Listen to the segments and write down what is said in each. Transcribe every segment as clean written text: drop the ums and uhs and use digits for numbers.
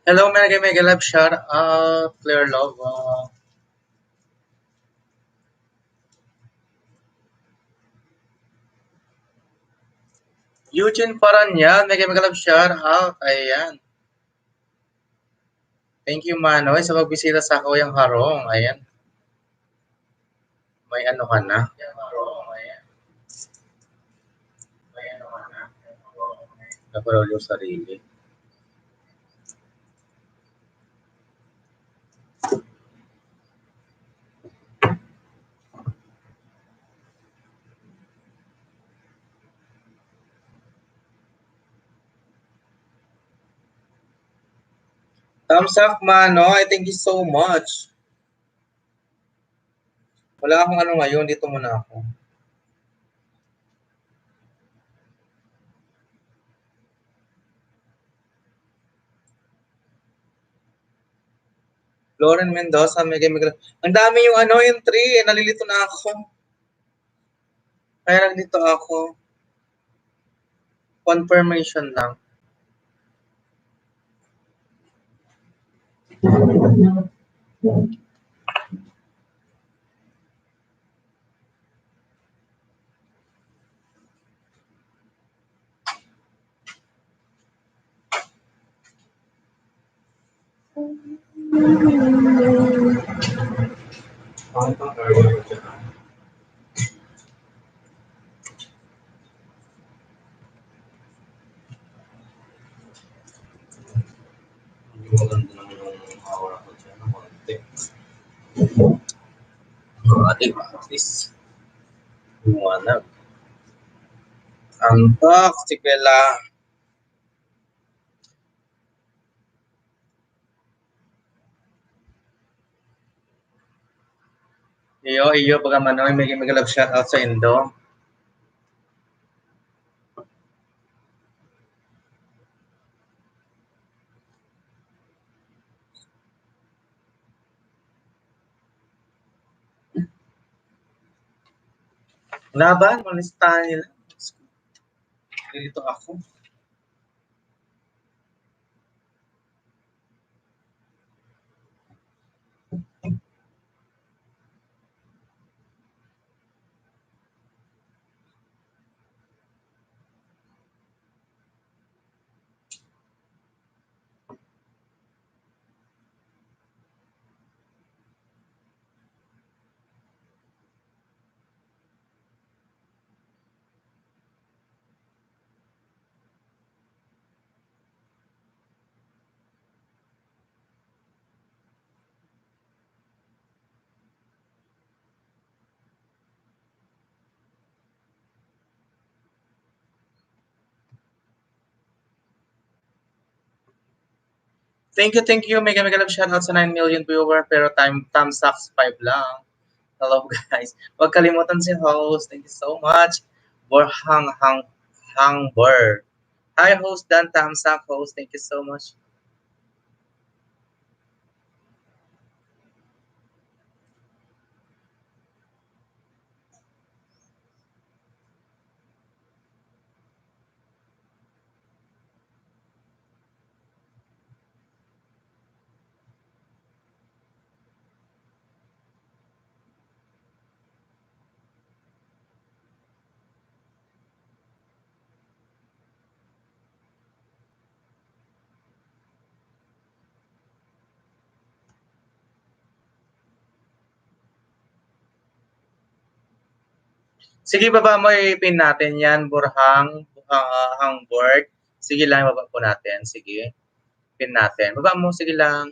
Hello, mega love, shout out, Claire Love. Eugene Paranyan, mega love, shout out. Ayan. Thank you, Manoy, sa pagbisita sa Kuyang Harong. Ayan. May ano ka na? May ano ka na? Naparol yung sarili. Thumbs up, Manoy. Thank you so much. Wala akong ano ngayon. Dito muna ako. Lauren Mendoza, mega love. Ang dami yung ano, yung 3. Nalilito na ako. Kaya nandito ako. Confirmation lang. Maganda naman yung aura ko dyan ng konti. Diba? At least, liwanag. Antok, si Bella. Iyo, baga Manoy, may love shout out sa Indo. Laban, malistahan nila. Dito ako. Thank you. Mega love shout out sa 9 million viewer pero time sucks 5 lang. Hello guys. Huwag kalimutan si host. Thank you so much. Hangber. Hi host Dan Tamsak host. Thank you so much. Sige, baba mo i-pin natin yan, Hangboard. Sige lang, baba po natin. Sige. Pin natin. Baba mo, sige lang.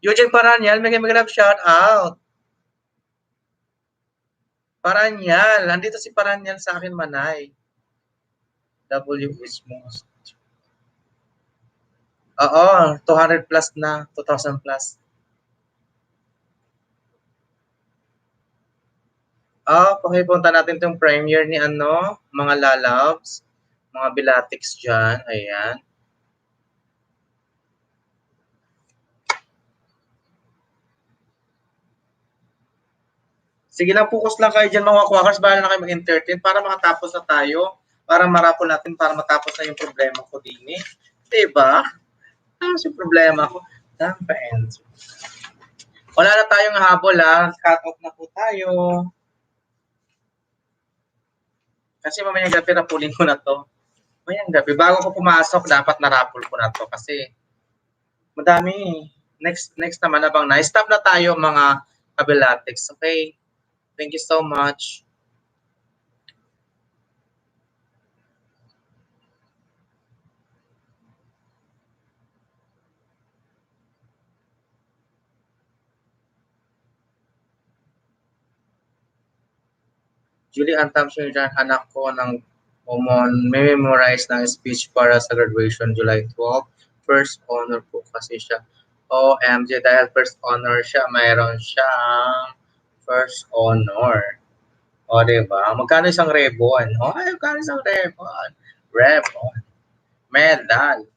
Eugene Paranyal, mega love shout out. Paranyal, nandito si Paranyal sa akin, Manay. W is most. Oo, 200 plus na, 2,000 plus. Pakipunta natin itong premiere ni mga lalabs, mga bilatics dyan. Ayan. Sige lang, focus lang kayo dyan mga quackers. Bahala na kayo mag-entertain para makatapos na tayo. Para marapol natin para matapos na yung problema ko din eh. Diba? Ano si problema ko? Damn pa ends. Wala na tayong habol ha. Cut off na po tayo. Kasi mamayang gabi rapulin ko na to. Mamayang gabi. Bago ko pumasok, dapat narapul ko na to. Kasi madami. Next naman abang na. Stop na tayo mga kabilatics. Okay? Thank you so much. Julie Antam dyan, anak ko ng may memorize ng speech para sa graduation July 12. First honor po kasi siya. OMG, dahil first honor siya, mayroon siyang first honor. O, diba? Magkano isang rebon? Magkano isang rebon? Rebon. Medal.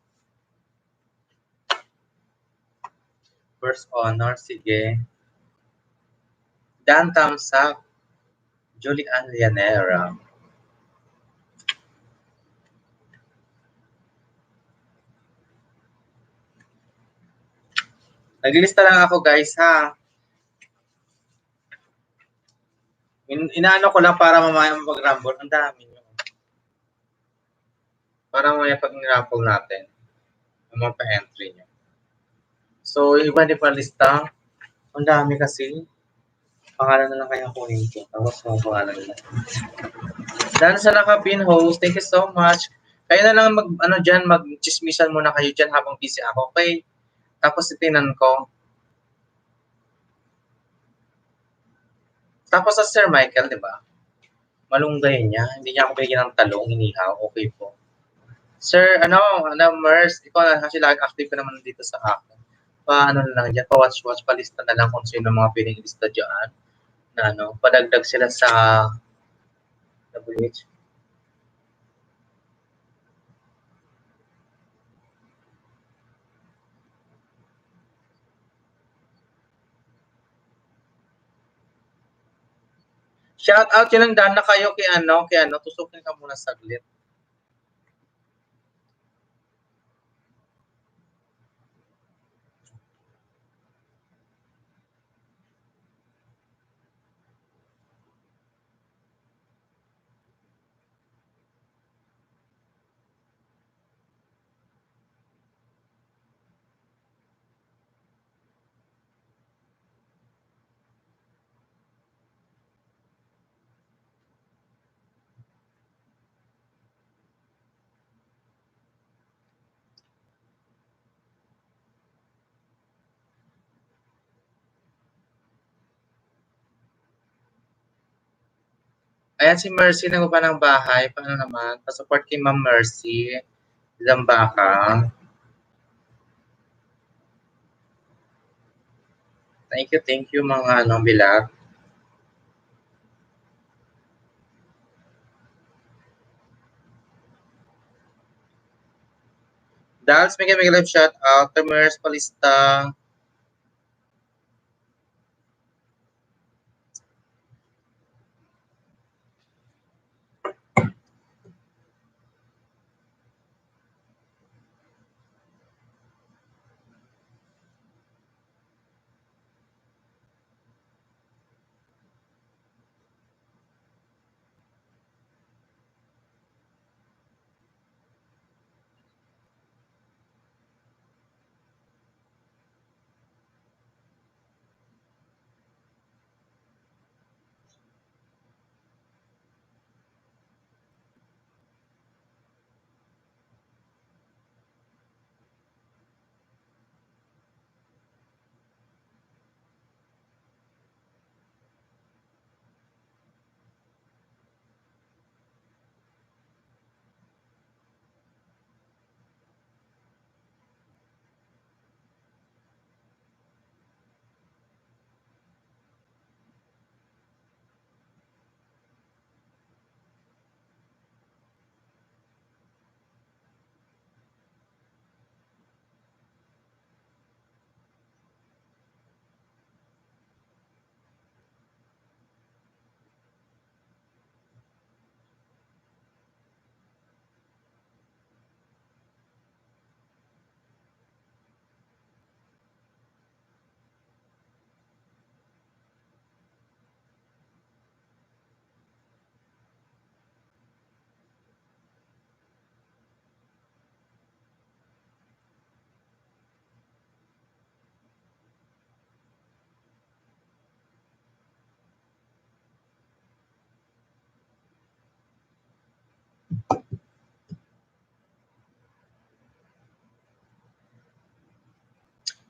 First honor, sige. Dan Tamsak. Julian Llanera. Naglilista lang ako guys ha. Inaano ko lang para mamaya mag-rumble. Ang dami nyo. Para mamaya pag nirumble natin, ang mga pa-entry nyo. So, yung iba di pa lista. Ang dami kasi. Pangalan na lang kaya kunin ko. Tapos mga pangalan nila. Dan sa nakapin host, thank you so much. Kayo na lang mag-chismisan muna kayo dyan habang busy ako. Okay? Tapos itinan ko. Tapos sa Sir Michael, di ba? Malunggay niya. Hindi niya ako bigyan ng talong, inihaw. Okay po. Sir, Mers, ikaw na kasi lagi active ka naman dito sa akin. Paano na lang dyan, pa-watch, palista na lang kung sino mga piling lista dyan. Na padagdag sila sa WH. Shout out yun ang daan na kayo kay tusukin ka muna saglit. Ayan si Mercy nagpa ng bahay. Paano naman? Pa-support kay Ma'am Mercy. Zambaka. Thank you mga bilag. Dals, may live shout out. Tamers, palista.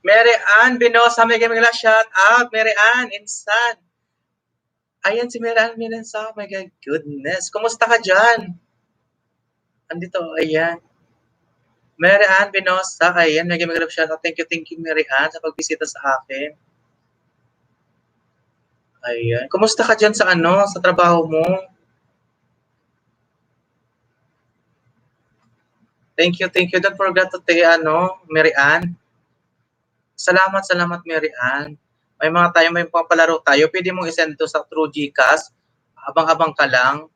Mary Ann Binosa, may gaming shout out. Mary Ann, insan. Ayan si Mary Ann Binosa. Oh my God, goodness. Kumusta ka dyan? Andito, ayan. Mary Ann Binosa, ayan, may gaming shout out. Thank you, Mary Ann, sa pagbisita sa akin. Ayan. Kumusta ka dyan sa sa trabaho mo? Thank you. Don't forget to Mary Ann. Salamat, Mary Ann. May papalaro tayo. Pwede mong isend to sa through GCash. Abang-abang ka lang.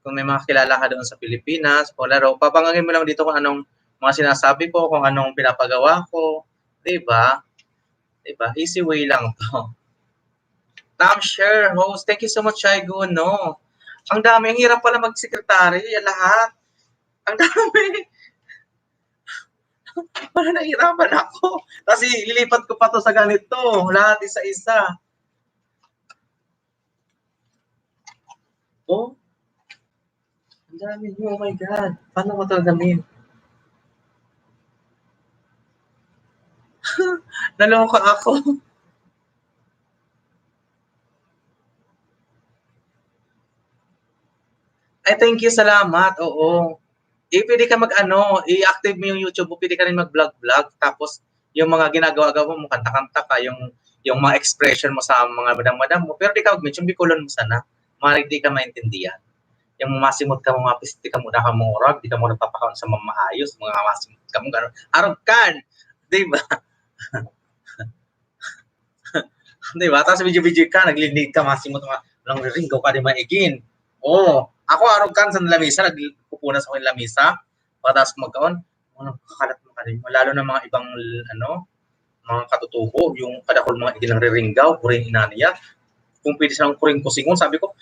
Kung may mga kilala ka doon sa Pilipinas, palaro, papangangin mo lang dito kung anong mga sinasabi ko, kung anong pinapagawa ko. Diba? Easy way lang to. Share host. Thank you so much, Shaigo, no? Ang dami. Ang hirap pala mag-secretary. Lahat. Ang dami. Parang nahihirapan ako. Kasi lilipat ko pa to sa ganito. Lahat isa-isa. Oh. Ang dami. Oh my God. Paano ko ito gamitin? Naloka ako. Ay, thank you. Salamat. Oo. Pwede ka i-active mo yung YouTube mo, pwede ka rin mag-vlog. Tapos, yung mga ginagawa-gawa mo, kanta-kanta ka, yung mga expression mo sa mga madam-madam mo. Pero di ka mag-mention, bikulon mo sana. Maaaring di ka maintindihan. Yung masimot ka mo, mapisti ka mo na ka mo orag, di ka mo nagpapakaon sa mga maayos, mga masimot ka mo, gano'n. Arog kan! Di ba? Di ba? Tapos video ka, naglinig ka, masimot ka, walang ringgaw ka, di maigin. Oo. Ako arog kan sa lamisa, nagpupunas ako yung lamisa. Pagkatapos magkaon, kakalat mo ka rin. Lalo na mga ibang, mga katutubo, yung kadakol mga igilang riringgaw, kuring inaniya. Kung pwede silang kuring kusingon, sabi ko,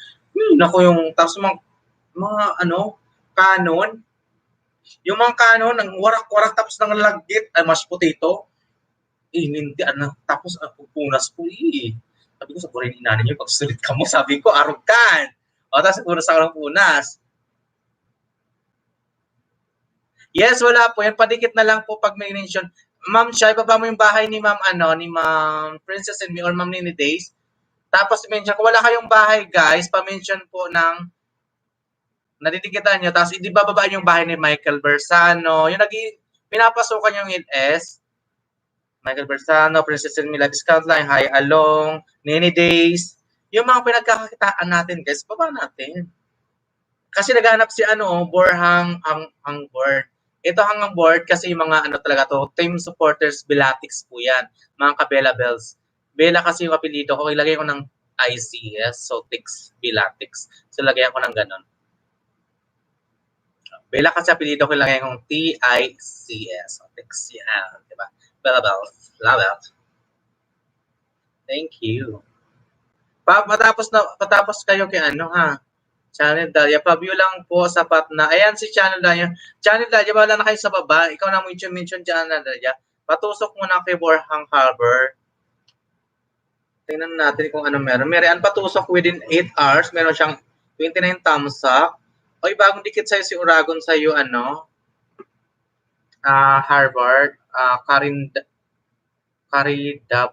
nako yung, tapos mga kanon, yung mga kanon, ng warak-warak, tapos ng lagit, ay mashed potato, hindi, tapos pupunas ko, sabi ko, sa kuring inanin nyo, pag sulit ka mo, sabi ko, arog kan. O, tapos punas ako ng punas. Yes, wala po. Yan, padikit na lang po pag may mention. Ma'am Shai, baba mo yung bahay ni Ma'am, ni Ma'am Princess and Me or Ma'am Nini Days. Tapos mention, kung wala kayong bahay, guys, pa-mention po ng nadidikitan nyo. Tapos, ibababa yung bahay ni Michael Bersano. Yung pinapasukan yung INS. Michael Bersano, Princess and Me, Discount Line, Hi Along, Nini Days. Yung mga pinagkakakitaan natin, guys, baba natin. Kasi naghanap si Borhang ang board. Ito hangang board kasi yung mga talaga to, team supporters Belatics po yan, mga kabela bells. Bela kasi yung apelido ko, ilagay ko ng ICS, so Tix Belatics. So lagyan ko ng ganon. Bela kasi apelido ko, ilagay ko ng TICS, so Tix yan, diba? Bela bells, love it. Thank you. Patapos kayo kay Channel Dalia, pa-view lang po sapat na. Ayan si Channel Dalia. Channel Dalia, wala na kayo sa baba. Ikaw na mention Channel Dalia. Patusok muna kay Borhang Harbor. Tingnan natin kung ano meron. Meron patusok within 8 hours. Meron siyang 29 thumbs up. Oy, bagong dikit sa'yo si Uragon sa'yo, Harvard. Karidabioda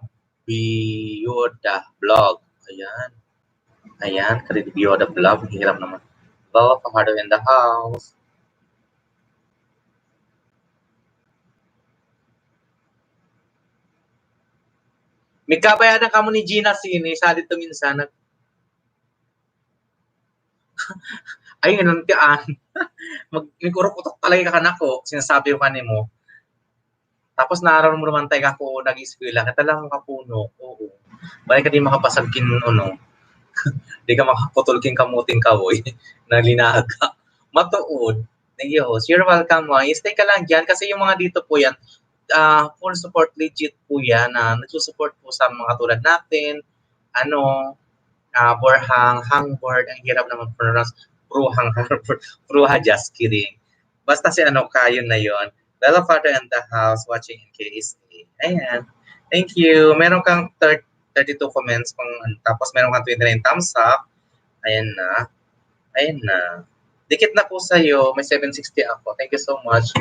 Blog. Ayan, Karidabioda Blog. Hirap naman. Love, Hardo in the house. May kabayanan ka mo ni Gina Sini, sa dito minsan. Ay, ganun kaan. Mag-urok-utok talaga ka na ko, sinasabi ko kanimo. Tapos nararamantay ka ko, nag-eskwela, kita lang kapuno. Oo. Balik ka di makapasagkin, di ka makaputulkin kamuting kawoy, nalinahag ka. Matuod. Thank you, host. You're welcome, Stay ka lang dyan kasi yung mga dito po yan, full support, legit po yan, nagsusupport po sa mga tulad natin, Borhang, Hangboard, ang hirap naman pronounce, Bruha, just kidding. Basta si kayo na yon. Bella Father in the house, watching in KSA. Ayan. Thank you. Meron kang 32 comments, tapos meron kang 29 thumbs up. Ayan na. Dikit na po sa'yo. May 760 ako. Thank you so much.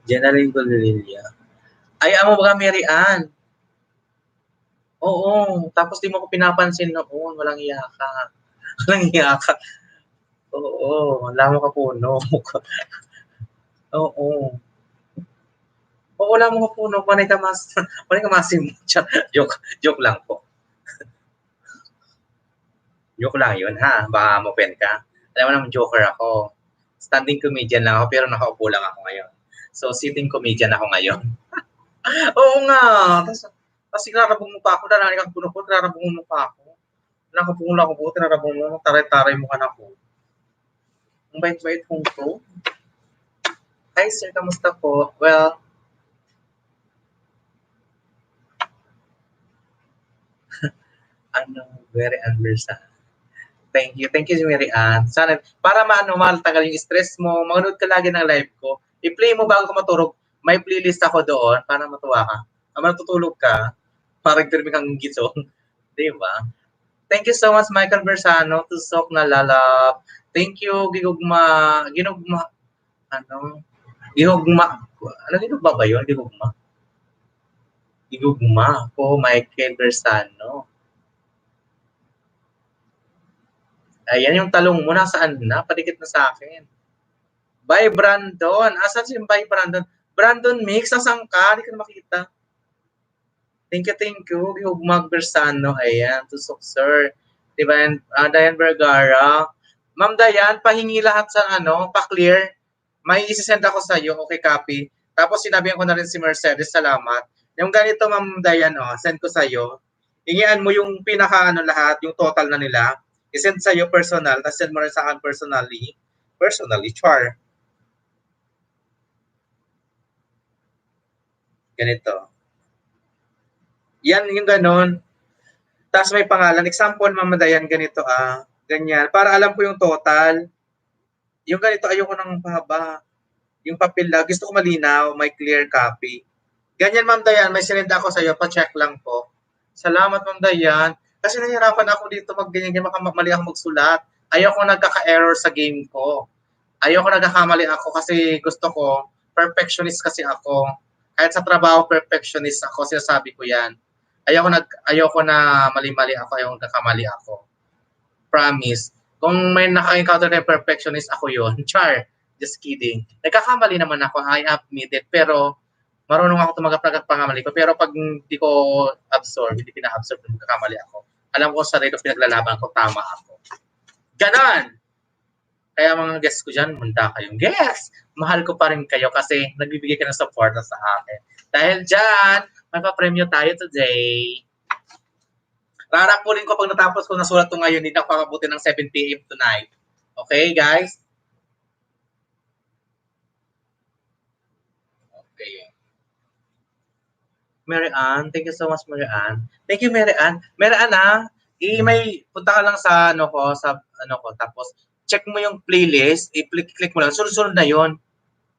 General Golilla. Ay, amo ba Mary Ann? Oo, tapos di mo ko pinapansin noon, walang iya ka. Walang iya ka. Oo, wala mo ka puno. Oo. Oo, wala mo ka puno, panay ka masim. Joke lang po. Joke lang yun ha, baka ma-offend ka. Alam mo naman joker ako. Standing comedian lang ako pero nakaupo lang ako ngayon. So sitting comedian ako ngayon. Oo nga, tapos ilarabong mo pa ako, narinig ang puno ko, tinarabong mo pa ako. Nakapungol ako po, tinarabong mo, taray-taray mo ka na po. Ang bait-bait kong to. Hi sir, kamusta po? Well, ano, very understand. Thank you, Mary Ann. Sana, para matagal yung stress mo, manood ka lagi ng live ko. I-play mo bago ka matulog. May playlist ako doon para matuwa ka. Matutulog ka, parang dirmi kang gitso. Di ba? Thank you so much, Michael Bersano. Tusok na lalap. Thank you, Ginugma, ano, Gihugma, ano ginugma ba yun? Gigugma ko, Michael Bersano. Ayan yung talong mo, nasaan na? Padikit na sa akin. By Brandon. Asan si By Brandon? Brandon Mix, asan ka? Hindi ko na makita. Thank you. Gihugmag Bersano. Ayan, tusok sir. Diba, Diane Vergara. Ma'am Dayan, pahingi lahat sa pa-clear. May isi-send ako sa iyo, okay copy. Tapos sinabihan ko na rin si Mercedes, salamat. Yung ganito Ma'am Dayan, send ko sa iyo. Hingian mo yung lahat, yung total na nila. I-send sa iyo personal, tapos send mo rin sa akin personally. Personally, char. Ganito. Yan yung ganon. Tapos may pangalan. Example, Ma'am Dayan, ganito ganyan. Para alam ko yung total. Yung ganito, ayoko ng pahaba. Yung papel lang, gusto ko malinaw, may clear copy. Ganyan, Ma'am Dayan, may sinend ako sa iyo, pa-check lang po. Salamat, Ma'am Dayan. Kasi nahihirapan ako dito mag-ganyan, mali ako magsulat. Ayoko nagkaka-error sa game ko. Ayoko nagkakamali ako kasi gusto ko, perfectionist kasi ako. Kahit sa trabaho, perfectionist ako, sinasabi ko yan. Ayoko na mali-mali ako, ayoko nagkakamali ako. Promise. Kung may naka-encounter na perfectionist, ako yon. Char. Just kidding. Nagkakamali naman ako, I admit it. Pero, marunong ako tumagat ng pagkakamali ko. Pero pag hindi ko absorb, hindi pina-absorb, nagkakamali ako. Alam ko sa sarili ko, pinaglalaban ko, tama ako. Ganon! Kaya mga guests ko dyan, munda kayong guests. Mahal ko pa rin kayo kasi nagbibigay ka ng support sa akin. Dahil dyan, may pa-premyo tayo today. Rarapulin ko pag natapos ko nasulat ko ngayon, hindi na pakabuti ng 7 p.m. tonight. Okay, guys? Okay. Mary Ann, thank you so much, Mary Ann. Thank you, Mary Ann. Mary Ann, may punta ka lang sa tapos check mo yung playlist, i-click mo lang, sunod-sunod na yon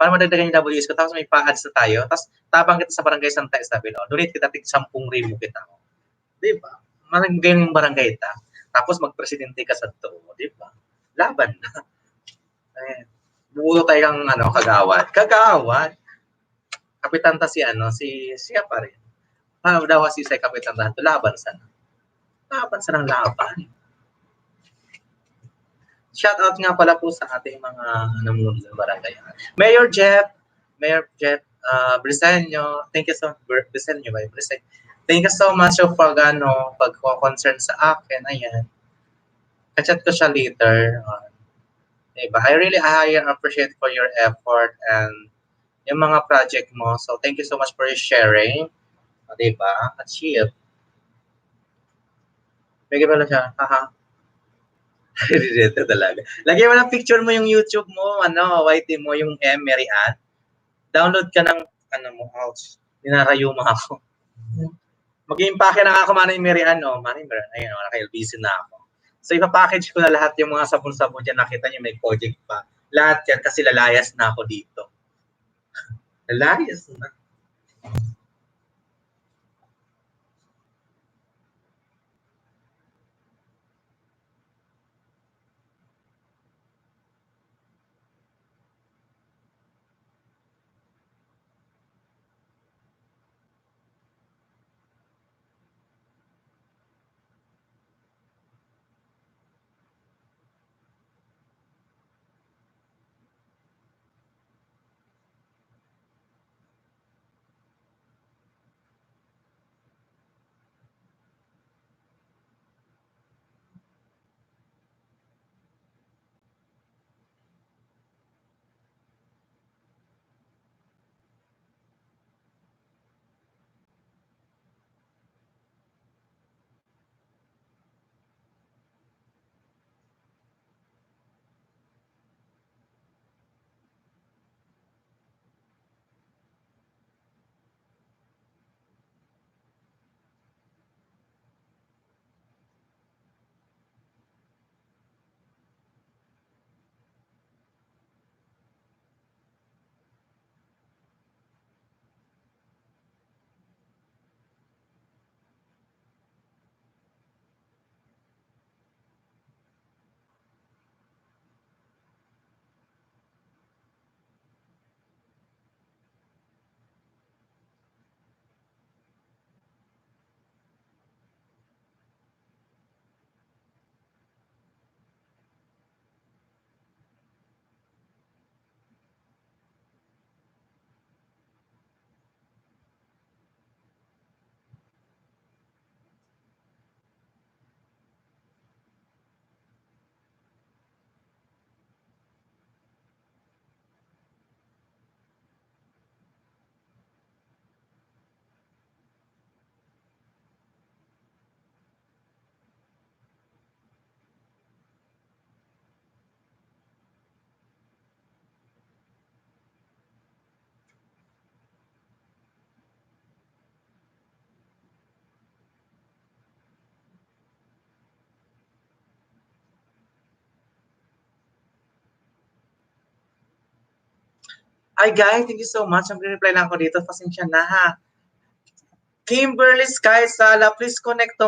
para madagdagan yung WS ko. Tapos may pa-ads na tayo. Tapos tabang kita sa barangay Santa Isabel. Donate kita, tig 10,000 kita. Di ba? Marangay yung barangay ta. Tapos magpresidente ka sa to. Di ba? Laban na. Eh, buo tayong kagawad. Kagawad. Kapitan ta siya pa rin. Daw si sa kapitan na to laban sa. Laban sa ng laban. Shout out nga pala po sa ating mga namunod sa barangay. Mayor Jeff Briseño, thank you so much, Briseño, Briseño. Thank you so much for pag-concern sa akin. Ayan. Kachat ko siya later. Diba? I really appreciate for your effort and yung mga project mo. So, thank you so much for sharing. Diba? Achieve. Bigay pala siya. Haha. Dito talaga. Lagyan mo ng picture mo yung YouTube mo, YT mo, yung Mary Ann. Download ka ng, ouch. Ninarayuma ako. Mag-i-impake na ako, Manay Mary Ann, Manay Mary Ann, ayun, naka-LBC na ako. So, ipapackage ko na lahat yung mga sabon-sabon dyan. Nakita niyo may project pa. Lahat yan kasi lalayas na ako dito. Lalayas na. Ay guys, thank you so much. Nagre-reply lang ako dito. Pasensya na ha. Kimberly Sky Sala, please connect to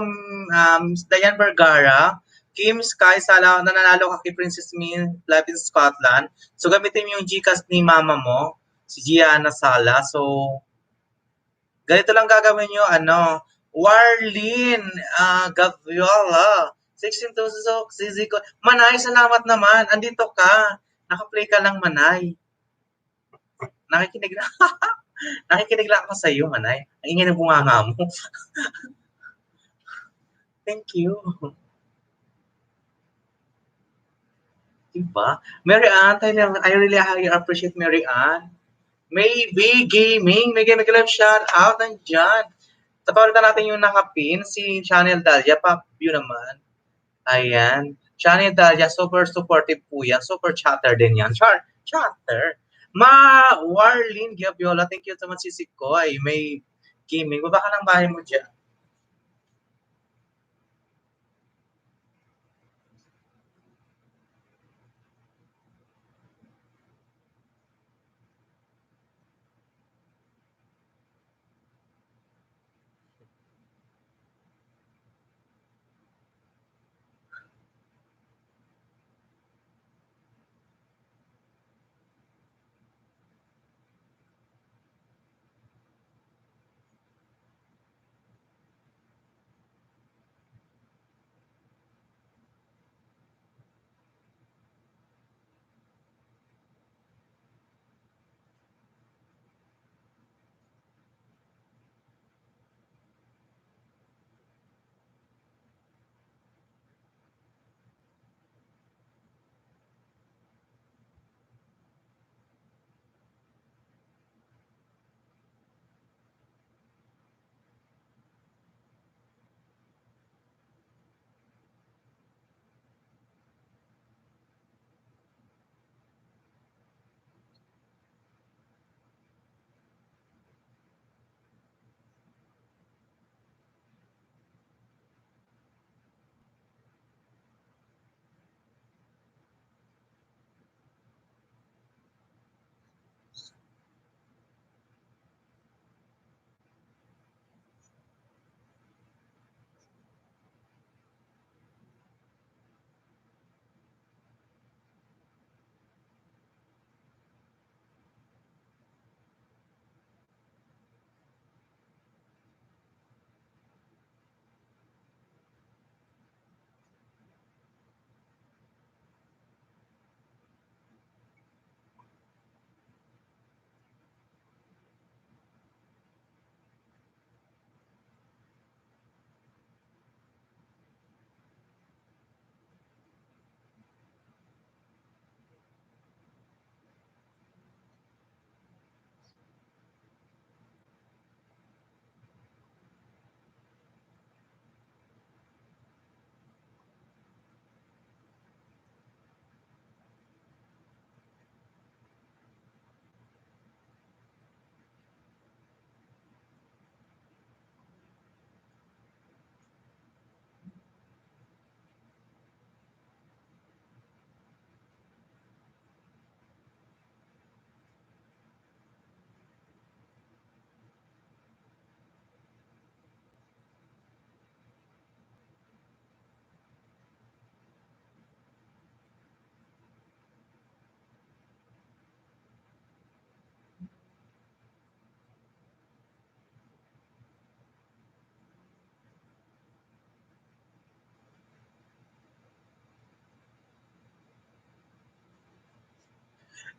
Diane Vergara. Kim Sky Sala, nananalo ka kay Princess Min live in Scotland. So gamitin mo yung Gcash ni mama mo, si Gianna Sala. So ganito lang gagawin nyo, Warlene Gaviola. 16,000 so, Zizi ko. Manay, salamat naman. Andito ka. Naka-play ka lang, Manay. Nakikinig na. Nakikinig lang ako sa iyo, Manay. Ang ingay ng bunganga mo. Thank you. Diba? Mary Ann, I really appreciate Mary Ann. Maybe Gaming, may live shout out nandyan. Tapalitan natin yung nakapin, si Channel Dahlia, pa-view naman. Ayan. Channel Dahlia, super supportive po yan. Super chatter din yan. Chatter. Warlene Gabiola, thank you so much, Sisi ko. Ay, may gaming. Baba ka ng bahay mo dyan.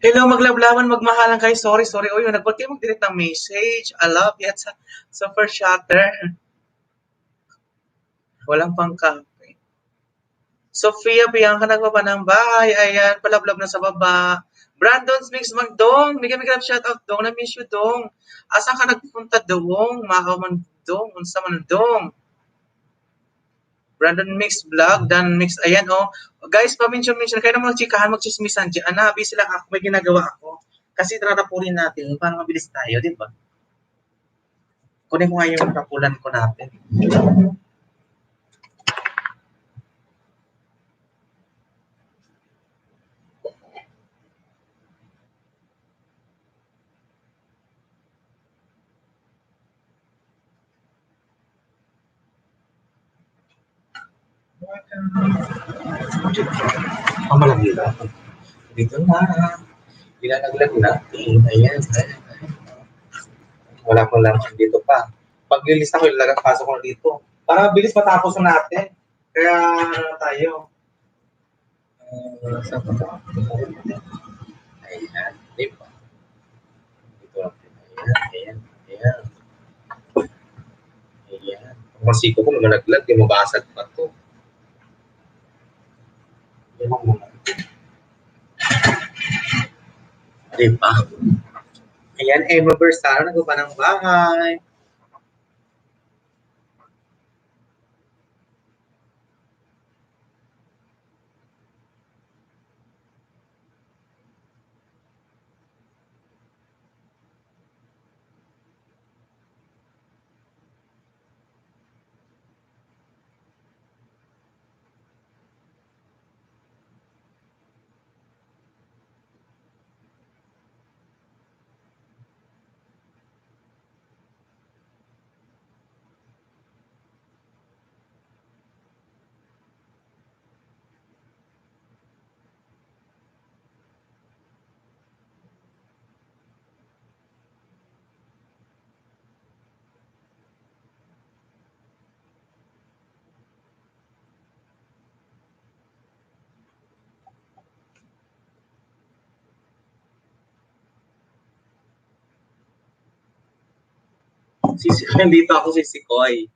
Hello, maglablaban, magmahalan kayo. Sorry. Oy, nagpag kayo mag-direct ng message. I love it. Sa first chatter. Walang pangkape. Sofia, Bianca, nagbaba ng bahay. Ayan, palablab na sa baba. Brandon's Mix Magdong. Bigyan grab shout out dong. Na-miss you dong. Asan ka nagpunta dong? Makaw man dong. Unsa man dong. Brandon Mix Vlog. Dan Mix. Ayan, oh. Guys, paminsan-minsan. Kaya naman chikahan, magchismisan dyan. Busy lang ako. May ginagawa ako. Kasi trarapurin natin. Paano mabilis tayo, di ba? Kunin ko nga yung rapulan ko natin. Pamalagila. Dito na. Ilalaglag natin. Ayan. Wala ko lang dito pa. Paglilista ko, ilalag pasok ko dito. Para mabilis matapos na natin. Kaya tayo. Saan pa ba? Ayan. Diba? Dito natin. Ayan. Ayan. Ayan. Kung masiko ko, malaglag. Yung mabasag pa to. Ayan mo muna. Diba? Ayan, Emma Bersaro, nagawa ng bahay. Nandito ako si Sikoy.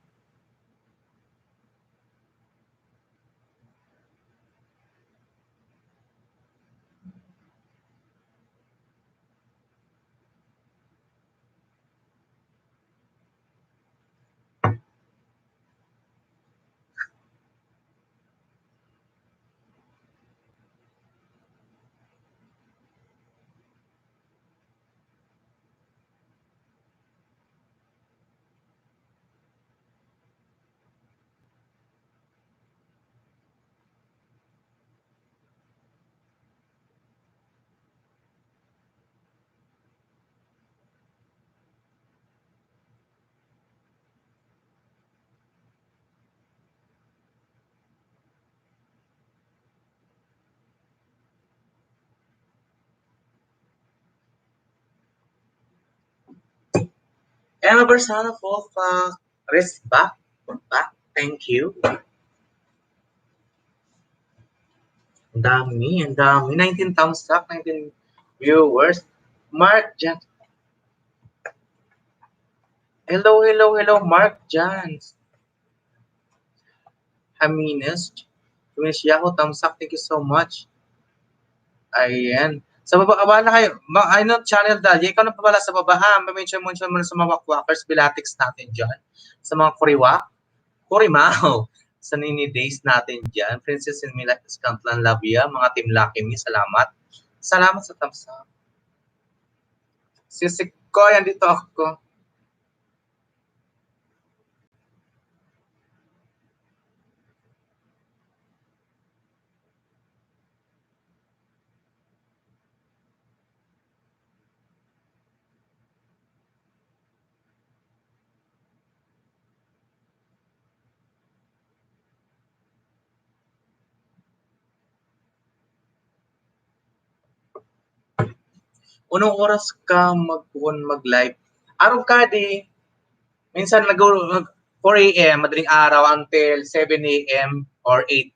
Emma Bersaro, full pack. Rest back. Back. Thank you. Ang dami, ang dami. 19 thumbs up, 19 viewers. Mark Jan. Hello, hello, hello, Mark Jans. Hamines. Hamines Yahoo, thumbs up. Thank you so much. Ayan. Sa baba, abala kayo. Ano, channel dahil. Ikaw na pa pala sa baba, ha? Mention mo na sa mga wakwakers, bilatics natin dyan. Sa mga kuriwa. Kurimao. Sa Nini Days natin dyan. Princess and Mila Scantlan Labia. Mga Team Lucky Me, salamat. Salamat sa thumbs up. Sisik ko, andito ako. Unong oras ka mag-live? Araw ka di. Minsan 4 a.m. madaling araw until 7 a.m. or 8.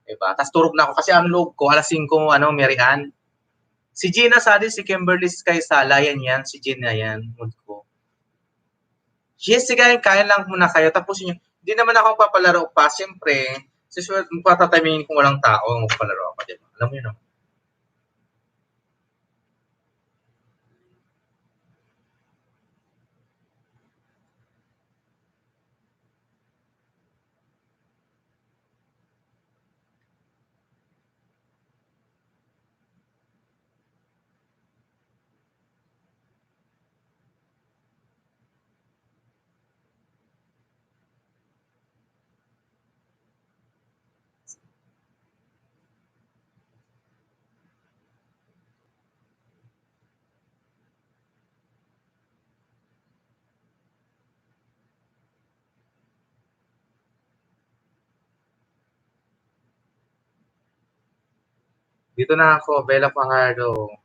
Diba? Tapos turog na ako kasi ang loob ko, alas 5, Merian. Si Gina Sadi, si Kimberly Sky Sala, yan. Si Gina yan. Mood ko. Yes, sige, kaya lang muna kayo. Tapos yun, hindi naman ako papalaro pa. Siyempre, patatamihin kung walang tao, magpalaro ako. Diba? Alam mo yun naman. Dito na ako, Bella Fajardo.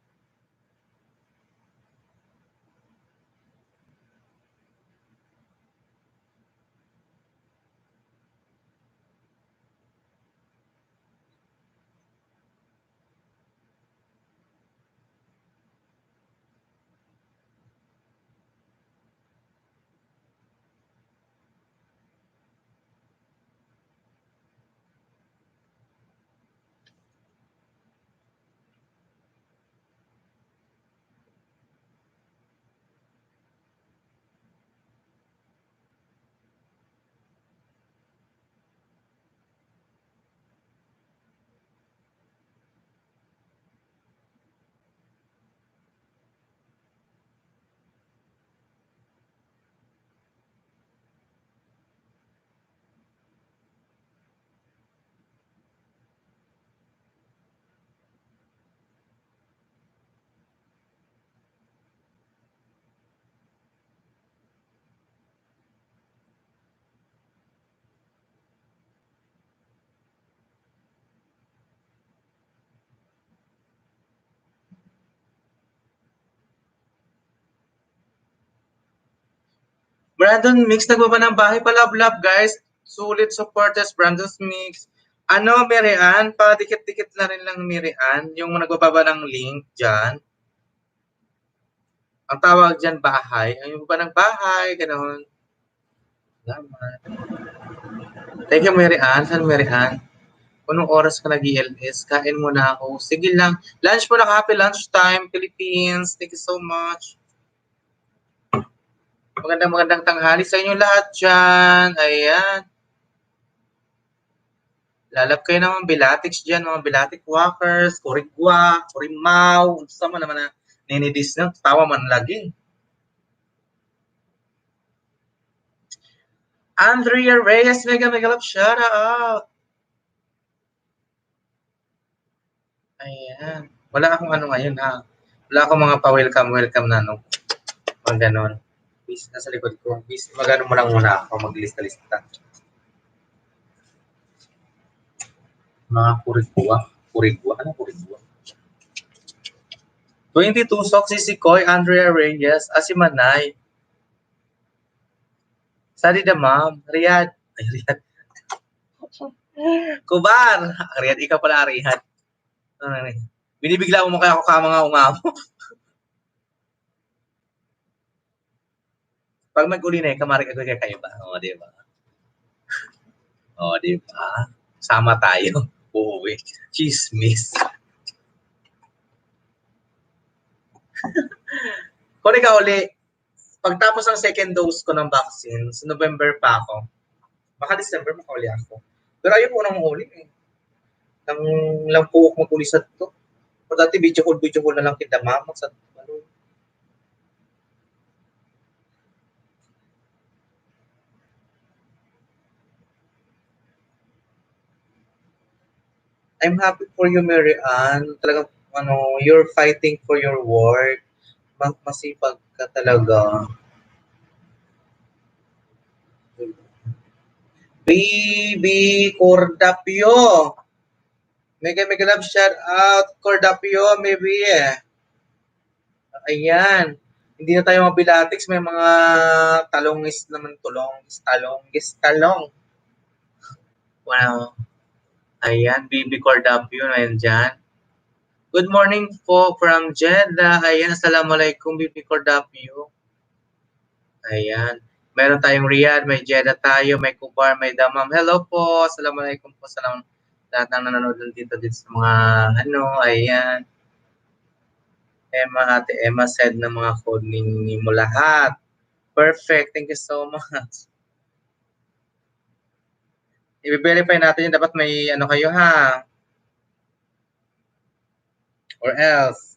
Brandon Mix, nagbaba ng bahay pa, love, guys. Sulit supporters, Brandon's Mix. Ano, Mary Ann, padikit-dikit na rin lang, Mary Ann, yung nagbababa ng link dyan. Ang tawag dyan, bahay. Yung ba ng bahay, gano'n. Salamat. Thank you, Mary Ann. Saan, Mary Ann? Anong oras ka nag-ELS? Kain mo na ako. Sige lang. Lunch mo na, happy lunchtime, Philippines. Thank you so much. Magandang tanghali sa inyo lahat dyan. Ayan. Lalab kayo ng mga bilatics dyan, mga bilatic walkers, kurigwa, kurimaw, sama naman na ninidis na, tawa man lagi. Andrea Reyes, mega love, shout out. Ayan. Wala akong ano ngayon ha. Wala akong mga pa-welcome na no. Mga ganon. Please, nasa likod ko. Please, magano mo lang muna ako, maglista-lista. Mga kurigwa. Ano kurigwa? 22 Soxy si Koy, Andrea Reyes, Asimanay. Sadi the mom, Riyadh. Ay, Riyadh. Kubar! Riyadh, ikaw pala, Riyadh. Binibigla mo kaya ako ka mga umamo. Pag mag-uli na kamarik ako kaya kayo ba? O, di ba? O, di ba? Sama tayo. Uuwi. Chismis. Kung ikaw uli, pagtapos ng second dose ko ng vaccine, sa November pa ako. Baka December makauli ako. Pero ayaw ko nang uli eh. Lang po ako mag-uli sa to. O dati video call na lang kita mama sa ano. I'm happy for you, Mary Ann. Talagang ano, you're fighting for your work. Masipag ka talaga. Baby Cordapio. Mega love shout out Cordapio, maybe eh. Ayan. Hindi na tayo mga bilatics, may mga talongis naman talong. Wow. Ayan, Baby Cordapio na yan dyan. Good morning po from Jeddah. Ayan, assalamualaikum Baby Cordapio. Ayan. Meron tayong Riyadh, may Jeddah tayo, may Kubar, may Damam. Hello po, assalamualaikum po sa lahat ng nanonood dito sa mga ayan. Ate Emma said na mga code mo lahat. Perfect, thank you so much. I-verify natin yun, dapat may ano kayo ha. Or else,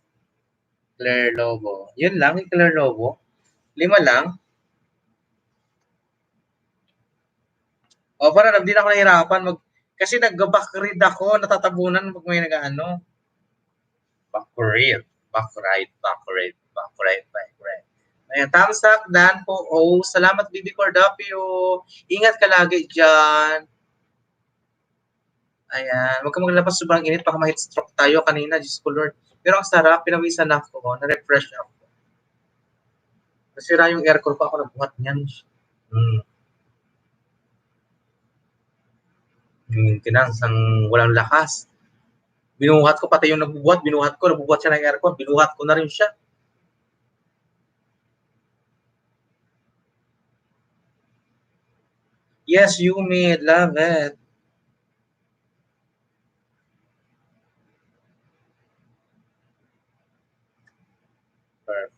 Claire Lobo. Yun lang, yung Claire Lobo. 5 lang. O, parang hindi na ako nahirapan. Kasi nag-backread ako, natatabunan pag may nag-ano. Backread. Ayan, thumbs up, Dan po. Oh, salamat, Bibi Cordapio. Ingat ka lagi dyan. Ayan, huwag kang maglabas sobrang init baka ma-heat stroke tayo kanina, Diyos ko Lord. Pero ang sarap, pinawisan ako, na-refresh ako. Nasira yung aircon ko, ako nagbuhat niyan. Yung maintenance ang walang lakas. Binuhat ko, pati yung nagbubuhat, nagbubuhat siya ng aircon, binuhat ko na rin siya. Yes, humid, love it. Perfect.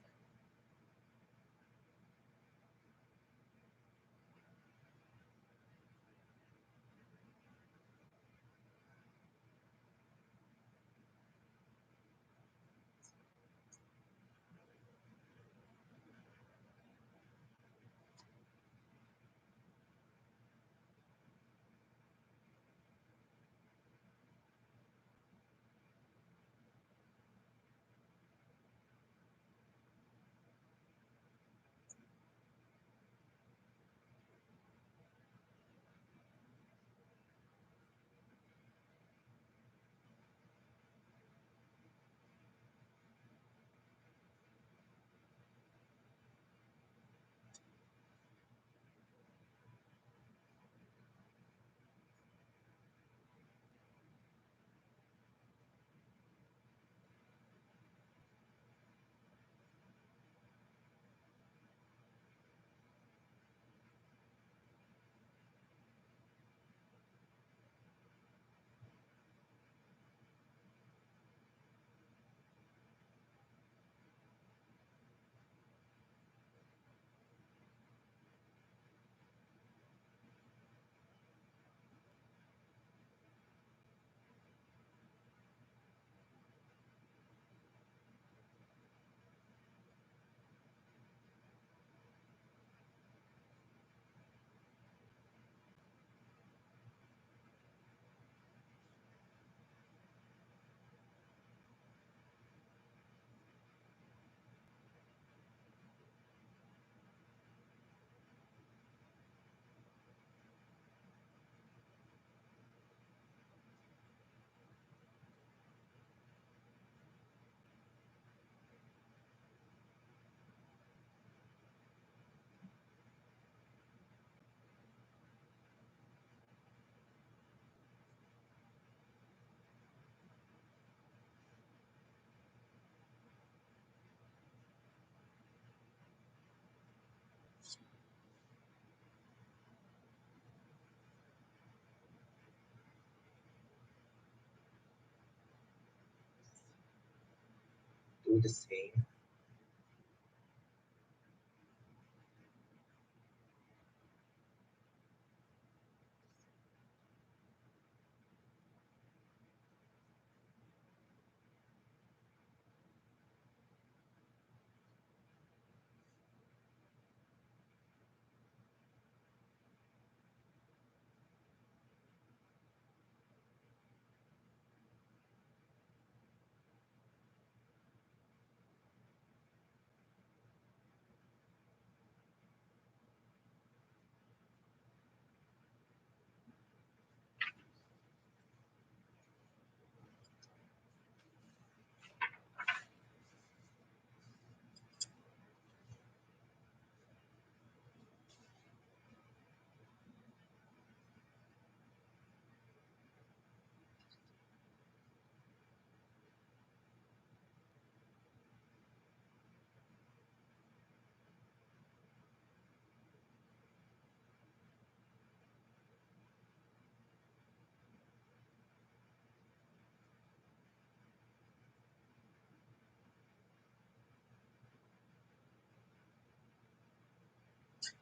Do the same.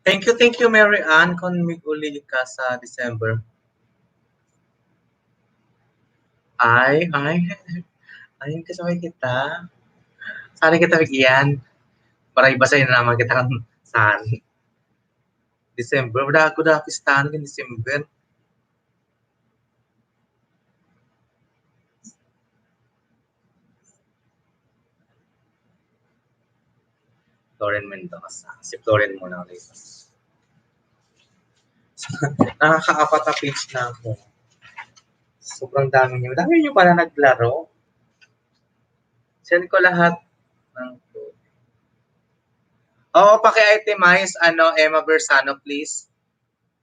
Thank you, Mary Ann, kung mig-uli ka sa December. Ay, ayun kasabay kita. Sana kita bigyan. Para ibasahin na naman kita kang saan. December, wala ako na pistahan ng December. Lauren Mendoza. Si Lauren muna ulit. Nakaka-apat na page na ako. Sobrang dami niyo. Dami niyo pala naglaro. Send ko lahat ng Oo, paki-itemize, Emma Bersano, please.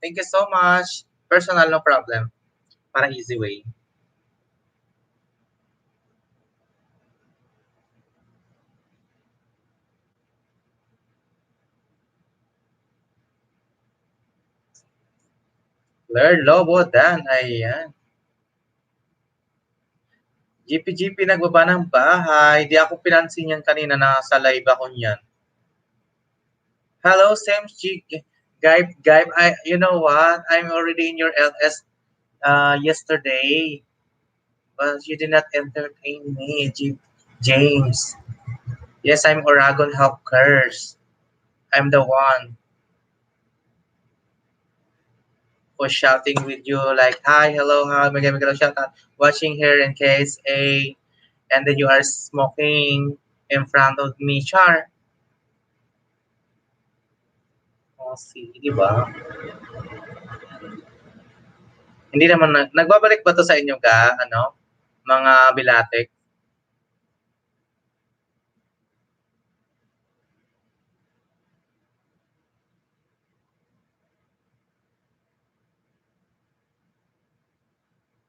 Thank you so much. Personal, no problem. Para easy way. Lord Lobo Dan, ayan. GP nagbaba ng bahay. Di ako pinansin yan kanina, nasa live ako niyan. Hello, Sam G. Guy, you know what? I'm already in your LS yesterday. But you did not entertain me, James. Yes, I'm Oragon Hawkers. I'm the one who's shouting with you like, hi, hello, hi, magandang shout out. Watching here in case A, and then you are smoking in front of me, Char. Oh, see, di ba? Hindi naman, nagbabalik ba to sa inyo ka, mga bilatek?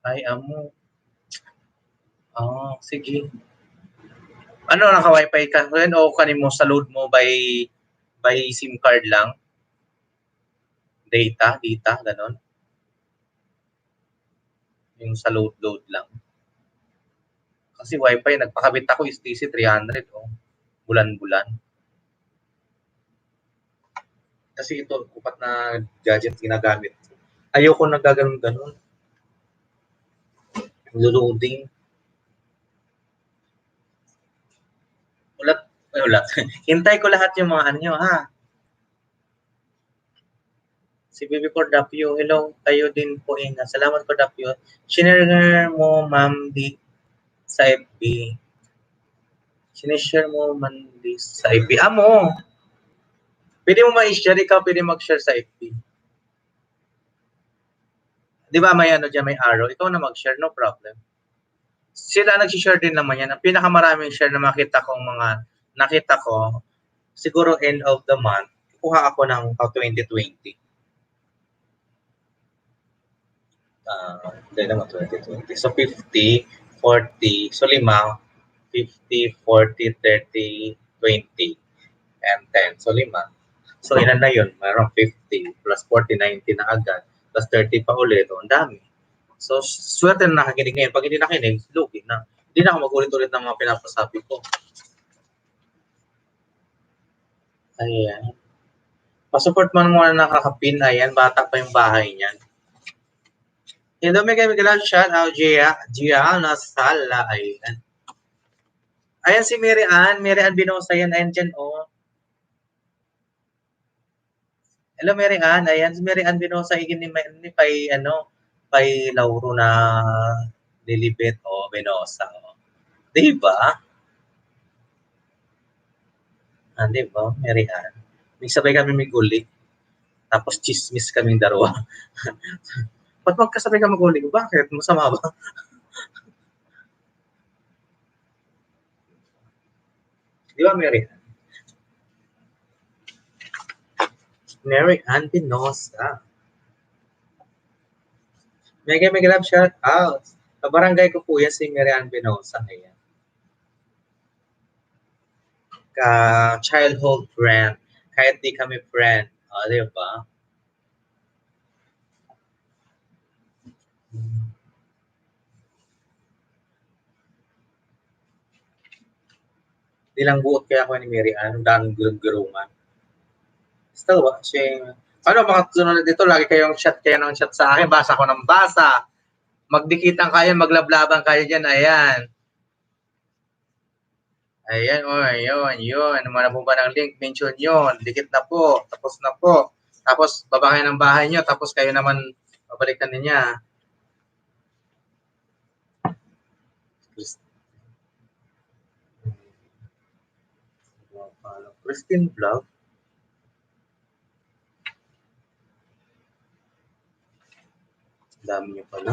Ay, amo. Oh, sige. Ano, naka-wifi ka rin o kanin mo sa load mo by SIM card lang? Data, ganon? Yung sa load lang. Kasi wifi, nagpakabit ako, STC 300, oh. Bulan-bulan. Kasi ito, kupat na gadget ginagamit. Ayoko na gaganon-ganon. Loading. Ulat. Hintay ko lahat yung mga ano, ha? Si Bibi Cordapio, hello, kayo din po, Inga. Salamat Cordapio. Sinare mo, ma'am, sa FB. Sinishare mo man sa FB. Amo! Pwede mo ma-share, ikaw pwede mag-share sa FB. Di ba may dyan, may arrow? Ikaw na mag-share, no problem. Sila nag-share din naman yan. Ang pinakamaraming share na nakita ko, siguro end of the month, kuha ako ng 2020. Hindi naman 2020. So 50, 40, so 5, 50, 40, 30, 20, and 10. So 5. So ilan na yun? Mayroong 50 plus 40, 90 na agad. Plus 30 pa ulit. Ang dami. So, swerte na nakakinig ngayon. Pag hindi nakinig, lugi na. Hindi na ako magulit-ulit ng mga pinapasabi ko. Ayan. Pasupport man muna nakakapin. Ayan, bata pa yung bahay niyan. Hello, Mega shout out, Gia Nasala. Ayan. Ayan si Mary Ann Binosa yan. Ayan dyan, oh. Hello, Mary Ann. Ayan, si Mary Ann Binosa. Igin ni Pay Lauro na Lilibet o Binosa. Oh. Diba? Diba, Mary Ann? May sabay kami may guli. Tapos chismis kaming dalawa. Ba't magkasabay ka mag-uli? Bakit? Masama ba? Di ba, Mary Ann? Mary Ann Pinosa. Mega love shout out. Kabarangay ko po yan si Mary Ann Pinosa. Ayan. Childhood friend. Kahit di kami friend. O, di ba? Di lang buot kaya ako ni Mary Ann. Ang daming gurung-gurungan. Still watching. Ano, mga sunod dito, lagi kayong chat kayo ng chat sa akin. Basa ko ng basa. Magdikitan kayo, maglablaban kayo dyan. Ayan. Ayan, yun. Naman po ba ng link? Mention yun. Dikit na po. Tapos na po. Tapos, baba kayo ng bahay nyo. Tapos kayo naman, babalikan niya. Christine Vlog. Dami nyo pala.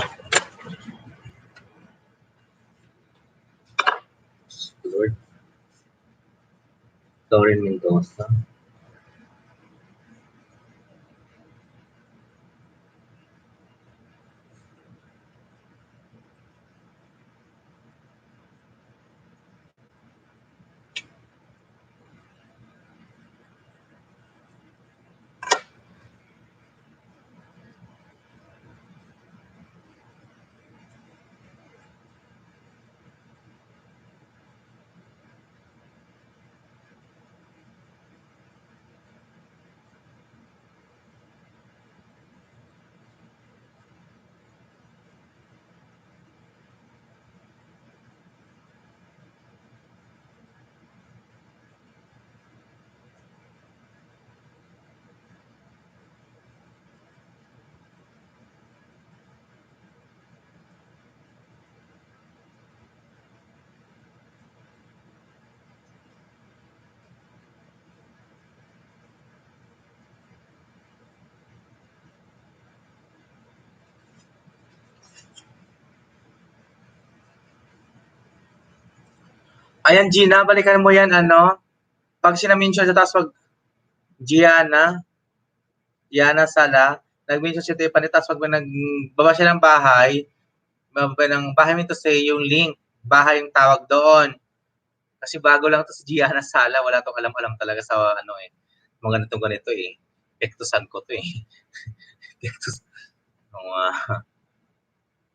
Lauren Mendoza. Ayan, Gina, balikan mo yan, ano? Pag sinamention sa taas, pag Gianna Sala, nag-mention si Tiffany, tapos pag nagbaba siya ng bahay, ng bahay mo to say, yung link, bahay yung tawag doon. Kasi bago lang to si Gianna Sala, wala tong alam-alam talaga sa ano eh. Mga ganito eh. Pektusan ko to eh. Pektus.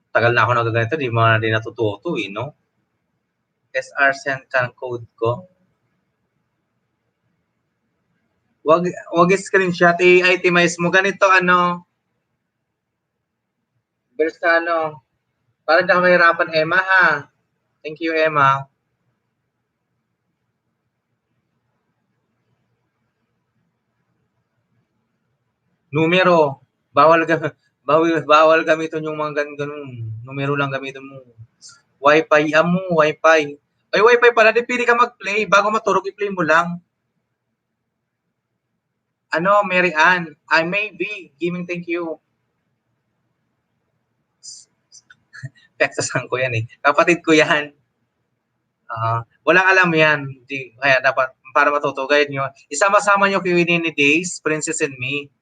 Tagal na ako nagaganito, di mo na din natututo eh, no? SR send ka code ko. Wag screenshot, i-itemize mo. Ganito, ano, Bersano. Para na mahirapan, Emma, ha? Thank you, Emma. Numero. Bawal gamitin yung mga ganun. Numero lang gamitin mo. Wi-Fi, Wi-Fi. Ay, Wi-Fi pala, di pili ka mag-play. Bago matulog, i-play mo lang. Ano, Mary Ann? I may be. Giving thank you. Texasan ko yan eh. Kapatid ko yan. Walang alam yan. Kaya dapat, para matutugayan nyo, isama-sama nyo kay Winnie ni Days, Princess and Me.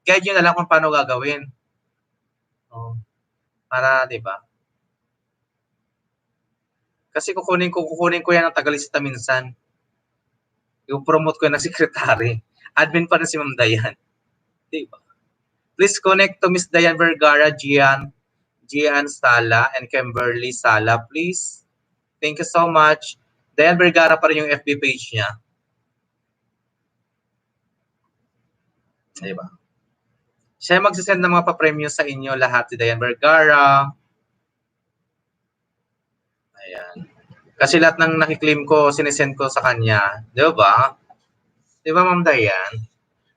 Guide nyo na lang kung paano gagawin. Para, di ba? Kasi kukunin ko yan ng Tagalista minsan. Yung promote ko yan na secretary. Admin pa rin si Ma'am Dayan. Di ba? Please connect to Miss Dayan Vergara, Gian Sala, and Kimberly Sala, please. Thank you so much. Dayan Vergara pa rin yung FB page niya. Di ba? Siya magsisend ng mga pa-premium sa inyo lahat, si Dayan Vergara. Ayan. Kasi lahat ng nakiklaim ko, sinesend ko sa kanya. Di ba? Di ba, Ma'am Dayan?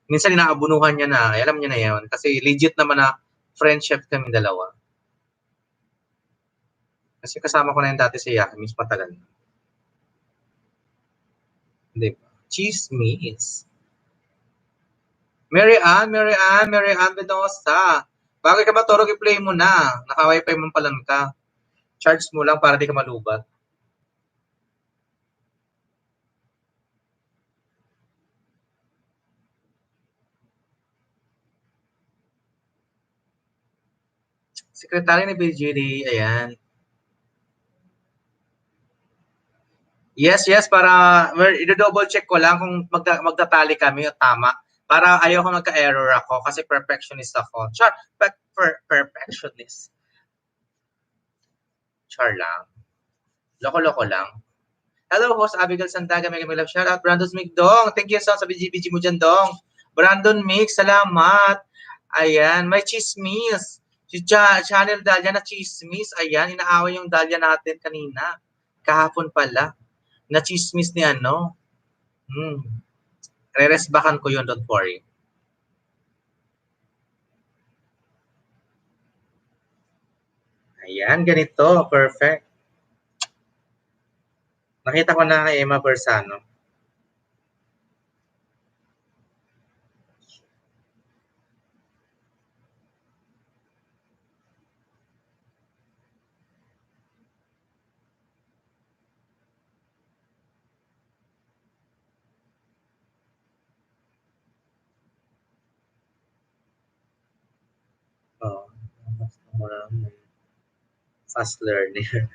Minsan inaabunuhan niya na, alam niya na yun. Kasi legit naman na friendship kami dalawa. Kasi kasama ko na yun dati sa Yakimis, matagal na. Di ba? Chismis. Mary Ann Mendoza. Bago ka matulog, i-play mo na. Naka-wifi mo palang ka. Charge mo lang para di ka malubat. Sekretary ni BGD, ayan. Yes, para i-double check ko lang kung magtatali kami o tama. Para ayoko magka-error ako kasi perfectionist ako. Char, perfectionist. Char lang. Loko-loko lang. Hello, host Abigail Santaga, Mega Love shout out. Brandon Migdong, thank you so sa BGBG mo dyan, Dong. Brandon Mix, salamat. Ayan, may chismis. Si Channel Dahlia na chismis. Ayan, inaaway yung Dahlia natin kanina. Kahapon pala. Na chismis ni ano. Re-resbakan ko yun, don't worry. Ayan, ganito. Perfect. Nakita ko na kay Emma Bersano. ako na fast learner.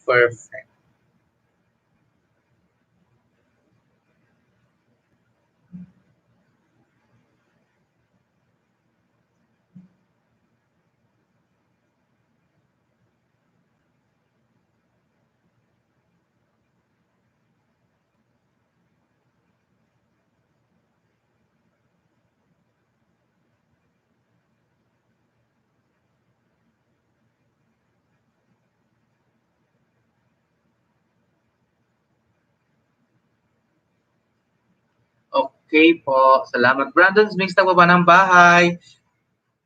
Perfect. Okay po, salamat. Brandon's Mix na ba ng bahay?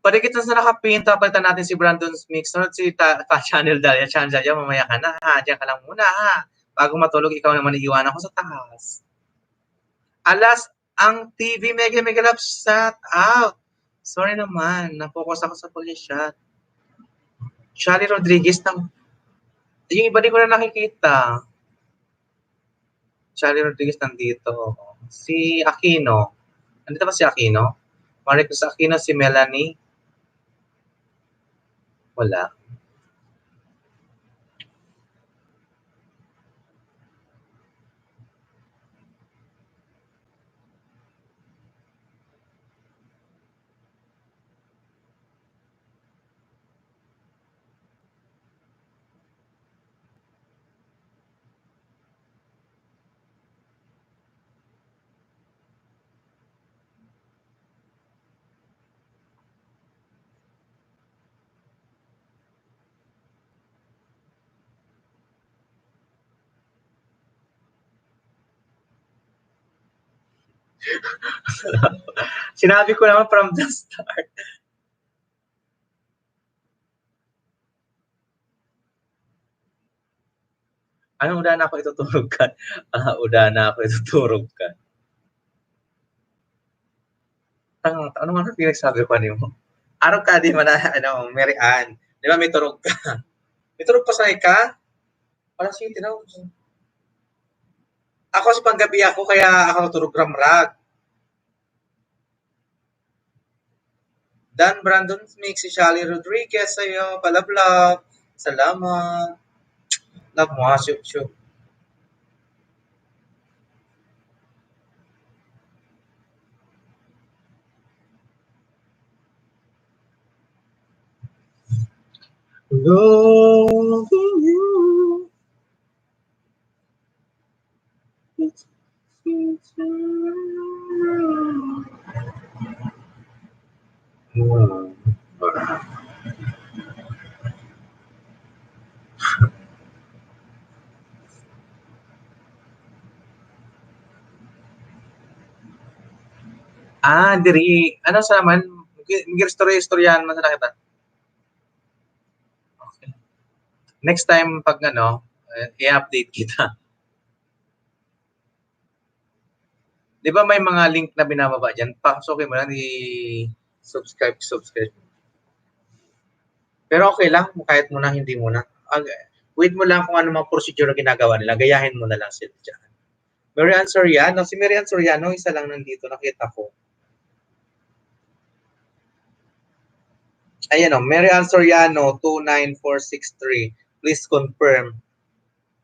Padikit sa nakapinto, palitan natin si Brandon's Mix. Sunod si Channel Dalia. Channel Dalia, mamaya ka na ha. Diyan ka lang muna ha. Bago matulog, ikaw naman iiwanan ko sa taas. Alas, ang TV Mega Mega Love shut out. Sorry naman, napokus ako sa police shot. Shally Rodriguez ng... Yung iba di ko na nakikita. Shally Rodriguez nandito. Si Aquino. Nandito ba si Aquino? Maricruz Aquino, si Melanie. Wala. Sinabi ko naman from the start. Ano, uda na ako itutulog ka? Uda na ako itutulog ka. Ano nga pinagsabi ko mo? Araw ka di man ano, Mary Ann. Di ba may turog ka? May turog pa sa ka? Parang sige, tinawag. Ako sa panggabi ako, kaya ako turog ramrag. Dan Brandon Mix, si Shally Rodriguez sa'yo, palablab. Salamat. Love mo ha, syuk-syuk. Loving you. It's diri. Ano sa naman? Istorya-istoryahan man sa nakita. Okay. Next time, pag ano, i-update kita. Di ba may mga link na binababa dyan? Pasukin mo lang, i-subscribe. Pero okay lang, kahit muna, hindi muna. Wait mo lang kung ano mga procedure ginagawa nila. Gayahin mo na lang sila dyan. Mary Ann Soriano. Si Mary Ann Soriano, isa lang nandito. Nakita ko. Ayan o, Mary Ann Soriano, 29463. Please confirm.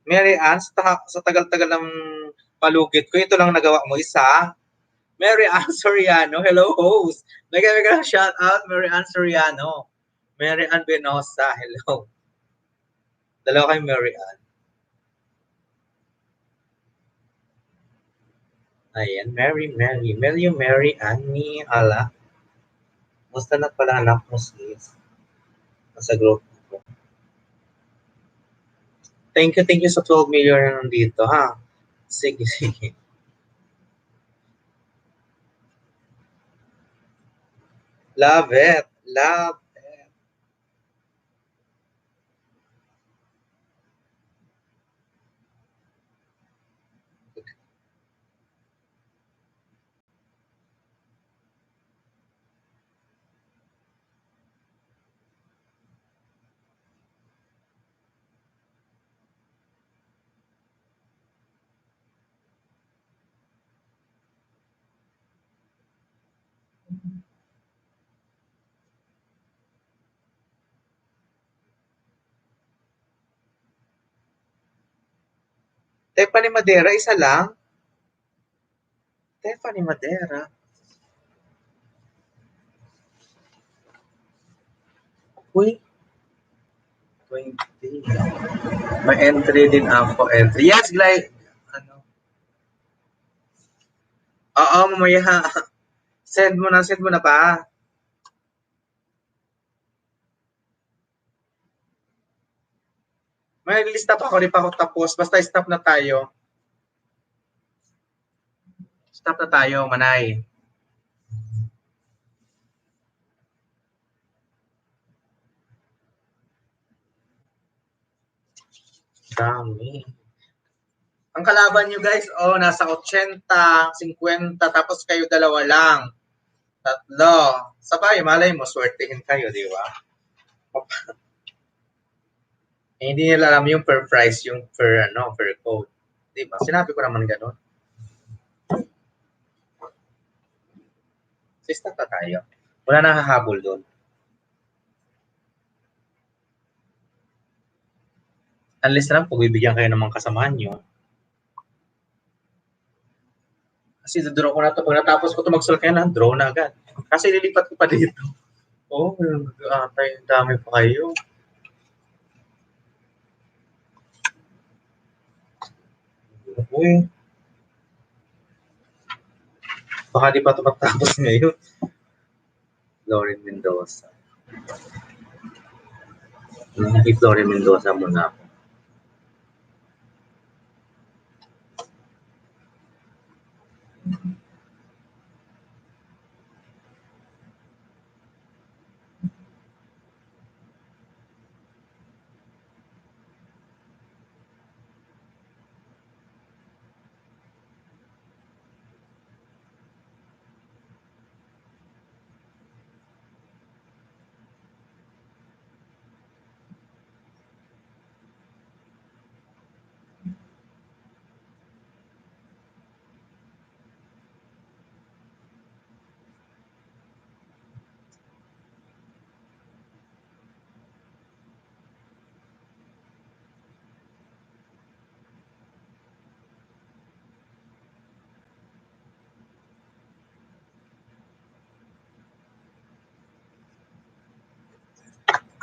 Mary Ann, sa tagal-tagal ng palugit ko, ito lang nagawa mo. Isa. Mary Ann Soriano, hello host. Nag-mega shout out, Mary Ann Soriano. Mary Ann Benosa, hello. Dalawa kay Mary Ann. Ayan, Mary, Annie, Ala. Musta na pala anak mo sis? Nasa group ko. Thank you sa 12 million na nandito, ha? Sige, sige. Love it. Love it. Tiffany Madera, isa lang? Tiffany Madera. Uy, 20. May entry din ako. Entry. Yes, like, ano? Oo, mamaya. Send mo na pa. May lista pa ako, di pa ako tapos. Basta stop na tayo. Stop na tayo, Manay. Dami. Ang kalaban nyo guys, nasa 80, 50, tapos kayo dalawa lang. Tatlo. Sabay, malay mo, swertihin kayo, di ba? Hindi nila alam yung per price, yung per code. Di ba? Sinabi ko naman gano'n. Stop na tayo. Wala nang hahabol doon. Unless na lang, pagbibigyan kayo ng mga kasamahan nyo. Kasi draw ko na to. Pag natapos ko to mag-solve kayo na, draw na agad. Kasi lilipat ko pa dito. Dami pa kayo. Uy. Baka di pa ito matapos ngayon. Lauren Mendoza. If Lauren Mendoza muna ako.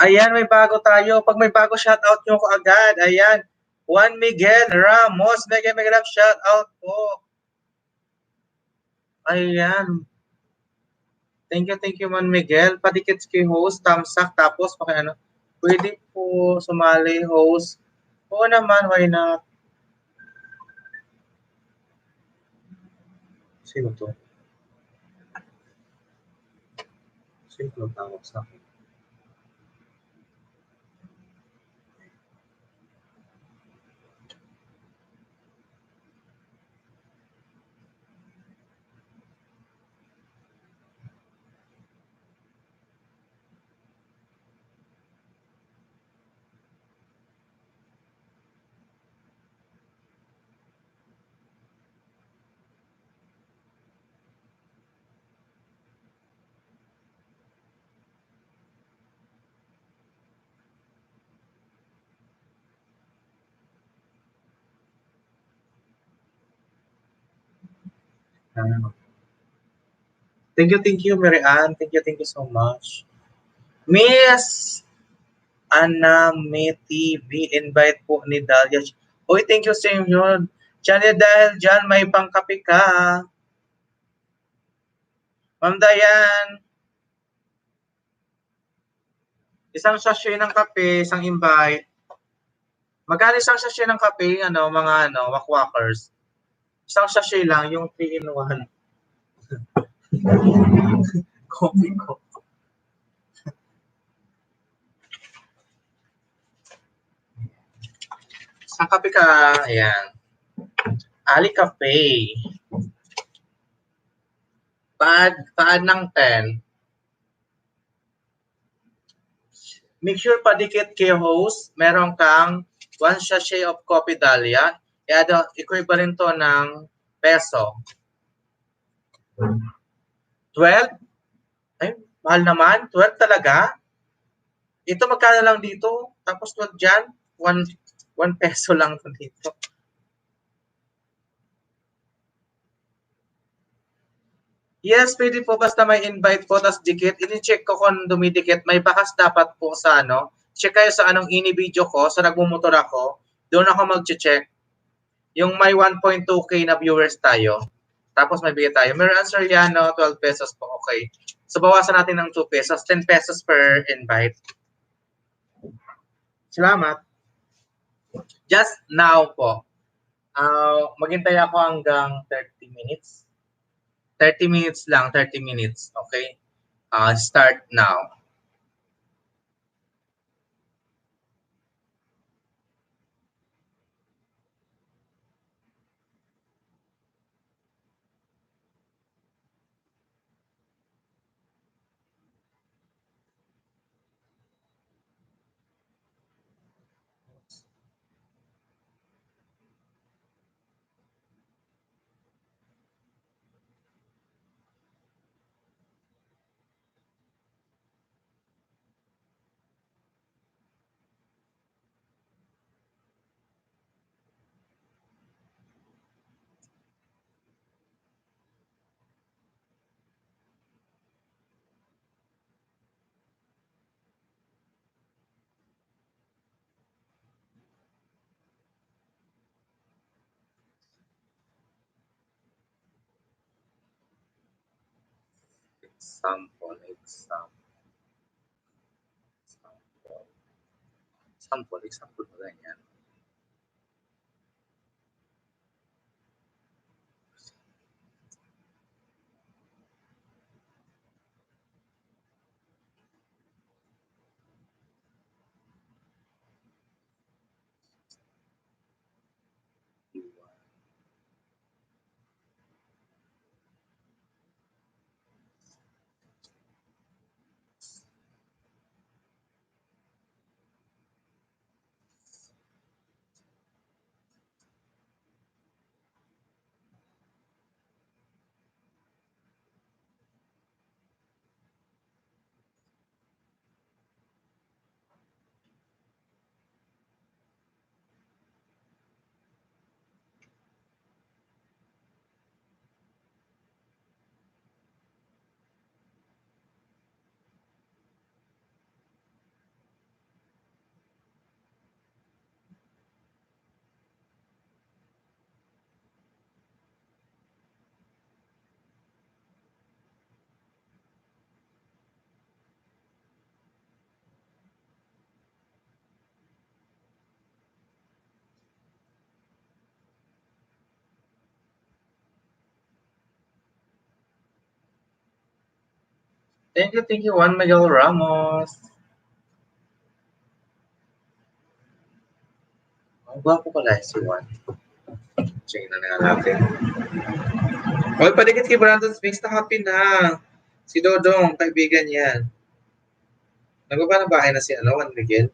Ayan, may bago tayo. Pag may bago, shoutout nyo ko agad. Ayan. Juan Miguel Ramos. Mega love shoutout po. Ayan. Thank you, Juan Miguel. Padikit kay host, tamsak, tapos pwede po sumali host. Oo naman, why not? Sino to? Sino tawag sa akin? Thank you, Mary Ann. Thank you so much. Miss Anna May TV, invite po ni Dalia. Oy, thank you sa inyo. Diyan dahil dyan may pangkape ka. Ma'am Dayan, isang sachet ng kape, isang invite. Magkano isang sachet ng kape, mga wakwakers? Isang sachet lang, yung 3-in-1. Coffee ko. Isang kape ka, ayan. Ali Cafe. Paad ng 10. Make sure padikit kay host, meron kang 1 sachet of coffee Dahlia. Equivalent to ng peso. 12? Ay, mahal naman. 12 talaga? Ito magkano lang dito? Tapos 12 dyan? 1 peso lang dito. Yes, pwede po basta may invite po, tas dikit. Ini-check ko kung dumidikit. May bakas dapat po sa Check kayo sa anong ini-video ko, sa nagmumotor ako. Doon ako mag-check. Yung may 1.2k na viewers tayo. Tapos may bigay tayo. May answer yan, 12 pesos po. Okay. So, bawasan natin ng 2 pesos. 10 pesos per invite. Salamat. Just now po. Maghintay ako hanggang 30 minutes. 30 minutes lang, 30 minutes. Okay? Start now. Example. Example mo ganyan. Thank you, Juan Miguel Ramos. Ang gwapo pala si Juan. Check na nga natin. Hoy, padikit kay Brandon Smith na happy na. Si Dodong, kaibigan yan. Nagpapa ng bahay na si Juan Miguel.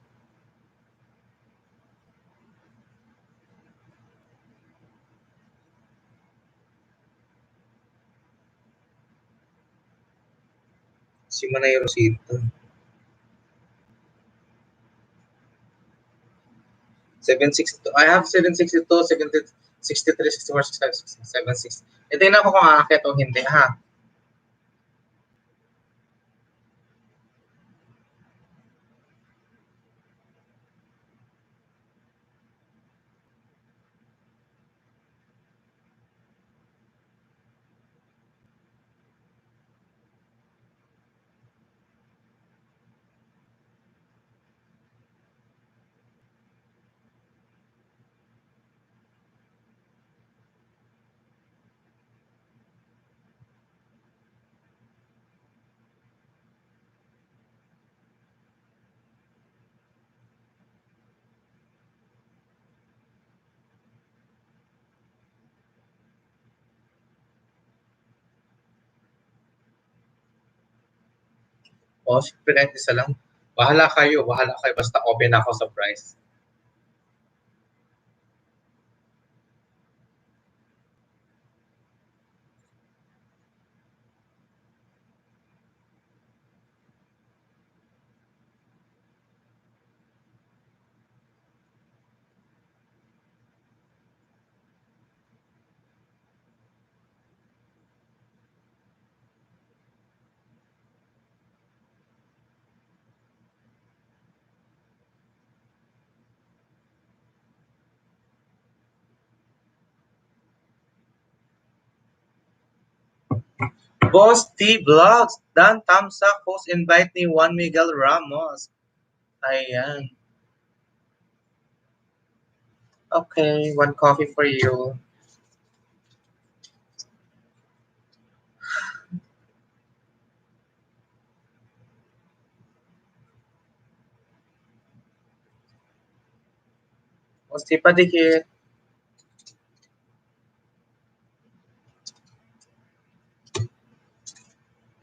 Si Manay Rosito. 762. I have 762, 63, 64, 65, 76. Tingnan ko kung aakit o hindi, ha? O, syempre kahit isa lang. Bahala kayo. Basta open ako sa price. Boss T Vlogs, Dan Tamsak, host invite ni Juan Miguel Ramos. Ayan. Okay, one coffee for you. Boss T, padikit.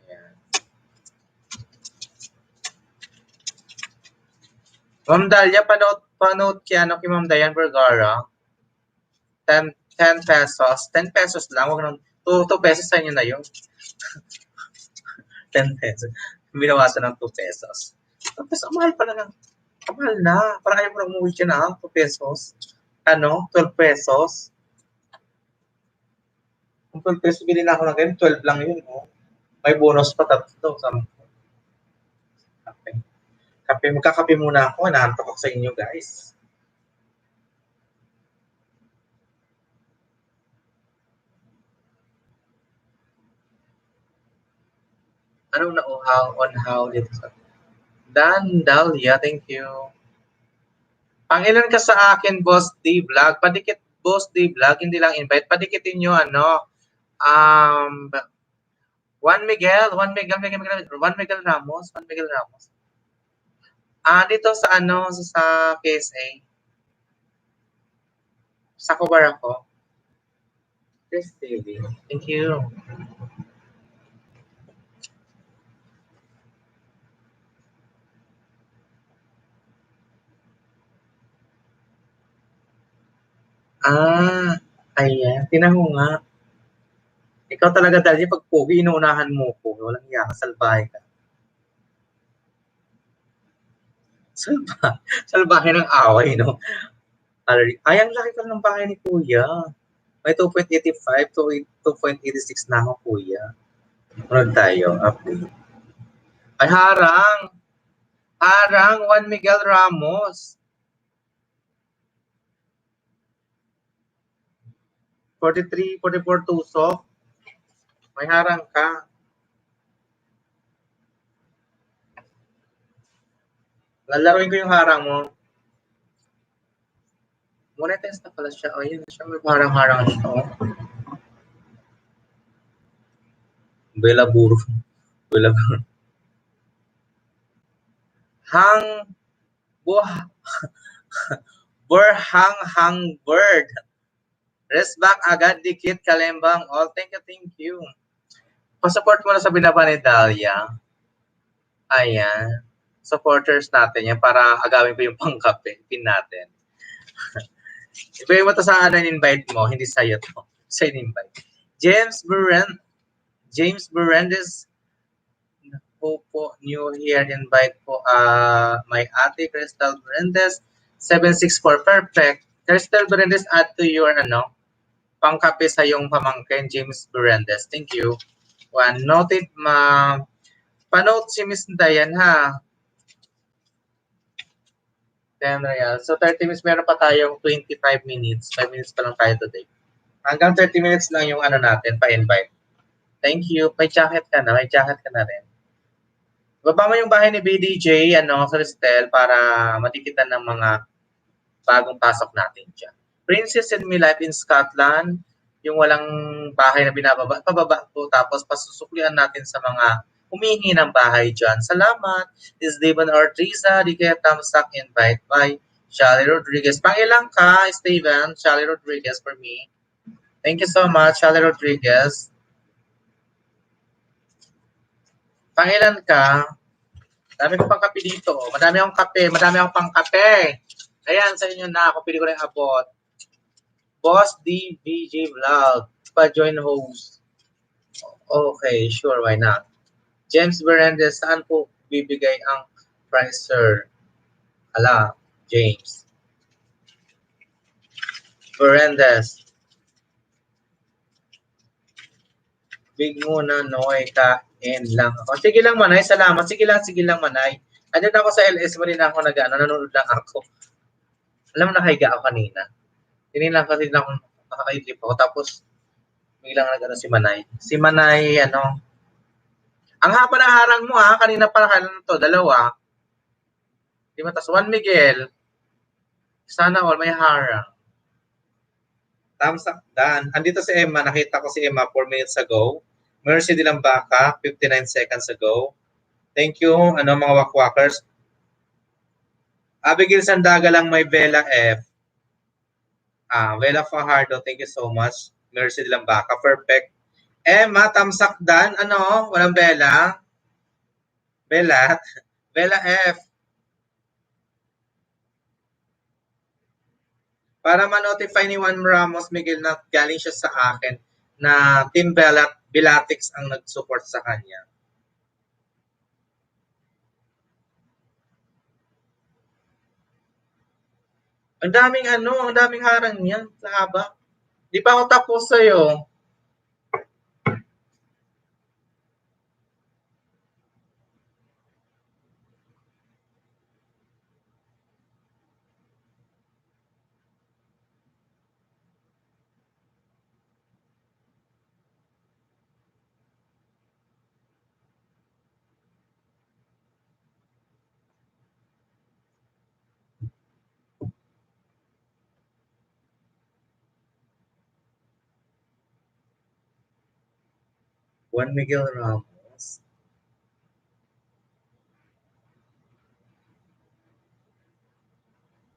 Ayan. Ma'am Dalia, panood kay Ma'am Diane Vergara. 10 pesos. 10 pesos lang. Huwag nang 2 pesos sa inyo na yun. 10 pesos. Binawasan ng 2 pesos. 2 pesos, mahal pa na lang. Mahal na. Parang ayaw mo na umuwi ka na. 2 pesos. 12 pesos. Kung 12 pesos, bili na ako ng ganyan. 12 lang yun. Oh. May bonus pa 3. Kape. Magkakape muna ako. Nahantok ako sa inyo, guys. Anong nauhaw on how dito sa Dan Dahlia, thank you. Pangilan ka sa akin, Boss D Vlog. Padikit, Boss D Vlog, hindi lang invite. Padikitin nyo, Juan Miguel Ramos. Dito sa sa KSA. Sa Kubar ako. Chris TV. Thank you. Ayan. Tinan mo nga. Ikaw talaga dahil pag pogi, inuunahan mo ko. Walang iya, salbahe ka. Salbahe ng away, no? Ay, ang laki pa ng bahay ni Kuya. May 2.85 to 2.86 na ako, Kuya. Manood tayo, update. Ay, harang! Harang, Juan Miguel Ramos. 43, 44 tusok. May harang ka. Lalaroin ko yung harang mo. Monetize na pala siya. Ayun siya, may harang-harang siya. Bela Buro. Bela Buro. Hang Burhang Bird. Resback agad dikit kalembang all. Thank you. Pa-support mo na sa binaba ni Dahlia. Ayan. Supporters natin yan para agawin ko yung pangkape. Pin natin. Ibigay mo to sa invite mo, hindi sa'yo to. Sa invite. James Berendes po new here invite po my ate Crystal Berendes 764 perfect. Crystal Berendes, add to your pangkape sa yung pamangkin James Berendes. Thank you. One noted panood si Miss Dayan ha. 10 real. So 30 minutes, meron pa tayong 25 minutes. 5 minutes pa lang tayo today. Hanggang 30 minutes lang yung natin, pa-invite. Thank you. May jacket ka na rin. Baba mo yung bahay ni BDJ, Cristel, para matikitan ng mga bagong pasok natin dyan. Princess and Me Life in Scotland, yung walang bahay na pababa po, tapos pasusuklian natin sa mga humihingi ng bahay dyan. Salamat. This is Devon Ortiza, di kaya tamsak invite by Shally Rodriguez. Pangilang ka, Steven? Shally Rodriguez for me. Thank you so much, Shally Rodriguez. Pangilan ka? Dami ko pang kape dito. Madami akong kape. Madami akong pang kape. Ayan, sa inyo na. Ako pili ko rin abot. Boss DVJ Vlog. Pa-join host. Okay, sure, why not? James Berendes, saan po bibigay ang price, sir? Ala, James. Berendes. Big muna, Noy, kain lang ako. Sige lang, Manay. Salamat. Sige lang, Manay. Andyan ako sa LS, rin ako nanonood lang ako. Alam mo, nakahiga ako kanina. Tinignan kasi lang ako, nakakaidlip ako. Tapos, biglang nag si Manay. Si Manay, ang haba ng harang mo ha, kanina pa kailan to, dalawa. Di ba? Tapos Juan Miguel, sana all may harang. Tamsak Dan. Andito si Emma, nakita ko si Emma 4 minutes ago. Mercy Dilambaka, 59 seconds ago. Thank you, mga wakwakers. Abigail Sandaga lang may Vela F. Vela Fajardo, thank you so much. Mercy Dilambaka, perfect. Emma, Tamsak Dan, walang Vela. Vela, Vela F. Para ma-notify ni Juan Ramos Miguel na galing siya sa akin na Team Belatix ang nag-support sa kanya. Ang daming harang niyan sa haba. Di pa ako tapos sa'yo. Juan Miguel Ramos.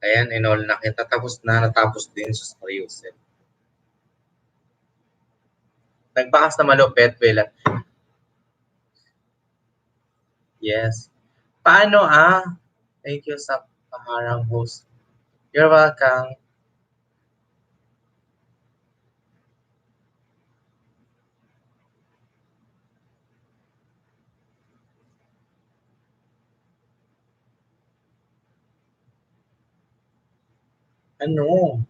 Ayan, enol na kita. Natapos din sa Yusef. Nagbakas na malupit, Bella. Yes. Paano Thank you sa paharang host. You're welcome. Ano?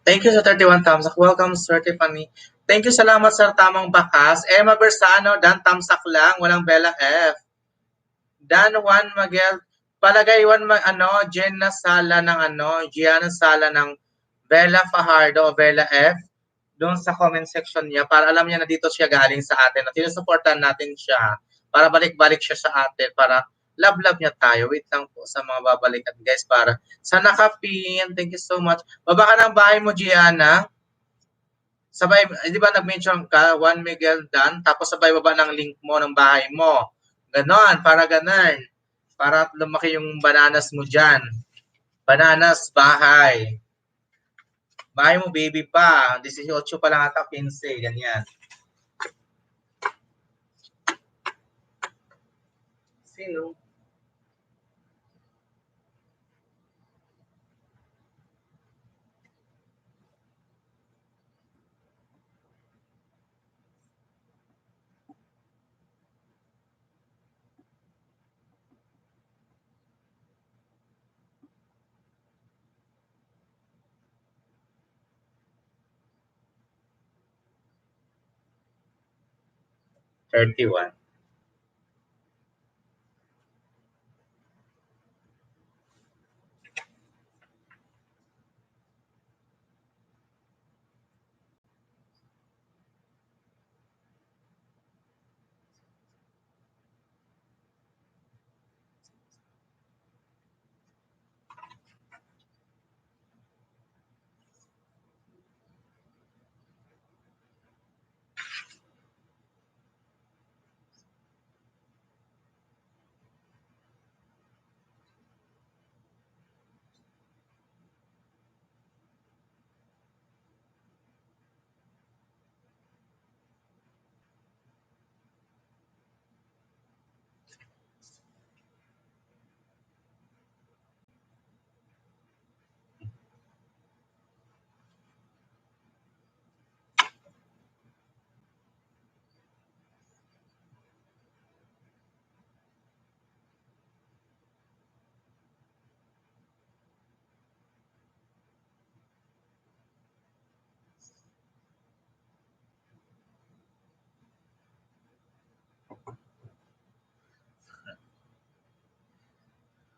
Thank you sa 31 thumbs up. Welcome, Sir Tiffany. Thank you, salamat, Sir Tamang Bakas. Emma Bersano, Dan Tamsak lang, walang Bella F. Dan Juan Miguel, palagay Jen na sala ng Gianna Sala ng Bella Fajardo o Bella F doon sa comment section niya para alam niya na dito siya galing sa atin at sinusuportahan natin siya para balik-balik siya sa atin para love niya tayo. Wait lang po sa mga babalikan guys para sa nakapin. Thank you so much. Baba ka ng bahay mo, Gianna. Sabay, di ba nag-mention ka, Juan Miguel Dan, tapos sabay baba ng link mo ng bahay mo. Ganon, para ganon. Para lumaki yung bananas mo dyan. Bananas, bahay. Bahay mo, baby pa. 18 pa lang ata, 15. Ganyan. Sino? $31.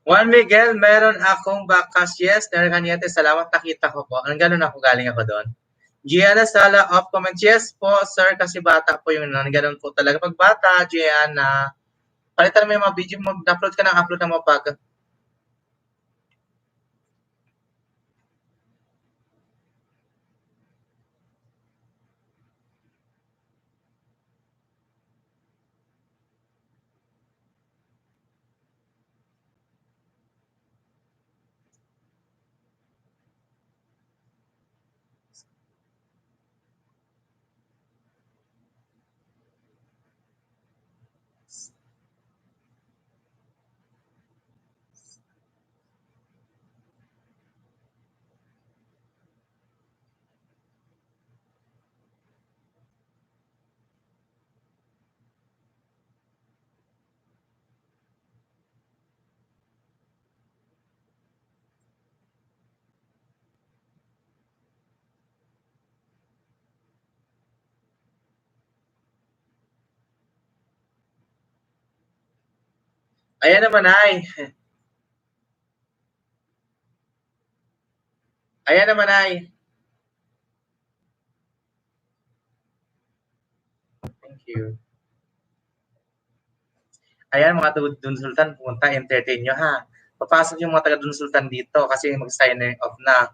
Juan Miguel, meron akong bakas. Yes, Neri Cañete, salamat, nakita ko po. Ang ganun ako, galing ako doon. Gianna Sala of comments. Yes po, sir, kasi bata po yung ganun po talaga. Pag bata, Gianna, palitan mo yung mga video, mag-upload ka ng upload ng mapag. Ayan naman ay. Ayan naman ay. Thank you. Ayan mga Dun Sultan, pumunta, entertain nyo ha. Papasok yung mga taga Dun Sultan dito kasi mag-sign off na.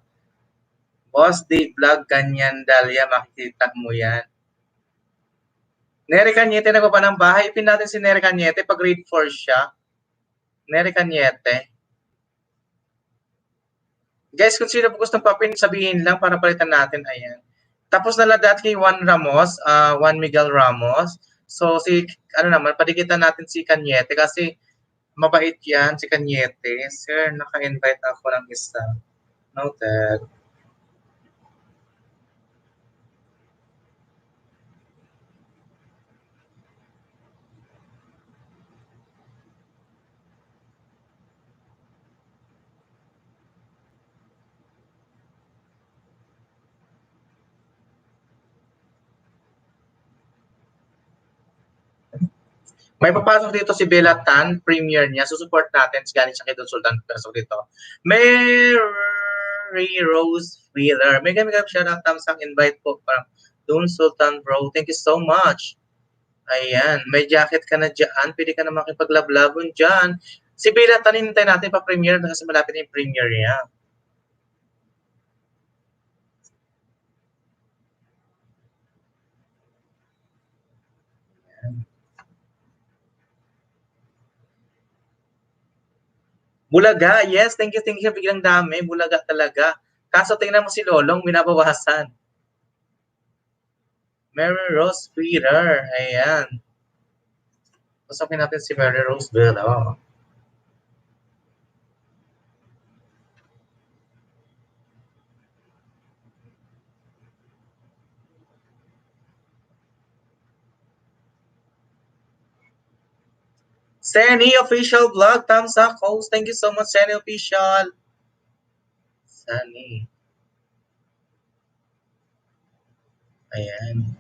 Boss Day Vlog, ganyan Dalia, makikita mo yan. Neri Cañete na ba ng bahay? Ipin natin si Neri Cañete pag grade 4 siya. Neri Cañete. Guys, kung sino po gustong papin, sabihin lang para palitan natin. Ayan. Tapos na lahat kay Juan Ramos, Juan Miguel Ramos. So si, ano naman, padikitan natin si Cañete kasi mabait yan, si Cañete. Sir, naka-invite ako ng isa. Noted. May papasok dito si Bella Tan, premier niya. Susupport natin. Galing siya kay Don Sultan. Pasok dito. Mary Rose Wheeler. Mega shout out, thumbs up, invite po para Don Sultan bro. Thank you so much. Ayan. May jacket ka na dyan. Pwede ka na makipaglablabon dyan. Si Bella Tan, hinintay natin pa premier kasi malapit yung premier niya. Bulaga, yes, thank you, biglang dami, Bulaga talaga. Kaso tingnan mo si Lolong, binabawasan. Mary Rose Peter, ayan. Pasapin natin si Mary Rose Peter. Oh. Seni Official Vlog, thumbs up, host. Thank you so much, Seni Official. Seni. Ayan.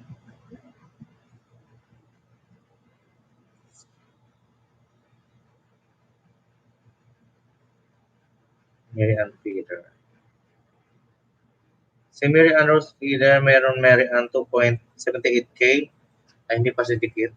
Mary Ann Peter. Si Mary Ann Rose Peter, meron Mary Ann 2.78K. Ay, hindi pa si dikit.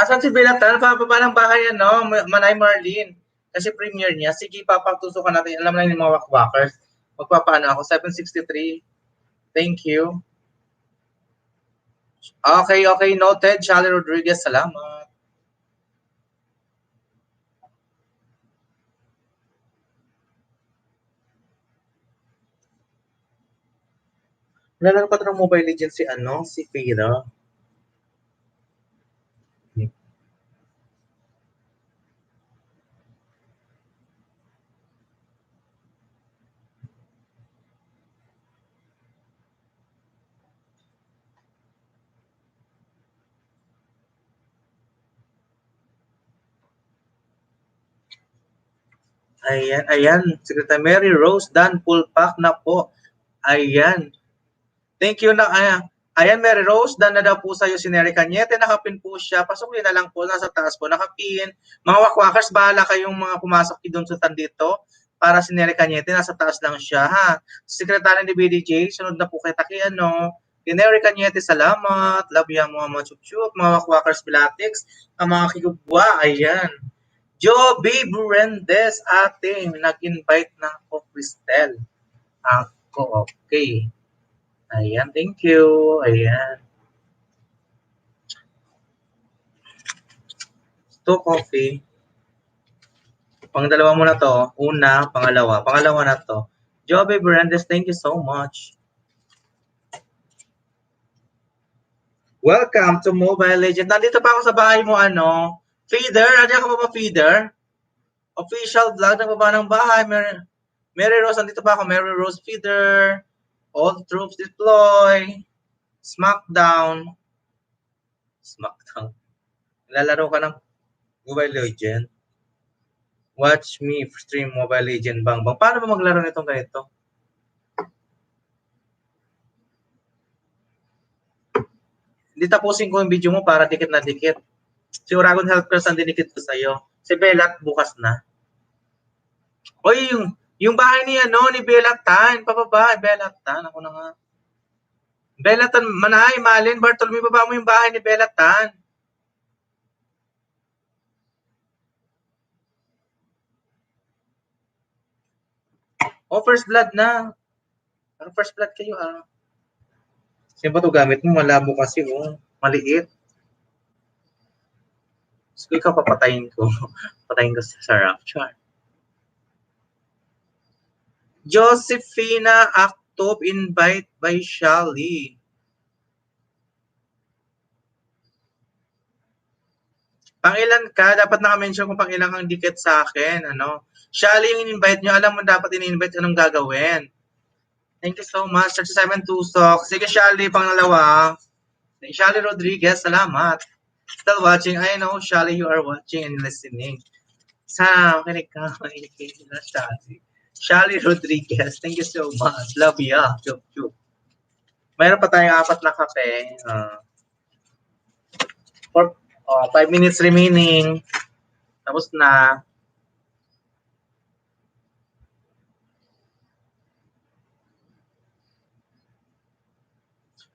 Asan si Bilatan? Pababa ng bahay, ano? Manay Marlene. Kasi premier niya. Sige, papatusukan natin. Alam na yung mga wakwakers. Magpapaano ako. 763. Thank you. Okay, okay. Noted. Charlie Rodriguez, salamat. Nalaro pa ng Mobile Legends si, ano, si Fira. Ayan, ayan. Secretary Mary Rose Dan Pulpak na po. Ayan. Thank you na. Ayan, Mary Rose, dan na daw po sa'yo si Nery Cañete. Nakapin po siya. Pasukin na lang po. Nasa taas po. Nakapin. Mga wakwakers, bahala kayong mga pumasok doon sa dito. Para si Nery Cañete, nasa taas lang siya. Ha? Secretary ni BDJ, sunod na po kita kay ano. Kay Nery Cañete, salamat. Love ya mga chup-chup. Mga wakwakers, Pilatix. Ang mga kigubwa. Ayan. Joby Burendes, ating nag-invite na ako, Cristel. Ako, okay. Ayan, thank you. Ayan. Ito, coffee. Pang-dalawa mo na to. Una, pangalawa. Pangalawa na to. Joby Burendes, thank you so much. Welcome to Mobile Legend. Nandito pa ako sa bahay mo, ano? Feeder? Nandiyan ka ba ba, feeder? Official vlog ng baba ng bahay. Mary Rose, nandito pa ako. Mary Rose Feeder. All troops deploy. Smackdown. Smackdown. Lalaro ka ng Mobile Legend. Watch me stream Mobile Legend Bang Bang. Paano ba maglaro nitong ganito? Hindi tapusin ko yung video mo para dikit na dikit. Si Uragon Healthcare ang dinikit ko sa'yo. Si Belat bukas na. Oy, yung bahay ni ano, ni Belatan. Pababa, Belatan. Ako na nga. Belatan, Manay, Malin, Bartolome, baba mo yung bahay ni Belatan. Oh, first blood na. Ang first blood kayo, ah. Sino ba ito gamit mo? Malabo kasi, oh. Maliit. So, ikaw papatayin ko. Patayin ko sa Rapture. Josephina Actop, invite by Shally. Pangilan ka? Dapat naka-mention kung pangilan kang dikit sa akin. Ano? Shally yung invite nyo. Alam mo dapat in-invite anong gagawin. Thank you so much. 37 Tusok. Sige, Shally, pangalawa. Shally Rodriguez, salamat. Still watching. I know, Shally, you are watching and listening. Sa kinig ka. Kinig na, Shally. Shally Rodriguez, thank you so much. Love ya. Chup, chup. Mayroon pa tayong 4 na kape. 5 minutes remaining. Tapos na.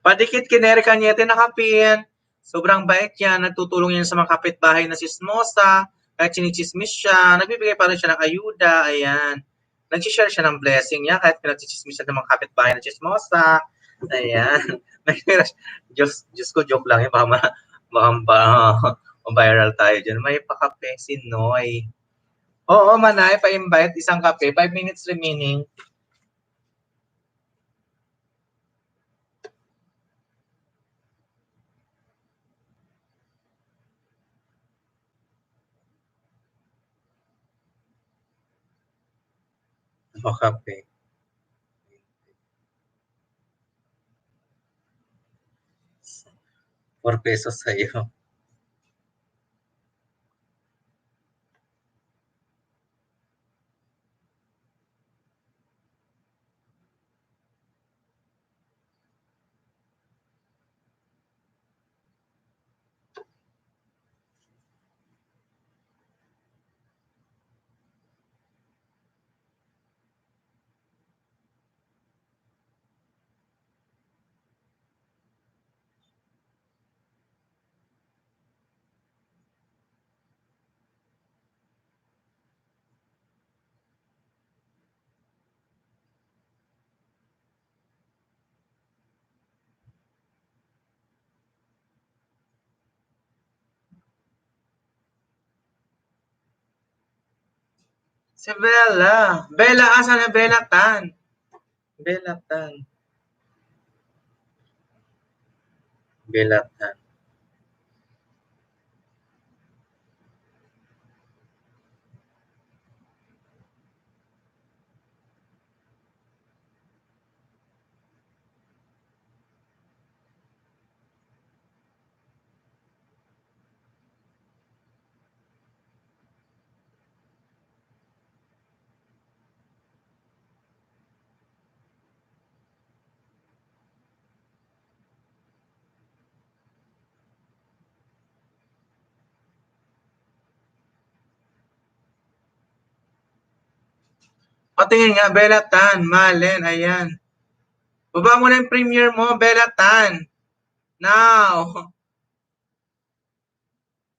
Padikit kay Nery Cañete nakapin. Sobrang bait yan. Nagtutulong yan sa mga kapitbahay na sismosa. Kahit sinichismis siya, nagbibigay pa rin siya ng ayuda. Ayan. Nag-share siya ng blessing niya kahit pinagchichismis siya ng mga kapitbahay na chismosa. Ayan. Diyos ko, joke lang yun. Viral tayo dyan. May pakape si Noy. Oo, Manay, pa-invite isang kape. 5 minutes remaining. O kape. 4 pesos sa'yo. Si Bella. Bella, asan na Bella Tan? Bella Tan. Bella Tan. O tingin nga, Bella Tan, Malen, ayan. Baba mo na yung premiere mo, Bella Tan. Now.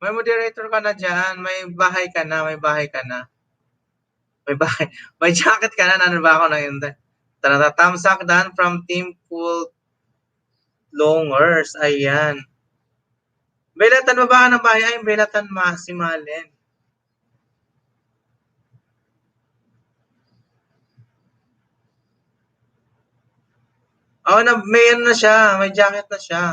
May moderator ka na dyan, may bahay ka na, may bahay ka na. May bahay, may jacket ka na, ano ba ako na yun? Tamsak Dan from Team Pool Longers, ayan. Bella Tan, baba ka ng bahay, ay, Bella Tan, si Malen. Oh, may ano na siya, may jacket na siya.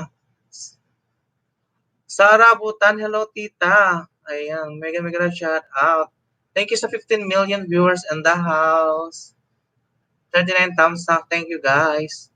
Sarah Butan, hello tita. Ayan, mega shout out. Thank you sa 15 million viewers in the house. 39 thumbs up, thank you guys.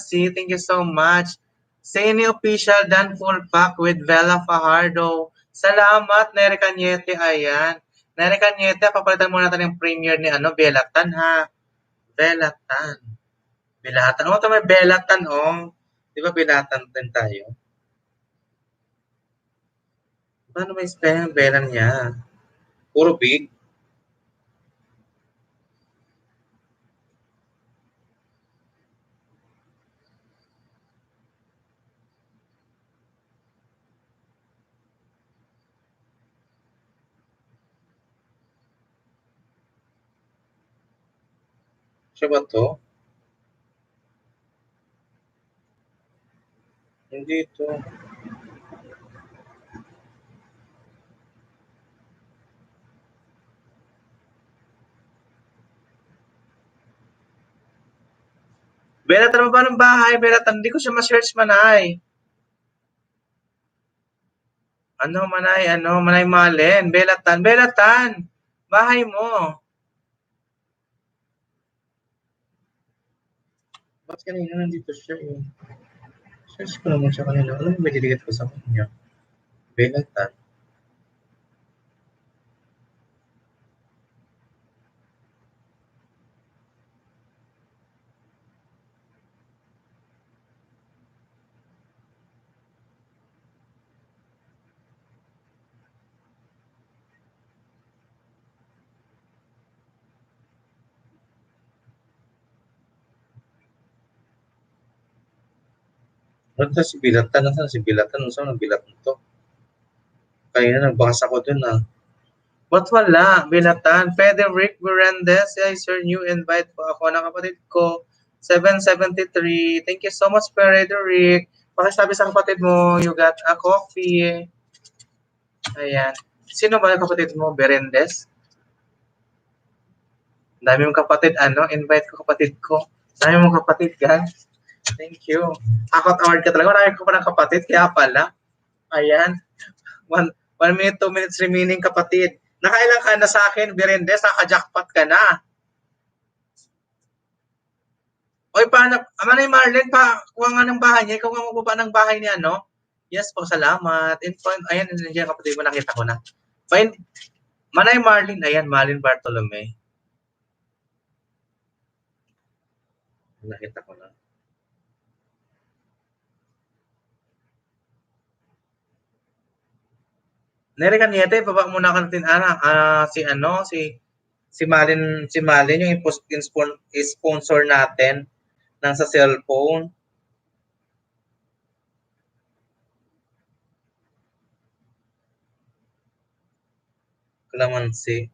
Thank you so much. Seni official dan full pack with Bella Fajardo. Salamat, Nery Cañete. Ayan. Nery Cañete, papalitan muna natin yung premiere ni Bella Tan ha. Bella Tan. Bilatan. Oh, may Bellatan, oh. Di ba Bellatan din tayo? Paano may spell yung Bella niya? Puro big. Siya ba to? Hindi to. Bellatan mo ba ng bahay? Bellatan, hindi ko siya ma-search manay. Manay Malen. Bellatan, Bellatan. Bahay mo. Bakit kanina nandito siya eh? Search ko naman siya kanina. Ano yung didikit ko sa kanya? Bellatan. Ano si Bilatan? Nasaan si Bilatan? Nasaan ang Bilatan to? Kaya nagbahas ako dun ah. Ba't wala? Bilatan. Frederick Burendes, yes, sir, new invite po ako ng kapatid ko. 773. Thank you so much, Frederick. Pakisabi sa kapatid mo, you got a coffee. Ayan. Sino ba yung kapatid mo? Berendes? Dami mong kapatid, invite ko kapatid ko. Dami mong kapatid, guys. Thank you. Akot award ka talaga. Marami ko pa ng kapatid, kaya pala. Ayan. 1 minute, 2 minutes remaining, kapatid. Nakailang ka na sa akin, Berendes? Naka-jackpot ka na. Oy, paano? Manay Marlene, kuha nga ng bahay niya. Ikaw nga magbaba ng bahay niya, no? Yes po, salamat. Ayan, nandiyan kapatid mo, nakita ko na. Manay Marlene, ayan, Marlene Bartolome. Nakita ko na. Nere Cañete, baba muna ka natin, si Malin yung sponsor natin ng sa cellphone. Kalamansi.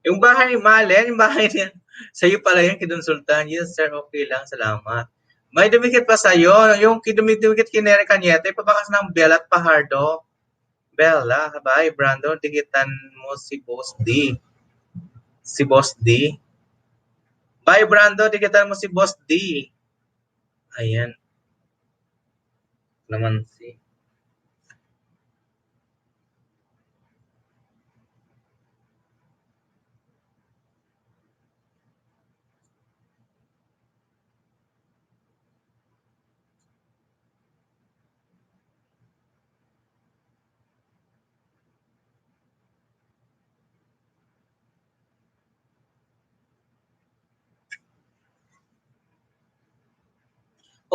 Yung bahay ni Malen, yung bahay niya, sa'yo pala yung kinonsultan. Yes, sir, okay lang, salamat. May dumikit pa sa'yo. Yung dumikit kay Nere Cañete, pabakas ng Bella at Fajardo. Bella, bye. Brandon, tikitan mo si Boss D. Si Boss D. Bye, Brandon, tikitan mo si Boss D. Ayan. Naman si...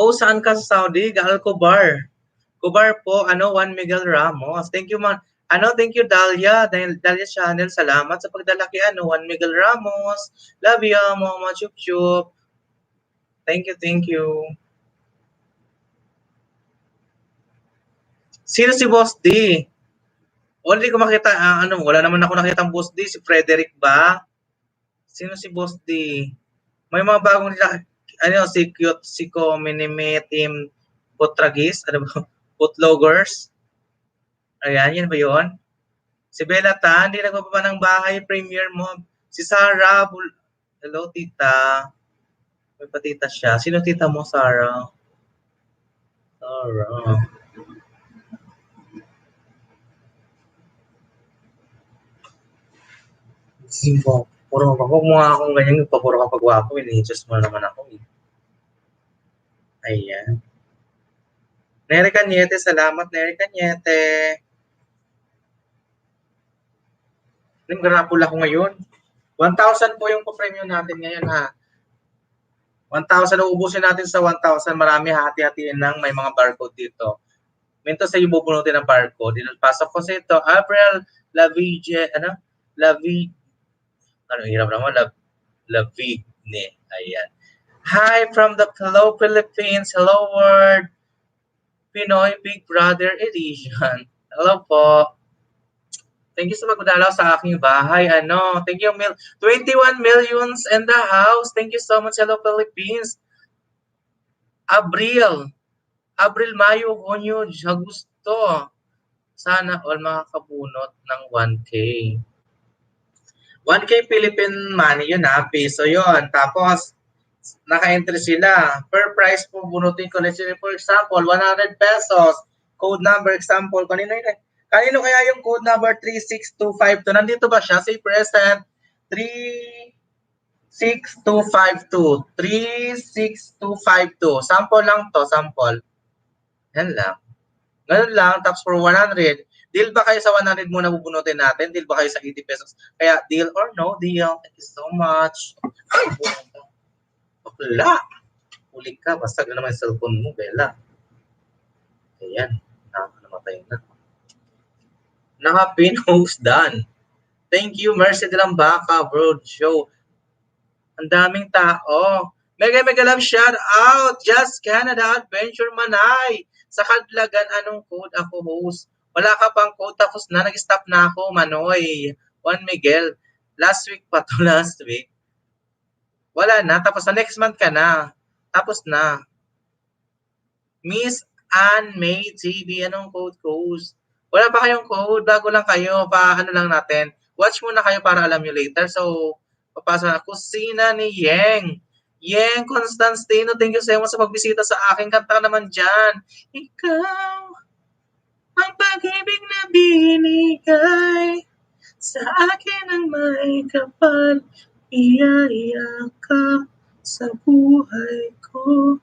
Oh, saan ka sa Saudi? Gaal Kobar. Kobar po, Juan Miguel Ramos. Thank you, thank you, Dalia. Dalia Channel, salamat sa pagdala kay Juan Miguel Ramos. Love you, Mama Chup Chup. Thank you, thank you. Sino si Boss D? Hindi ko makita, wala naman ako nakitang Boss D. Si Frederick ba? Sino si Boss D? May mga bagong nila, si Cute, si Minime Team Putragis, Putlogers. Ayan, yan ba yun? Si Bella Tan, hindi nagbababa ng bahay, premiere mo. Si Sarah, hello tita. May patita siya. Sino tita mo, Sarah? Sarah. Sino? Puro ako, mga akong ganyan, puro kapag wapo, ini-just mo naman ako. Ayan. Nery Cañete, salamat, Nery Cañete. Nag-grapple ako ngayon. 1,000 po yung pa-premium natin ngayon, ha. 1,000, uubusin natin sa 1,000. Marami, hati-hatiin lang. May mga barcode dito. Minto sa yung bubunutin ng barcode. Pasok ko sa ito. April Lavige, hirap naman. Lavigne. Ayan. Hi from the Hello Philippines. Hello world. Pinoy Big Brother Edition. Hello po. Thank you sa pagdalaw sa aking bahay. Thank you, 21 millions in the house. Thank you so much, Hello Philippines. Abril, Mayo, Junio, Agosto. Sana all makakabunot ng 1K. 1K Philippine money yun, peso yun. Tapos, naka-entry sila. Per price po, bunutin ko. Let's say, for example, 100 pesos. Code number, example, kanino kaya yung code number 36252? Nandito ba siya? Say present. 36252. 36252. Sample lang to, sample. Yan lang. Ganun lang. Tapos for 100, deal ba kayo sa 100 muna bubunutin natin? Deal ba kayo sa 80 pesos? Kaya deal or no deal? Thank you so much. Wala. Uli ka. Basag na naman yung cellphone mo, Bella. Ayan. Namatay na. Naka-pin host done. Thank you, Mercy de Lambaca, bro. Show. Ang daming tao. Mega love shout out. Just Canada Adventure Manay. Sa Kadlagan, anong code ako host? Wala ka pang code, tapos na. Nag-stop na ako, Manoy. Juan Miguel. Last week pa to, last week. Wala na. Tapos sa next month ka na. Tapos na. Miss Ann May TV, anong code host? Wala pa kayong code, bago lang kayo, lang natin. Watch muna kayo para alam nyo later. So, papasa na. Kusina ni Yeng. Yeng Constantino, thank you so much sa pagbisita sa akin. Kanta naman dyan. Ikaw, ang pag-ibig na binigay sa akin ang may kapal. Iyayak sa buhay ko.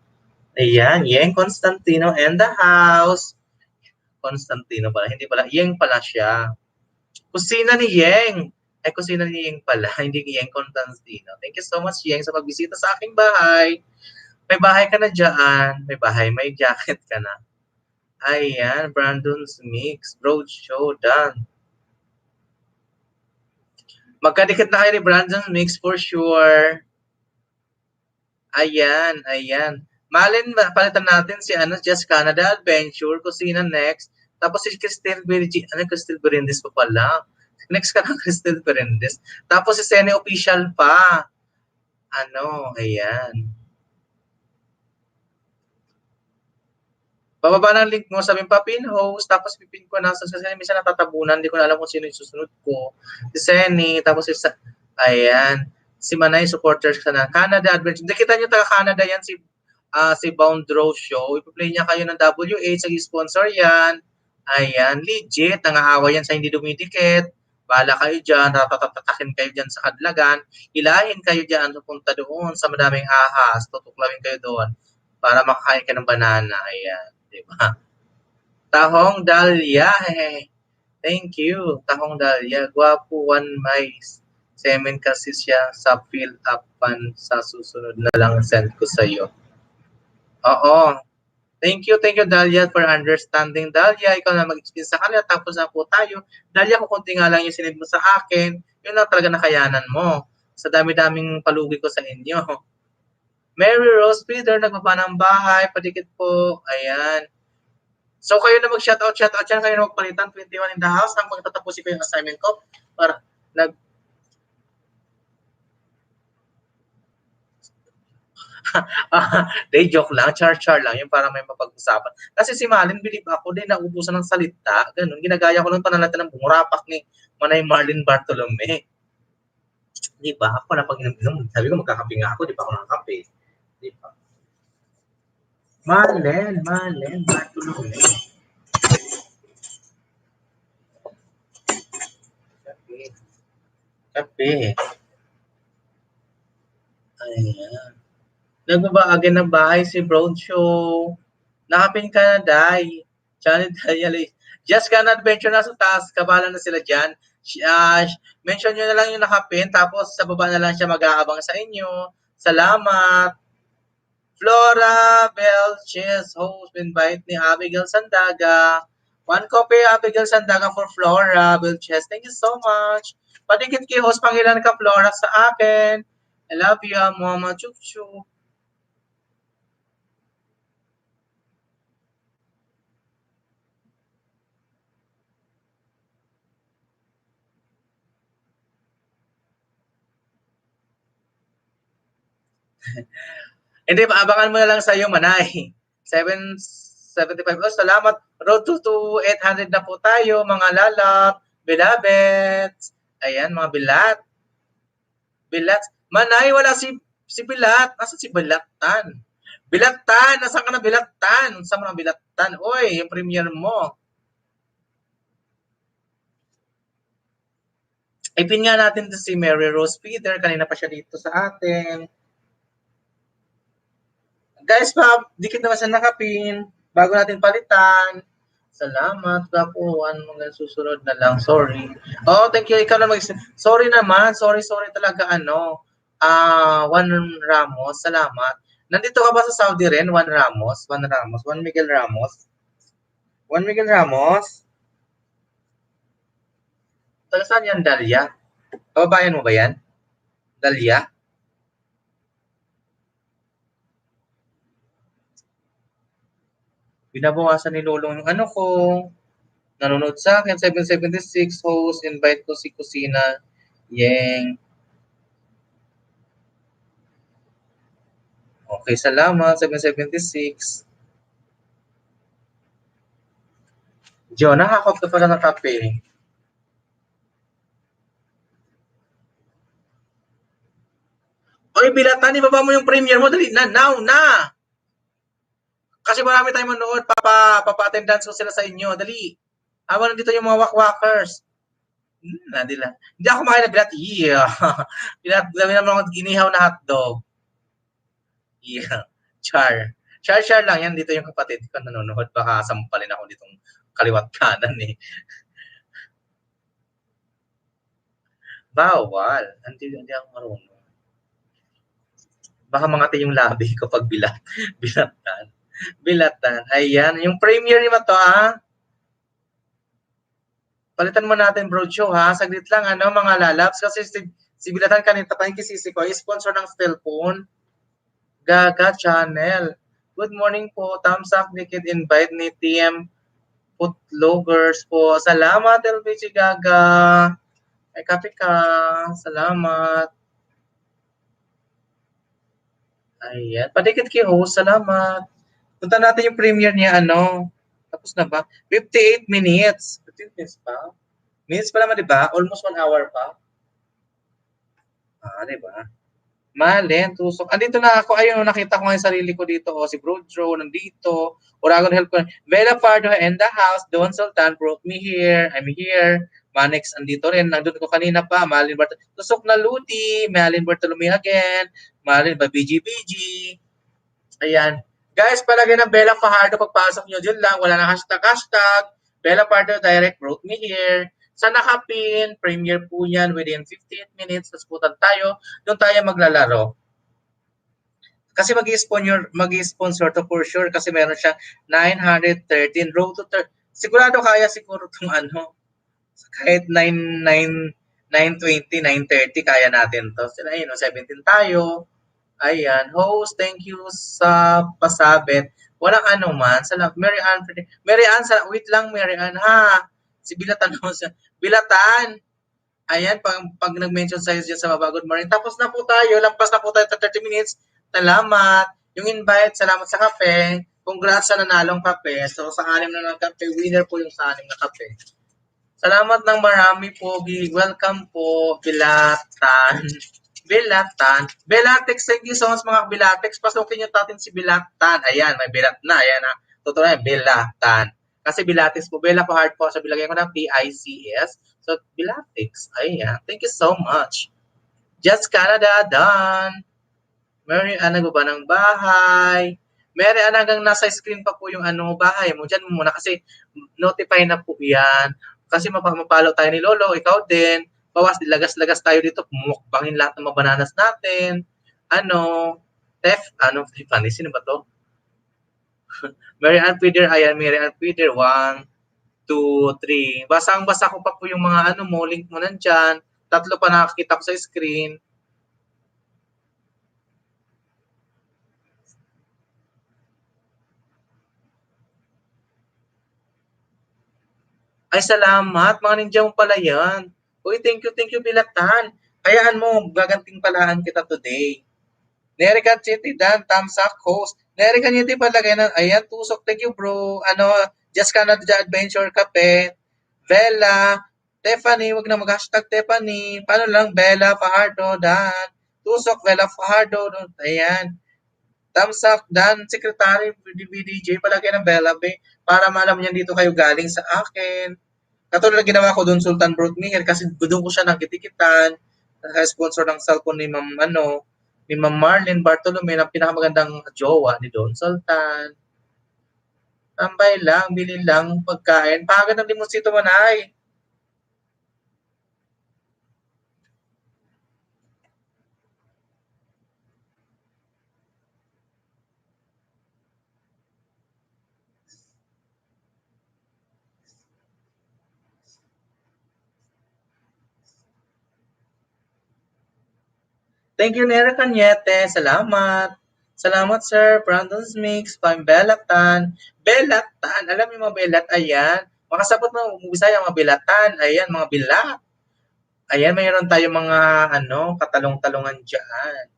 Ayan, Yeng Constantino and the house. Constantino pala, hindi pala, Yeng pala siya. Kusina ni Yeng. Kusina ni Yeng pala, hindi Yeng Constantino. Thank you so much, Yeng, sa pagbisita sa aking bahay. May bahay ka na dyan. May bahay, may jacket ka na. Ayan, Brandon's Mix. Road show, done. Magkadikit na kayo ni Brandon's Mix for sure. Ayan. Malin, palitan natin si Just Canada Adventure, Kusina next. Tapos si Cristel Cristel Berendez pa pala. Next ka ng Cristel Berendez. Tapos si Sene Official pa. Ayan. Bababa ng link mo, sabihin pa pin host, tapos pipin ko na, kasi minsan natatabunan, hindi ko na alam kung sino yung susunod ko. Si Senny, tapos ayan, si Manay, supporters ka na. Canada Adventure. Hindi, kita nyo taga-Canada yan, si Bound Row Show. Ipa-play niya kayo ng WH, sponsor yan. Ayan, legit, nangahawa yan sa hindi dumidikit. Bala kayo dyan, ratatatakin kayo dyan sa kadlagan. Ilahin kayo dyan, pupunta doon sa madaming ahas, tutuklawin kayo doon para makakain ka ng banana. Ayan, di ba? Tahong Dahlia, thank you. Tahong Dahlia, gwapo one mais. Semen kasi siya sa fill upan sa susunod na lang send ko sa iyo. Oo. Thank you, Dahlia, for understanding. Dahlia, ikaw na mag-explain sa kanila, tapos na po tayo. Dahlia, kung kunti nga lang yung sinid mo sa akin, yun lang talaga nakayanan mo. Sa dami-daming palugi ko sa inyo. Mary Rose Peter, nagbaba ng bahay, padikit po. Ayan. So, kayo na mag-shoutout yan, kayo na magpalitan, 21 in the house, hanggang tatapusin ko yung assignment ko para Day joke lang, char-char lang, yung para may mapag-usapan. Kasi si Malin, believe ako, din naubusan ng salita. Ganun, ginagaya ko lang panalata ng bumurapak ni Manay Marlin Bartolome. Di ba? Ako na pag inom, sabi ko magkakape nga ako, di ba ako nakakape? Di ba? Marlin Bartolome. Kape. Ayan. Nagbabaagin ng bahay si Broad Show. Nakapin ka na, Day. Janet Dayali. Just Can Adventure na sa taas. Kabala na sila dyan. Mention nyo na lang yung nakapin. Tapos sa baba na lang siya mag-aabang sa inyo. Salamat. Flora Belches, host, invite ni Abigail Sandaga. One copy Abigail Sandaga for Flora Belches. Thank you so much. Padikit kay host, pangilan ka Flora sa akin. I love you, Mama Chup Chup. Hindi, maabangan mo na lang sa iyo, Manay. 775. Oh, salamat. Road to 800 na po tayo, mga lalap, bilabets. Ayan, mga bilat. Bilat. Manay, wala si Bilat. Nasaan si Bilatan? Bilatan! Nasaan ka na Bilatan? Saan mo na Bilatan? Oy, yung premiere mo. Ipin nga natin to si Mary Rose Peter. Kanina pa siya dito sa atin. Guys, dikit naman sa nakapin. Bago natin palitan. Salamat, kapuan. Mga susunod na lang. Sorry. Oh, thank you. Ikaw na sorry naman. Sorry talaga. Juan Ramos. Salamat. Nandito ka ba sa Saudi rin? Juan Ramos. Juan Miguel Ramos. Juan Miguel Ramos? Taga saan yan, Dalia? Kababayan mo ba yan? Dalia? Binabawasan ni Lolong yung ano ko. Nanonood sa akin, 776 host, invite ko si Kusina Yeng. Okay, salamat, 776. Jo, nakakot ka pala ng kape. Oy, Bilatan, ibaba mo yung premiere mo, dali na, now na! Kasi marami tayong manood, papa-attendance ko sila sa inyo, dali. Habang nandito yung mga wakwakers. Hindi ako makain na bilat. Yeah. Bilat, dami naman ako ginihaw na hotdog. Yeah. Char lang yan. Dito yung kapatid ko nanonood. Baka sampalin ako ditong kaliwat kanan eh. Bawal. Hindi ako marunong. Baka mangati yung labi ko pag bilatan. Ayan. Yung premiere ni to palitan mo natin bro show ha. Saglit lang mga lalabs. Kasi si Bilatan kanina pa yung kisisi ko. Sponsor ng cellphone. Gaga Channel. Good morning po. Thumbs up, Nikit. Invite ni TM Footloggers po. Salamat, LBG Gaga. Ay, kape ka. Salamat. Ayan. Padikit kay host. Salamat. Punta natin yung premiere niya, ano. Tapos na ba? 58 minutes. 15 minutes pa? Minutes pa naman, di ba? Almost 1 hour pa. Ah, di ba? Malin, tusok. Andito na ako. Ayun, nakita ko nga yung sarili ko dito. O, si Bro Joe, nandito. Oragon help ko. Bella Pardo in the house. Don Sultan brought me here. I'm here. Manix, andito rin. Nandun ko kanina pa. Malin Bartolome. Tusok na Ludi. Malin Bartolome again. Malin ba? BG. Ayan. Guys, palagay ng Bella Fajardo pagpasok nyo dyan lang. Wala na hashtag. Bella Fajardo direct brought me here. Sa nakapin, premiere po yan within 58 minutes. Tapos putan tayo. Doon tayo maglalaro. Kasi mag-sponsor to for sure kasi meron siyang 913 road to 30. Sigurado kaya siguro itong ano. Kahit 920, 930 kaya natin to. Sila yun, 17 tayo. Ayan. Host, thank you sa pasabit. Walang ano man. Salamat. Mary Ann. Mary Ann, wait lang Mary Ann ha. Si Bilatan ho. Bilatan. Ayan, pag nag-mention sa'yo dyan sa baba, good morning. Tapos na po tayo. Lampas na po tayo 30 minutes. Salamat. Yung invite, salamat sa kape. Congrats sa nanalong kape. So, sa 6 na ng kape, winner po yung sa 6 na kape. Salamat ng marami po. Welcome po, Bilatan. Bilatan. Bilatex, thank you so much mga Bilatex. Pasukin nyo natin si Bilatan. Ayan, may Bilat na. Ayan na. Totoo na, Bilatan. Kasi Bilatex po. Bella po hard po. So, bilagay ko ng PICS. So, Bilatex. Ayan. Thank you so much. Just Canada, done. Mary Ann, nagba ng bahay. Mary Ann, hanggang nasa screen pa po yung ano, bahay mo. Diyan muna kasi notify na po yan. Kasi mapalo tayo ni Lolo, ikaw din. Bawas, lagas-lagas tayo dito. Mukbangin lahat ng mga bananas natin. Ano, Tiffany, sino ba to? Mary Ann Peter, ayan, Mary Ann Peter, 1, 2, 3. Basang-basa ko pa po yung mga ano mo, link mo nandyan. 3 pa nakakita ko sa screen. Ay, salamat. Mga ninja mo pala yan. Uy, thank you, Bilatan. Kayaan mo, gaganting palaan kita today. Nerikan City, Dan, Tamsak, host. Nerikan City palagay na, ayan, tusok. Thank you, bro. Ano, Just Canada Adventure Cafe. Bella, Tiffany, wag na mag-hashtag Tiffany. Paano lang, Bella Fajardo, Dan. Tusok, Bella Fajardo. Ayan. Tamsak, Dan, Secretary, BDJ, palagay ng Bella, be, para malam niyan dito kayo galing sa akin. Katulad na ginawa ko doon, Sultan Broadmeer, kasi doon ko siya nakitikitan. Sponsor ng cellphone ni ni Ma'am Marlene Bartolome, ang pinakamagandang jowa ni Don Sultan. Tambay lang, bili lang, pagkain. Pahagan ng limonsito manay. Thank you, Nera Cañete. Salamat. Salamat, Sir. Brandon's Mix, Belatan. Belatan. Alam niyo mga belat, ayan. Makasabot mo, Bisaya, mga belatan. Ayan, mga bilat. Ayan, mayroon tayo mga katalong-talongan dyan.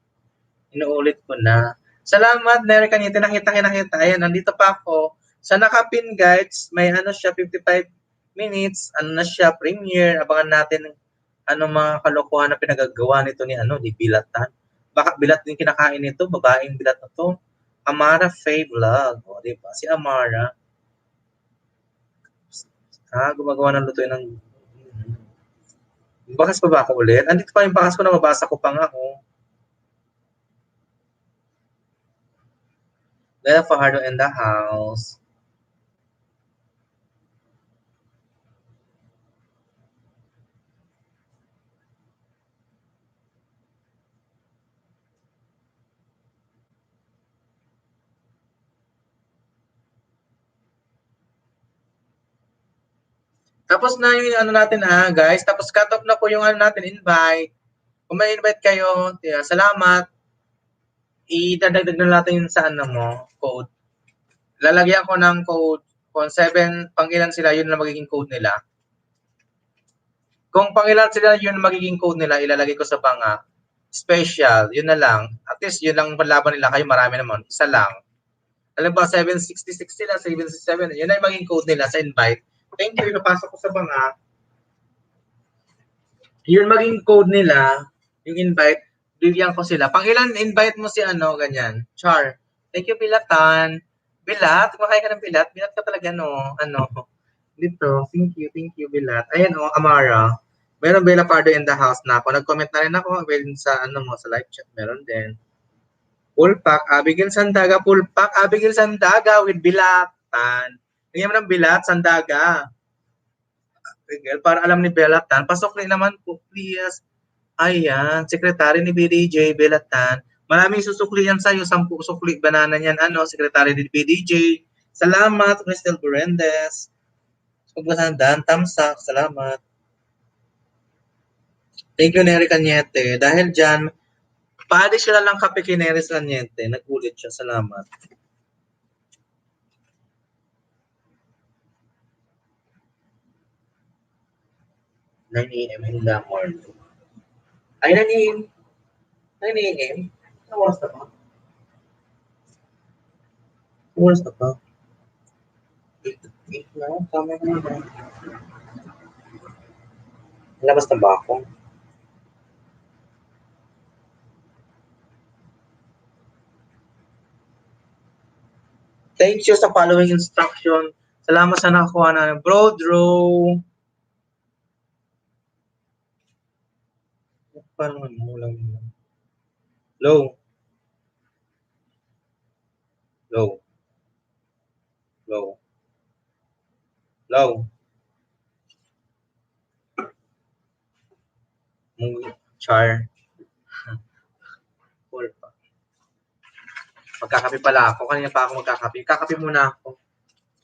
Inuulit ko na. Salamat, Nera Cañete. Nakita. Ayan, nandito pa ako. Sa nakapin, guys, may siya, 55 minutes. Ano na siya, premiere. Abangan natin mga kalokohan na pinagagawa nito ni Bilatan. Baka bilat din kinakain nito, babaeng bilat na to. Amara Faye Vlog. O, diba? Si Amara. Gumagawa ng lutuin ng... Bakas pa ba ako ulit? Andito pa yung bakas ko na mabasa ko pa nga. Bella Fajardo in the house. Tapos na yung natin guys. Tapos cut off na po yung natin, invite. Kung may invite kayo, salamat. Idadagdag na natin sa code. Lalagyan ko ng code. Kung 7, pang ilan sila, yun na magiging code nila. Kung pang ilan sila, yun na magiging code nila, ilalagay ko sa banga. Special, yun na lang. At least, yun lang panlaban nila. Kayo marami naman. Isa lang. Alam ba, 766 sila, 767. Yun ay maging code nila sa invite. Thank you, ipapasok ko sa banga. Yun maging code nila, yung invite, bigyan ko sila. Pang ilan invite mo si ano, ganyan. Char. Thank you, Bilatan. Bilat? Kumakain ka ng bilat? Bilat ka talaga, no? Ano? Dito. Thank you, Bilat. Ayan, oh, Amara. Meron Bella Pardo in the house na ako. Nag-comment na rin ako sa, ano mo, sa live chat. Meron din. Pulpak, Abigail Sandaga, Pulpak, Abigail Sandaga with Bilatan. Bigyan mo ng Bilat, Sandaga. Abigail, para alam ni Bilatan. Pasok rin naman po, please. Ayan, sekretary ni BDJ, Bilatan. Maraming susuklian sa'yo, 10 sukli, banana niyan, ano, sekretary ni BDJ. Salamat, Crystal Berendes. Pagbasandan, tamsak, salamat. Thank you, Nery Cañete. Dahil dyan, pa-additional lang kape kay Nery Cañete. Nagulit siya, salamat. Nine a.m. in the morning. Ay, 9 a.m. 9 a.m. Anong oras na ba? Anong oras na ba? 8 na? Tama na ba? Labas na ba ako? Thank you sa following instruction. Salamat sa nakakuha na. Bro, Drew. Paano mo lang? Low. Low. Low. Low. Char. Cool pa. Magkakape pala ako. Kanina pa ako magkakape. Kakape muna ako.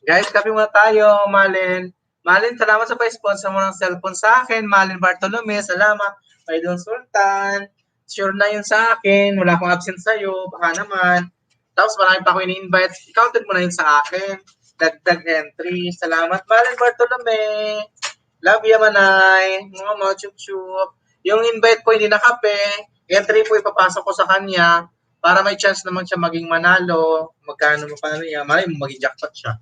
Guys, kape muna tayo, Malin. Malin, salamat sa pa-sponsor mo ng cellphone sa akin. Malin Bartolome, salamat. Paidon Sultan. Sure na yun sa akin. Wala akong absent sa'yo. Baka naman. Tapos marami pa ako ini-invite. Counted mo na yun sa akin. Dagdag entry. Salamat, Malin Bartolome. Love you, Manay. Mga chup-chup. Yung invite ko hindi na kape. Entry po ipapasok ko sa kanya para may chance naman siya maging manalo. Magkano mo paano niya? Malay mo maging jackpot siya.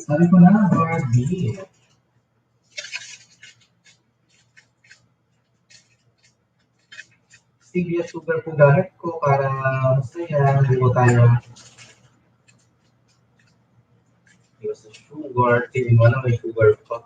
Sabi ko na, Barbie. Stevia sugar po gamit ko para masaya. Hindi mo tayo iwas sa sugar. Tingin mo na may sugar pa.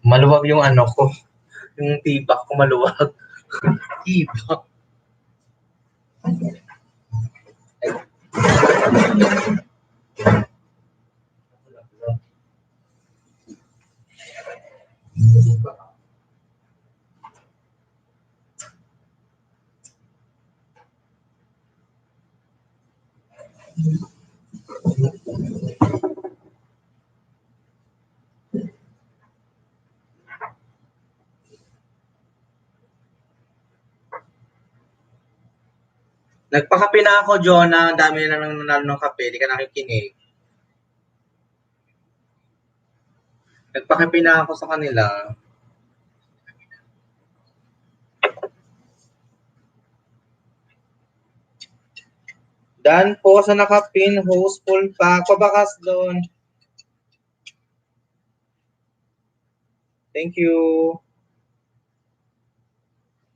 Maluwag yung ano ko. Yung tibak ko maluwag. Tibak. Nagpakape na ako, Jonah. Ang dami na nang nanalo ng kape. Di ka nakikinig. Nagpakape na ako sa kanila. Dan po sa nakapin, host full pa. Pabakas doon. Thank you.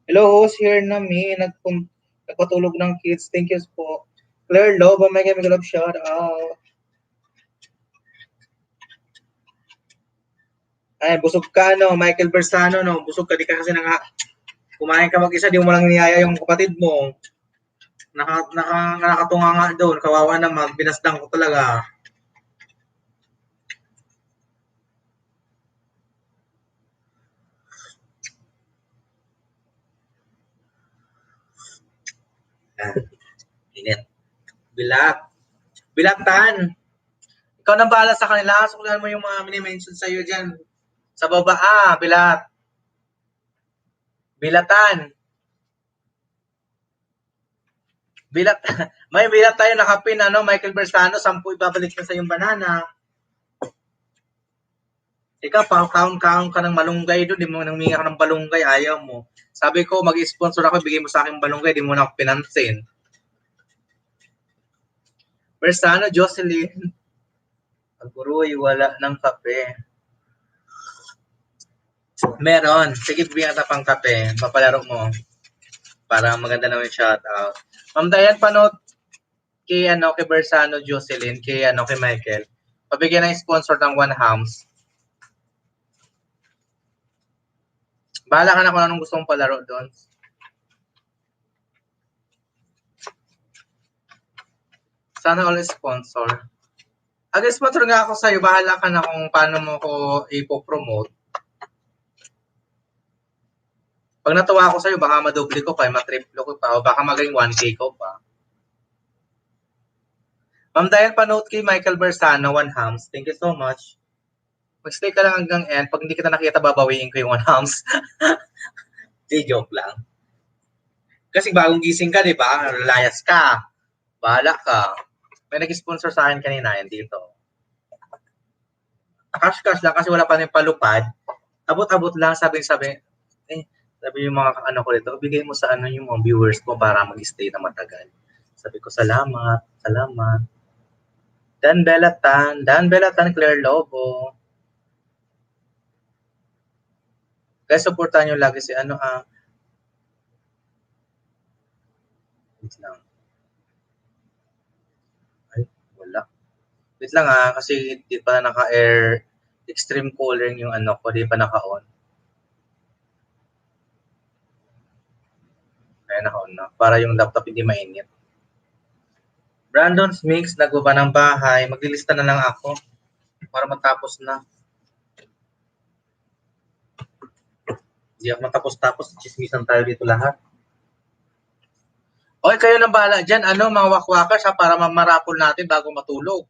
Hello, host here na me. Nagpatulog ng kids. Thank you po. Claire Love, oh my God, love shout out. Ay, busog ka, no? Michael Bersano, no? Busog ka, di ka kasi kumain ka mag-isa, di mo lang niyaya yung kapatid mo. Nakatunga nga doon. Kawawa naman. Binasdang ko talaga. Init. Bilatan. Ikaw nang bahala sa kanila. Sukulan mo yung mga mini-mention sa'yo dyan. Sa baba, bilatan. May bilat tayo nakapin, Michael Bersano, 10 ibabalik na sa yung banana. Ikaw, kaon-kaon ka ng malunggay doon, di mo nang minga ka ng balunggay, ayaw mo. Sabi ko, mag-sponsor ako, bigay mo sa akin balunggay, di mo na ako pinansin. Bersano, Jocelyn. Aguroy, wala ng kape. Meron. Sige, bigyan ka pang kape. Papalaro mo. Para maganda naman yung shoutout. Ma'am Dayan, panood kay Bersano, Jocelyn, kay Michael. Pabigyan ng sponsor ng One Hams. Bahala ka na kung anong gusto mong palaro doon. Sana all sponsor. Sponsor nga ako sa'yo. Bahala ka na kung paano mo ko ipopromote. Pag natuwa ako sa'yo, baka madoble ko pa, matriple ko pa, o baka maging 1K ko pa. Ma'am Dayan, panood kay Michael Bersano, One Hams. Thank you so much. Mag-stay ka lang hanggang end. Pag hindi kita nakita, babawiin ko yung One Hams. Di, joke lang. Kasi bagong gising ka, di ba? Layas ka. Bahala ka. May nag-sponsor sa akin kanina, yan dito. Cash lang kasi wala pa rin palupad. Abot-abot lang, sabi, sabi yung mga ko dito, bigay mo sa yung mga viewers mo para mag-stay na matagal. Sabi ko, salamat. Dan Belatan, Claire Lobo. Guys, supportan nyo lagi si Wait lang. Ay, wala. Wait lang kasi di pa naka-air extreme cooling yung ko, di pa naka-on. Kaya naka-on na. Para yung laptop hindi mainit. Brandon's Mix, nagbuba ng bahay. Maglilista na lang ako para matapos na. Hindi ako matapos-tapos. Chismisan tayo dito lahat. Okay, kayo nang bahala dyan. Mga wakwakas para mamarapol natin bago matulog.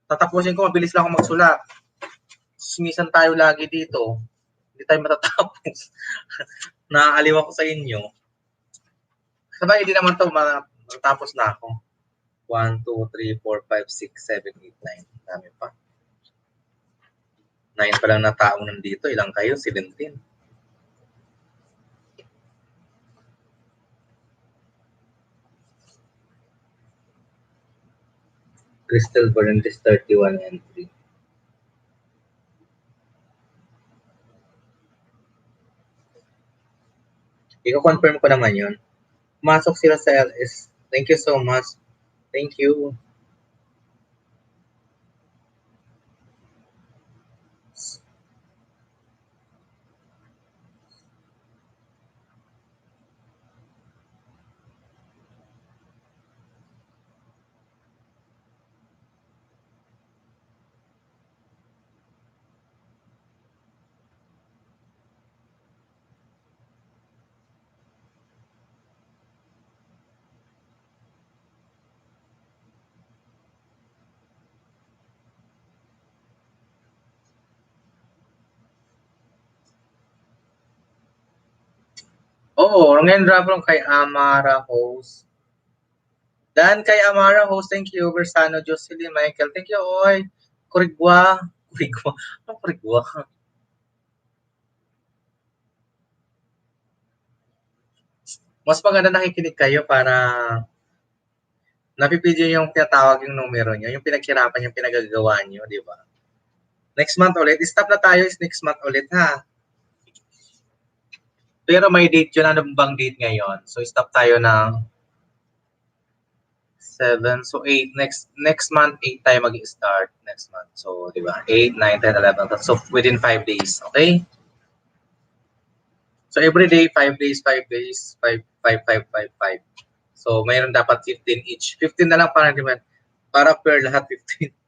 Tatapusin ko, mabilis lang ako magsulat. Chismisan tayo lagi dito. Hindi tayo matatapos. Naaaliw ako sa inyo. Sabay, hindi naman to matatapos na ako. 1, 2, 3, 4, 5, 6, 7, 8, 9. Dami pa. 9 pa lang na tao nandito. Ilang kayo? 17. Crystal Berendis 31 and 3. Iko-confirm ko naman yun. Pumasok sila sa LS. Thank you so much. Thank you. Oo, ngayon drop lang kay Amara Host. Dan kay Amara Host, thank you. Bersano, Jocelyn, Michael, thank you. Oy, Kurigwa. Anong Kurigwa? Mas maganda nakikinig kayo para napipidyo yung tinatawag yung numero nyo, yung pinaghirapan yung pinagagawa nyo, di ba? Next month ulit. Stop na tayo is next month ulit, ha? Pero may date yun. Ano bang date ngayon? So, stop tayo ng 7. So, 8. Next month, 8 tayo mag-start. Next month. So, di ba? 8, 9, 10, 11. So, within 5 days. Okay? So, every day, 5 days, 5 days, 5, 5, 5, 5, 5. So, mayroon dapat 15 each. 15 na lang para, di ba? Para per lahat, 15.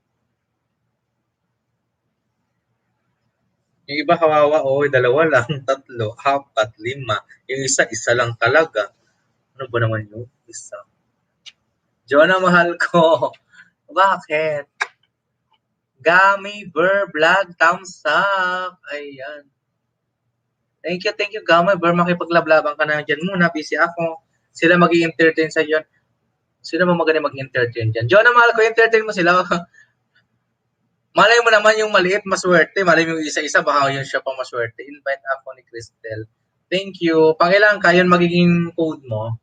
Yung iba kawawa, dalawa lang, tatlo, apat, lima. Yung isa, isa lang talaga. Ano ba naman yung isa? Jonah, mahal ko. Bakit? Gami, Burr, Vlog, thumbs up. Ayan. Thank you, Gami, Burr. Makipaglablaban ka na dyan muna. Busy ako. Sila mag-i-entertain sa dyan. Sino ba magaling mag-entertain dyan? Jonah, mahal ko, entertain mo sila. Malay mo naman yung maliit, maswerte. Malay mo yung isa-isa, baka yun siya pang maswerte. Invite ako ni Cristel. Thank you. Pangilang ka, yun magiging code mo.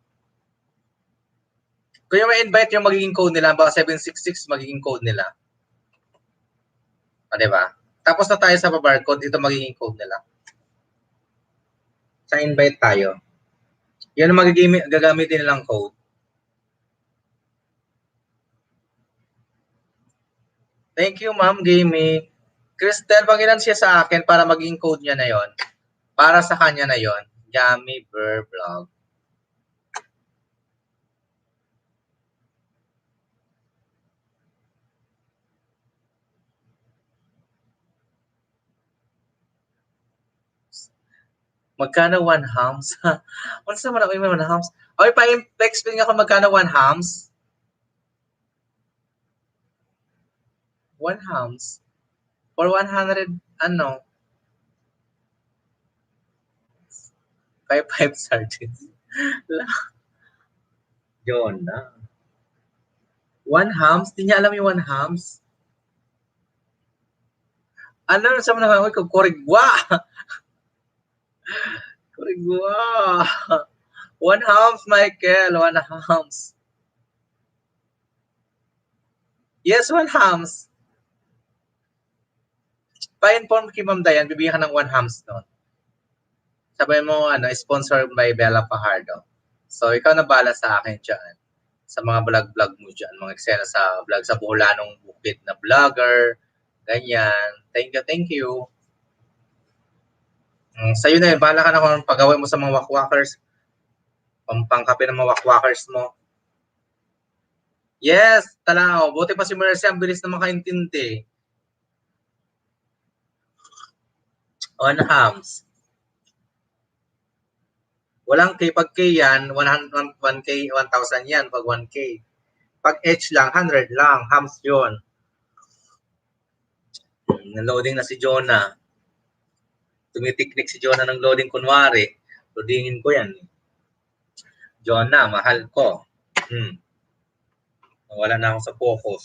Kung yung ma-invite yung magiging code nila, baka 766 magiging code nila. O, diba? Tapos na tayo sa barcode, ito magiging code nila. Sa invite tayo. Yan ang gagamitin nilang code. Thank you, Ma'am Gaming. Cristel, pangilan siya sa akin para maging code niya na yon. Para sa kanya na yon. Gami Burr Vlog. Magkano 1 hams? Ano sa mga may 1 hams? Okay, pa-explain nga kung magkano 1 hams. 1 hams. For 100, ano? 5 sardines. Yun na. 1 hams? Di niya alam yung 1 hams? Ano sa mga naman ko? Korigwa! Korigwa! 1 hams, Michael. 1 hams. Yes, 1 hams. Pa-inform kay Ma'am Dayan, bibigyan ka ng 1 hams doon. Sabay mo, sponsored by Bella Fajardo. So, ikaw na bala sa akin dyan. Sa mga vlog-vlog mo dyan. Mga eksena sa vlog sa Buhulanong Bukid na vlogger. Ganyan. Thank you. Sa'yo na yun. Bala ka na kung pagawin mo sa mga wakwakers. Pampangkape ng mga wakwakers mo. Yes, talaw. Buti pa si Mercy, ang bilis na makaintindi. 1 hams. Walang K. Pag K yan, 1K, 1,000 yan pag 1K. Pag H lang, 100 lang. Hams yun. Na-loading na si Jonah. Tumitiknik si Jonah ng loading kunwari. Loadingin ko yan. Jonah, mahal ko. Wala na ako sa focus.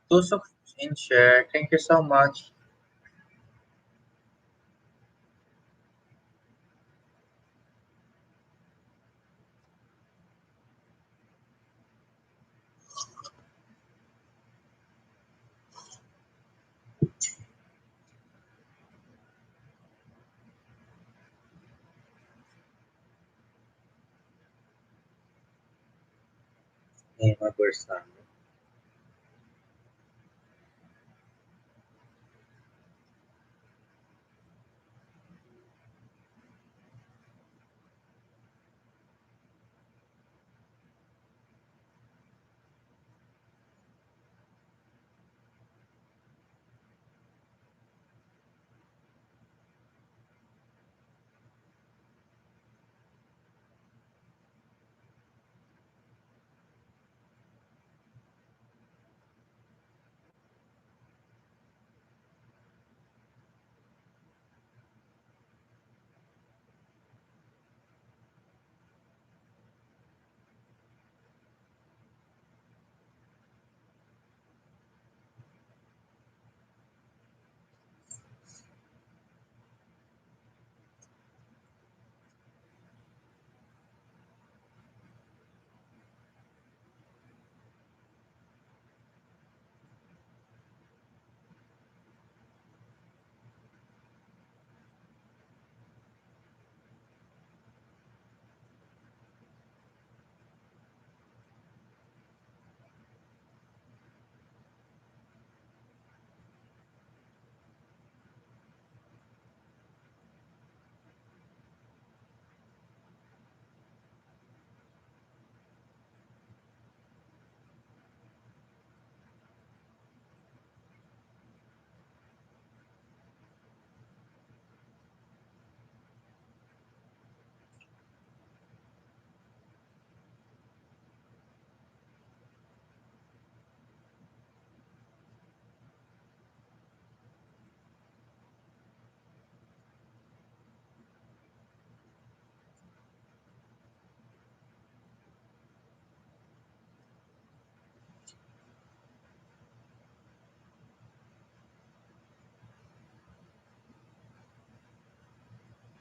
Tusok and share. Thank you so much. Emma Bersano.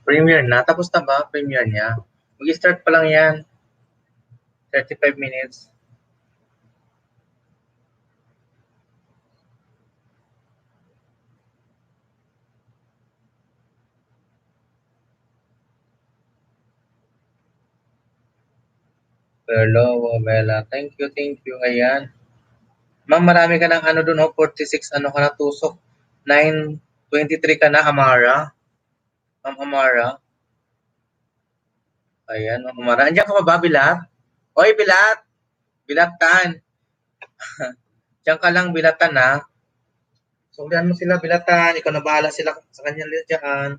Premiere na? Tapos na ba premiere niya? Mag-start pa lang yan. 35 minutes. Hello, Mela. Thank you, thank you. Ayan. Ma'am, marami ka ng ano dun, oh, 46 ano ka na tusok. 923 ka na, Amara. Ma'am Amara. Ayan, Ma'am Amara. Andiyan ka pa ba, Bilat? Oy, Bilat! Bilatan! Diyan ka lang, Bilatan, ha? Sulihan mo sila, Bilatan. Ikaw na bahala sila sa kanyang lidyakan.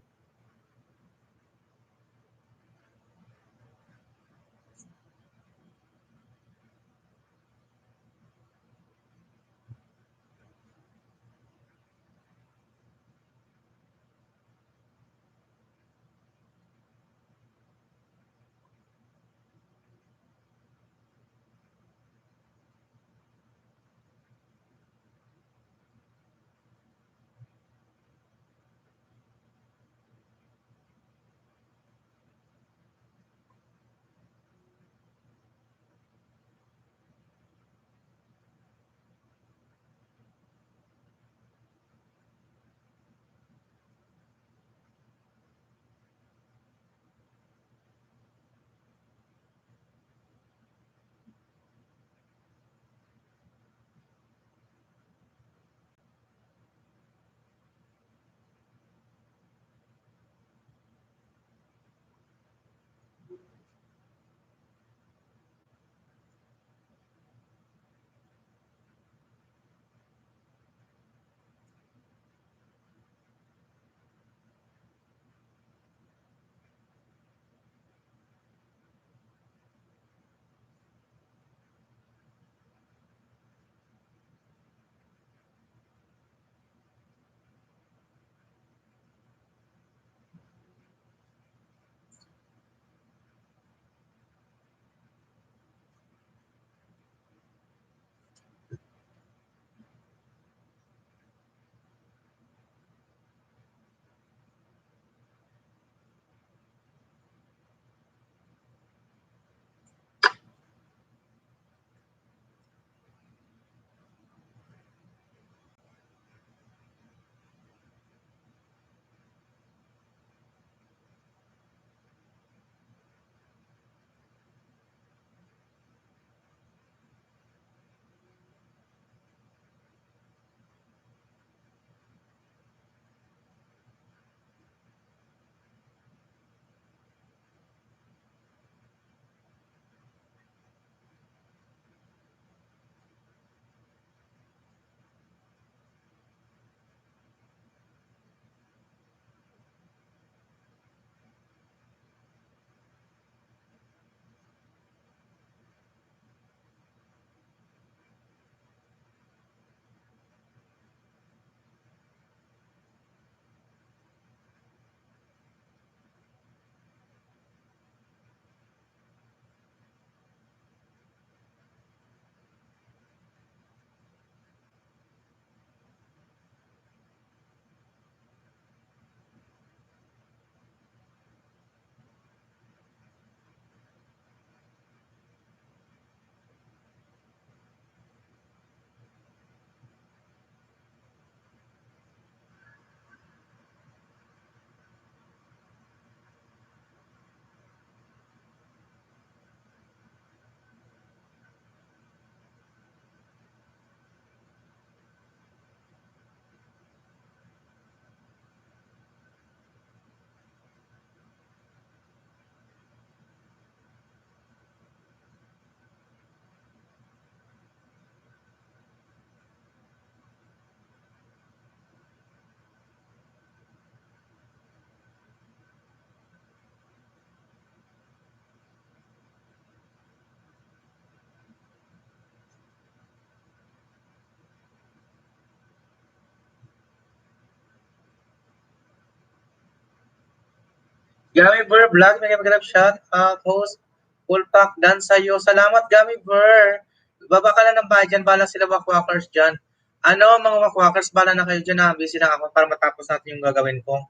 Gummy Bear Vlog, may magandang shout out, host, full pack dan sa'yo. Salamat, Gummy Bear. Baba ka lang ng bahay dyan, bala sila wakwakers dyan. Ano, mga wakwakers, bala na kayo dyan, busy lang ako para matapos natin yung gagawin ko.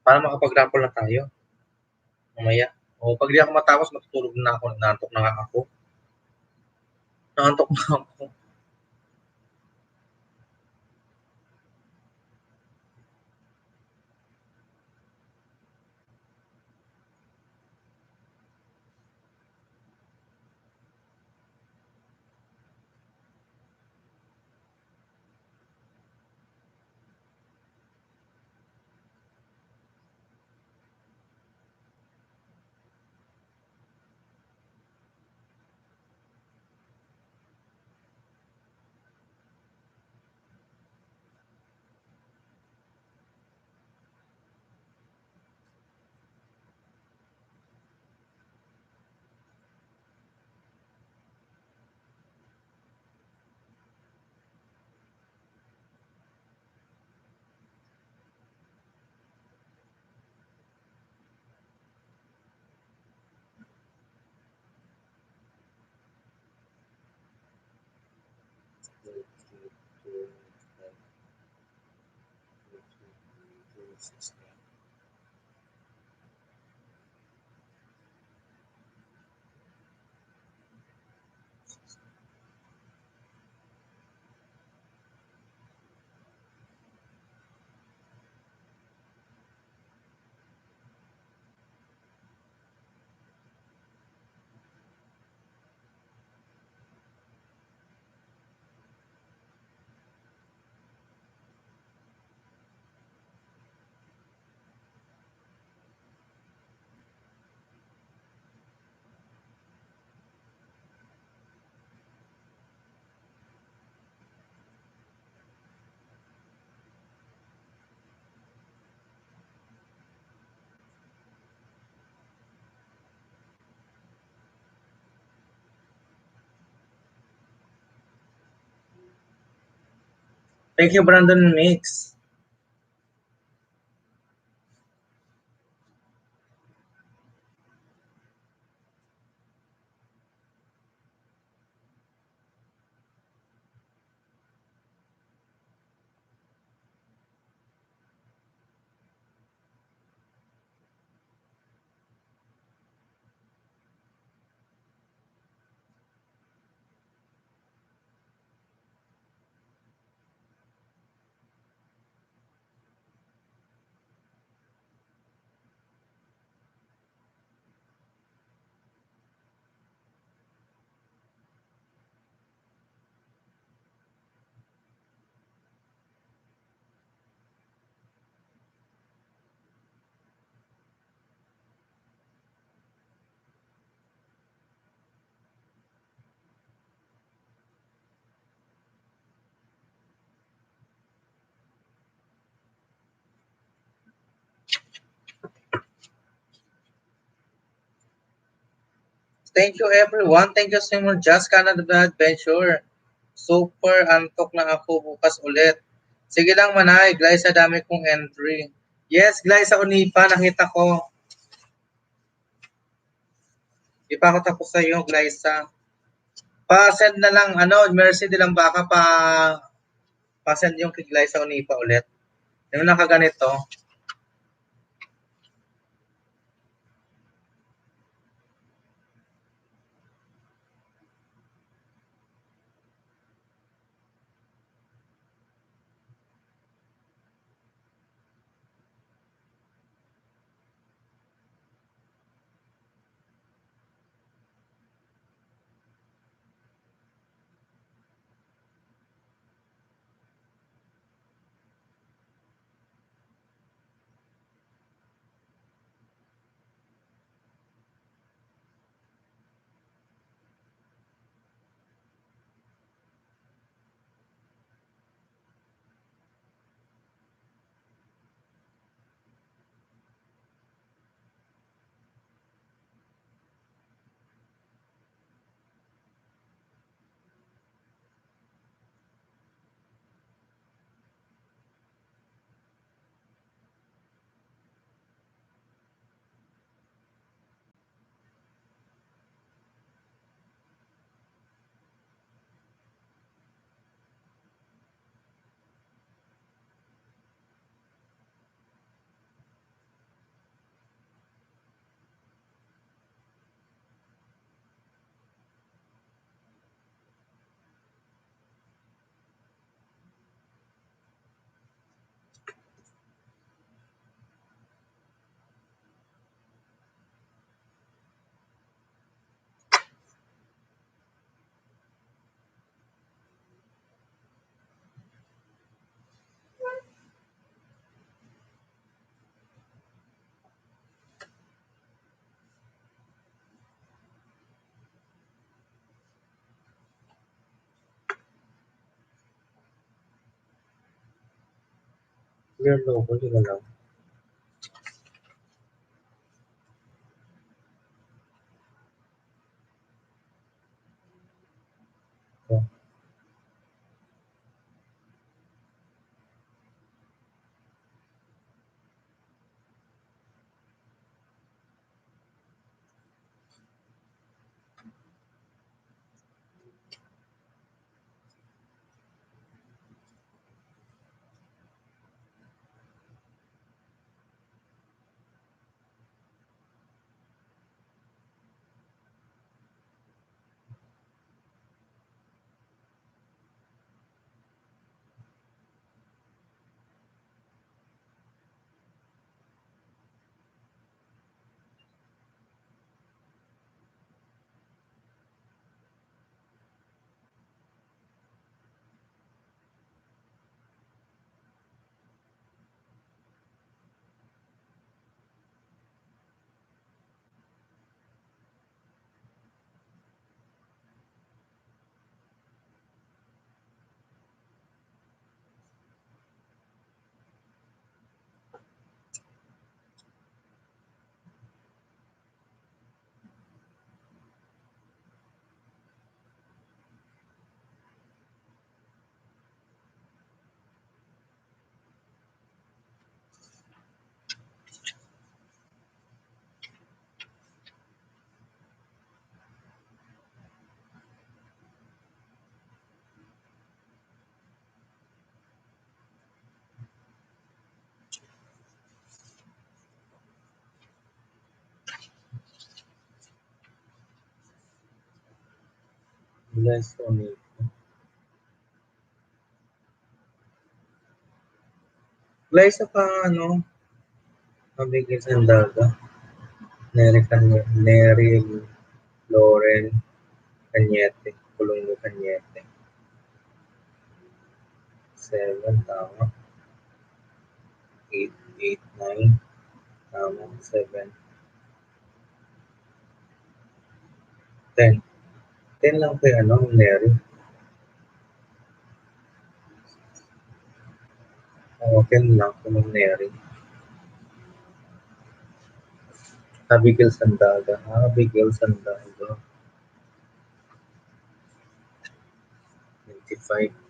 Para makapag-raffle na tayo. Mamaya. O, pag di ako matapos, matutulog na ako. Nantok na nga ako. Nantok na ako. Thank you, Brandon Mix. Thank you, everyone. Thank you so much, Just Canada Adventure. Super antok na ako bukas ulit. Sige lang, Manay. Glay sa dami kong entry. Yes, Glay sa Unipa. Nakita ko. Di pa ako tapos sa iyo, Glyza. Pa-send na lang, Mercy de lang baka pa-send yung kay Glyza Unipa ulit. Yung nakaganito. Clear local, di ko lang. Oh, less on it. Wala isa pa ano, mabigil sa daga. Neri Lauren Cañete, Colongo Cañete. 7, tama. 8, 8, 9, tama. 7, 10. 10 lang kay ano, Neri. Oo, 10 lang kay Neri. Abigail Sandaga. Abigail Sandaga. 25.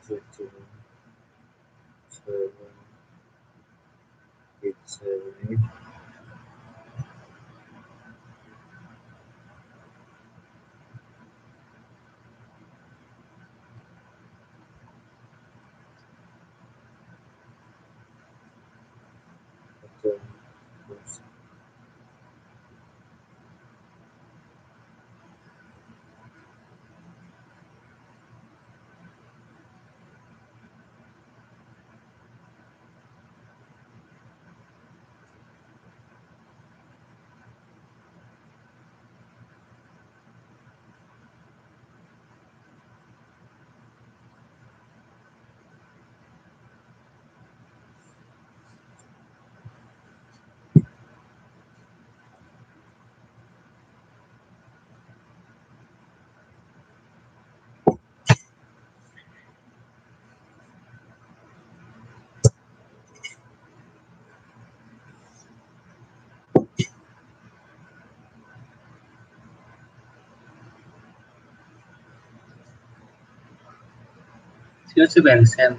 2, 7, 8, 7, ito. Sino si Vincent?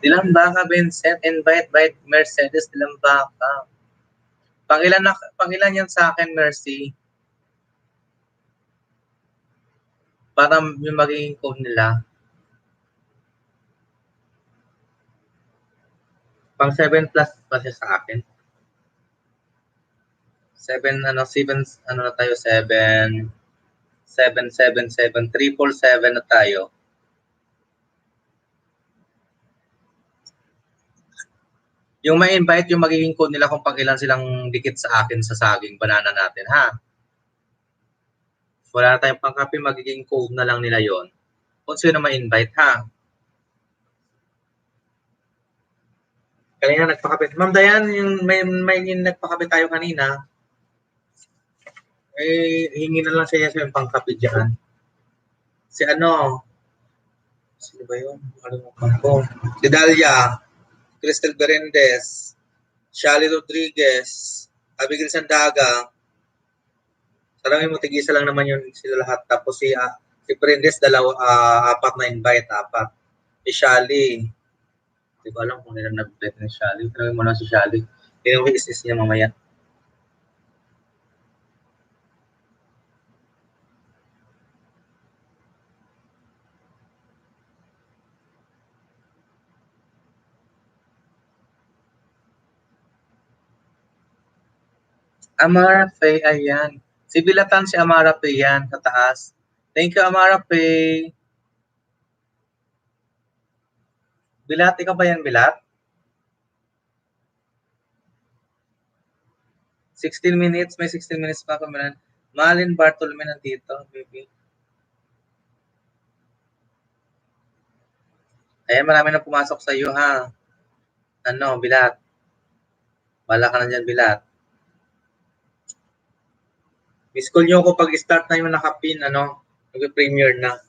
Dilambaka, Vincent. Invite by Mercedes Dilambaka. Pangilan yan sa akin, Mercy. Para yung magiging code nila. Pang 7 plus pa siya sa akin. 7, 7, na tayo, 7, 7, 7, 7, 777 na tayo. Yung may invite, yung magiging code nila kung pag ilan silang dikit sa akin sa saging banana natin, ha? Wala na tayong pangkape, magiging code na lang nila yon. Kung sino may invite, ha? Kanina nagpakape. Ma'am Dayan, yung may nagpakape tayo kanina. Hingi na lang siya yung pangkape dyan. Si sino ba yun? Si Dalia, Crystal Berendez, Shally Rodriguez, Abigail Sandaga. Sarangin mo, tig-isa lang naman yun sila lahat. Tapos si Berendez, apat na invite, apat. Si Shally, di ba alam kung nila nag-invite ni Shally. Sarangin mo lang si Shally. Tingnan mo is niya mamaya. Amara Faye, ayan. Si Bilatan, si Amara Faye yan, sa taas. Thank you, Amara Faye. Bilat, ikaw ba yan, Bilat? 16 minutes, may 16 minutes pa kami. Malin Bartolome nandito, baby. Ayan, marami na pumasok sa iyo, ha? Bilat? Wala ka na dyan, Bilat. Miss call nyo ako pag start na yung nakapin, nag-premiere na.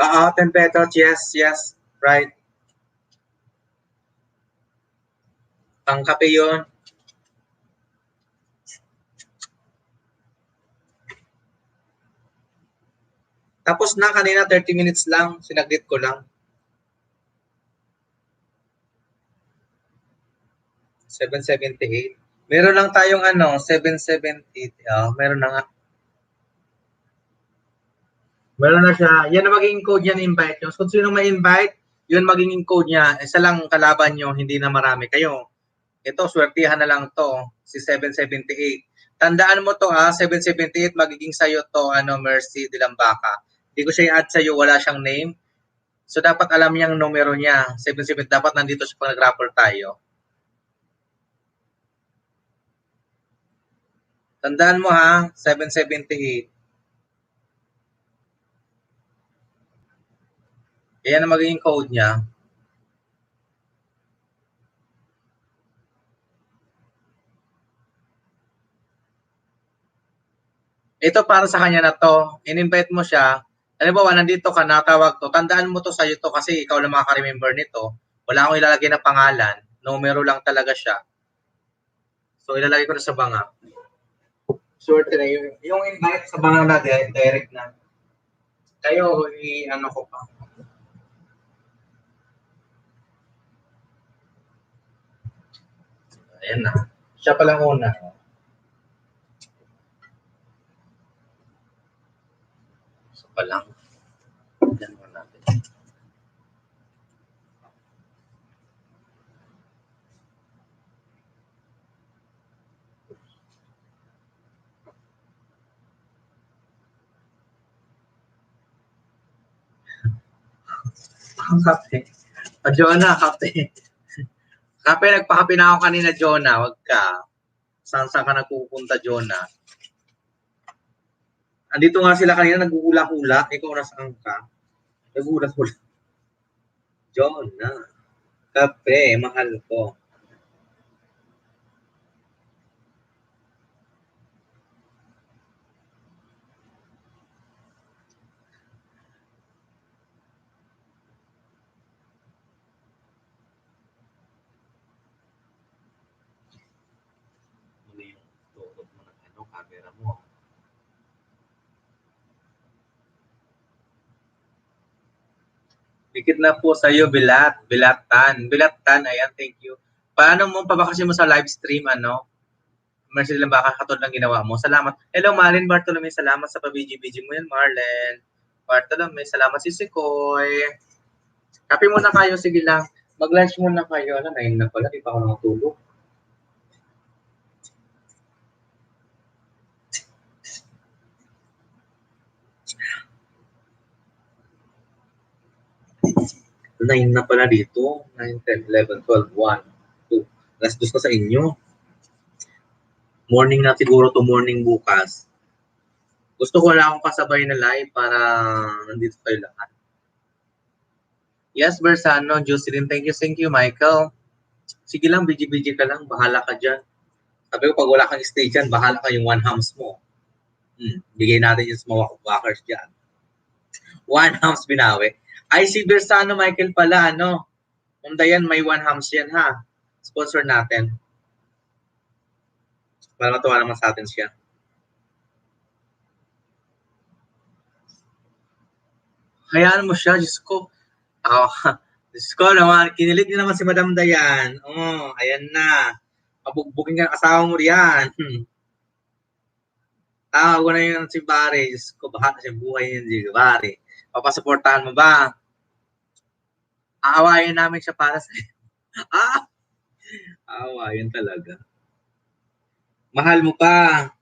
Oo, 10 pesos, yes, right. Ang kape yun. Tapos na kanina, 30 minutes lang, sinaglit ko lang. 778. Meron lang tayong 778. Meron na nga. Meron na siya. Yan ang magiging code niya invite nyo. So, kung sino may invite, yun magiging code niya. Isa lang kalaban nyo, hindi na marami kayo. Ito, swertihan na lang to. Si 778. Tandaan mo to, 778, magiging sa'yo to, Mercy Dilambaka. Hindi ko siya i-add sa'yo, wala siyang name. So, dapat alam niyang numero niya. 778, dapat nandito siya pag nag-raffle tayo. Tandaan mo ha, 778. Yan ang magiging code niya. Ito para sa kanya na to. In-invite mo siya. Halimbawa, nandito ka, natawag to. Tandaan mo to sa'yo to kasi ikaw lang makaka-remember nito. Wala akong ilalagay na pangalan. Numero lang talaga siya. So, ilalagay ko na sa banga. Swerte na yung invite sa banga na direct na. Kayo, i-ano ko pa. Ayan na. Siya palang una. So, palang. Ayan mo natin. Ang kape. Jonah, kape. Kape, nagpakape na ako kanina, Jonah. Wag ka. Saan ka nagpupunta, Jonah? Andito nga sila kanina, nag-uula-hula. Ikaw nasaan ka? Nag-uula-hula. Jonah. Kape, mahal ko. Muli yung tutok mo ng camera mo. Dikit na po sa iyo, Bilatan, ayan, thank you. Paano mo pabakasin mo sa live stream, ano? Mercy lang baka katulad ng ginawa mo. Salamat. Hello, Marlene Bartolome. Salamat sa pa-BG-BG mo yan, Marlene. Bartolome, salamat si Sikoy. Kape muna kayo, sige lang. Mag-lunch muna kayo. Ano, 9 na pala, di pa ako nakatulog. Nine na pala dito. 9, 10, 11, 12, 1, 2. Alas 2 na sa inyo. Morning na siguro to morning bukas. Gusto ko lang akong kasabay na live para nandito kayo lahat. Yes, Bersano, Jocelyn, thank you, Michael. Sige lang, BG-BG ka lang, bahala ka dyan. Sabi ko, pag wala kang stage dyan, bahala ka yung one hams mo. Bigay natin yung sa mga walkers dyan. One hams binawi. Ay, si Bersano, Michael pala, ano? Kung dayan, may one hams yan, ha? Sponsor natin. Para matuwa naman sa atin siya. Hayaan mo siya, Diyos ko. Diyos ko naman, kinilig niya naman si Madam Dayan. Oh, ayan na. Pabugbugin ka ng asawa mo riyan. Tawag ko na yun si Barry. Diyos ko, bahat na siya buhay niya si Barry. Papasuportahan mo ba? Aawayin namin siya para sa aawayin talaga. Mahal mo pa.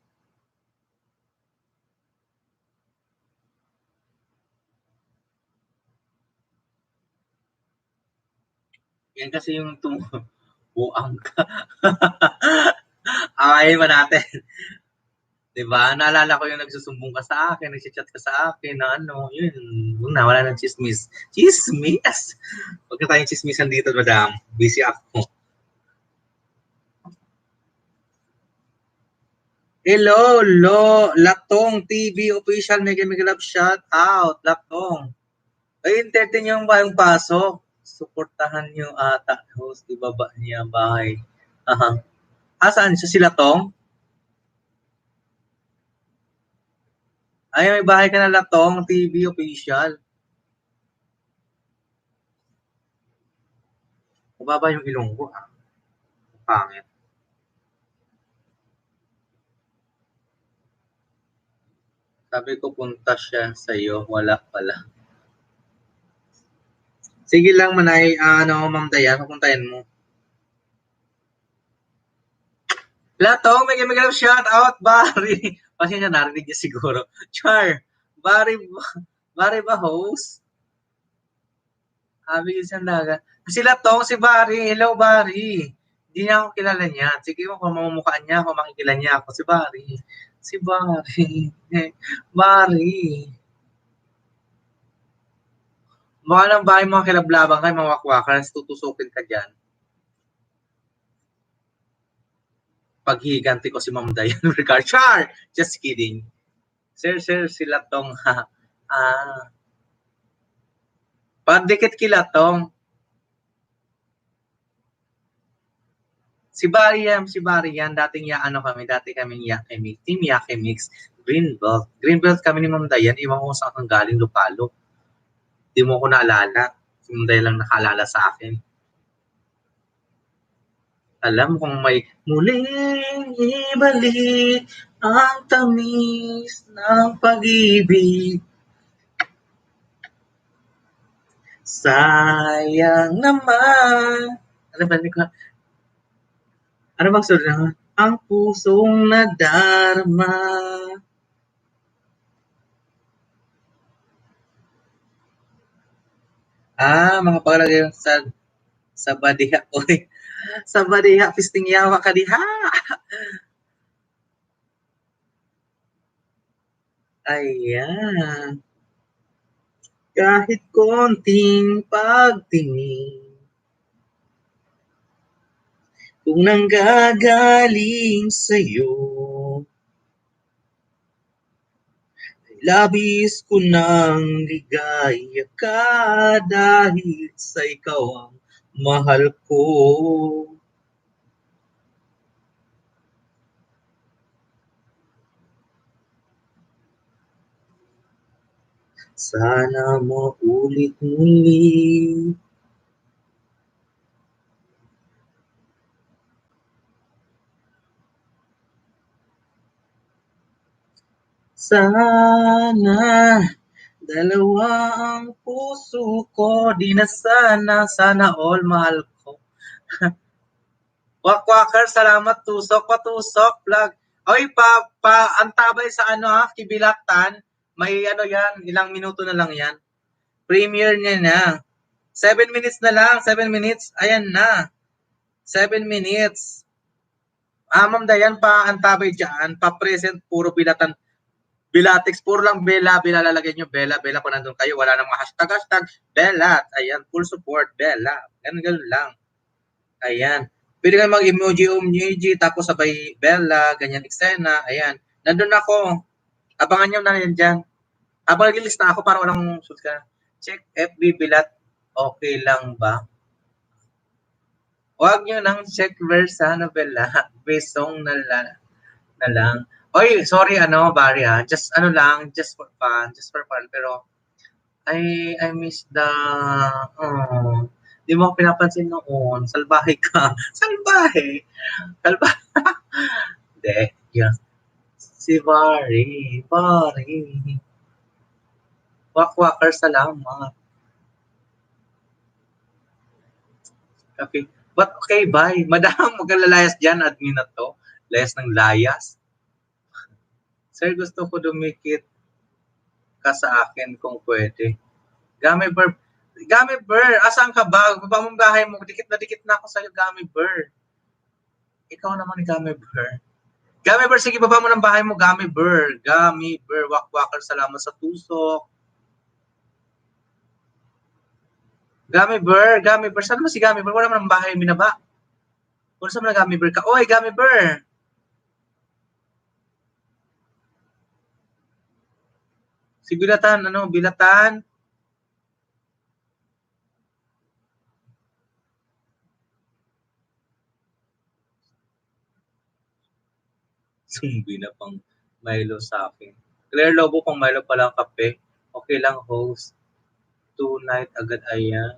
Yan kasi yung buang ka. Awayin ba natin? Diba? Naalala ko yung nagsusumbong ka sa akin, nag-chat ka sa akin na ano, yun na, wala nang chismis. Chismis! Huwag na tayong chismisan dito, madam. Busy ako. Hello, Latong TV official, mega love shout out, Latong. Ay, entertain niyo yung pasok. Suportahan niyo ata, host, ibaba niya bahay. Aha. Saan siya sila Tong? Ay, may bahay ka na Latong TV official. Mababa yung ilong ko, pangit. Sabi ko punta siya sa iyo, wala pala. Sige lang Manay, Ma'am Dayan, pupuntahin mo. Latong, may shout out, Barry. Kasi niya narinig niya siguro. Char, Barry ba host? Sabi niya siya naga. Si Latong, si Barry. Hello, Barry. Hindi niya ako kilala niya. Sige mo, kung mamumukhaan niya ako, makikilala niya ako. Si Barry. Si Barry. Barry. Baka ng bahay mga kilablabang kayo, mga wakwakers, tutusukin ka dyan. Paghiganti ko si Ma'am Diane Ricardo. Char! Just kidding. Sir, sila tong ha. Pandikit kila tong. Si Barry yan, dating dati kaming Yakimix, Team Yakimix, Greenbelt. Greenbelt kami ni Ma'am Diane, iwan ko saan kang galing Lupalo. Di mo ko naalala. Si Ma'am Diane lang nakaalala sa akin. Alam kong may muling ibalik ang tamis ng pag-ibig. Sayang naman. Ano ba? Ano bang sunod naman? Ang pusong nadarama. Mga paglagay sa badiha. Oy, sa badiha, pisting yawa ka diha. Ayan. Kahit konting pagtingin, kung nanggagaling sa'yo, labis ko nang ligaya ka dahil sa ikaw ang mahal ko. Sana maulit muli. Sana dalawa ang puso ko, di na sana all mahal ko. Wakwakar, salamat tusok, patusok, vlog. Oy, antabay sa Kibilatan. May yan, ilang minuto na lang yan. Premiere niya na. 7 minutes na lang, 7 minutes. Ayan na. 7 minutes. Ma'am Dayan, antabay dyan. Pa-present, puro bilatan. Bilatex, puro lang Bella lalagay nyo, Bella, kung nandun kayo, wala nang mga hashtag, Bella, ayan, full support, Bella, ganun lang, ayan, pwede kayo mag-emoji, tapos sabay Bella, ganyan, eksena, ayan, nandun ako, abangan nyo na yan dyan, habang naglilista ako, para walang shoot ka, check FB Bilat, okay lang ba? Huwag nyo nang check versa novela, besong na lang. Oy, sorry Barry just just for fun, pero I miss the di mo ako pinapansin noon, salbahe ka. Salbahe. Hindi, yeah. Si Barry. Wakwakar, salamat. Okay. But okay, bye. Madam, maglalayas dyan, admin na to. Layas ng layas. Sir, gusto ko dumikit ka sa akin kung pwede. Gummy Bear, asan ka ba? Baba mong bahay mo, dikit na ako sa'yo, Gummy Bear. Ikaw naman, Gummy Bear. Gummy Bear, sige, baba mo ng bahay mo, Gummy Bear. Wakwakar, salamat sa tusok. Gummy Bear, saan mo si Gummy Bear? Wala mo ng bahay, binaba. Kung saan mo na Gummy Bear ka? Oy, Gummy Bear! Si Bilatan, Bilatan? Sumbi na pang Milo sa akin. Claire Lobo, pang Milo pala ang kape. Okay lang, host. Tonight agad, ayan.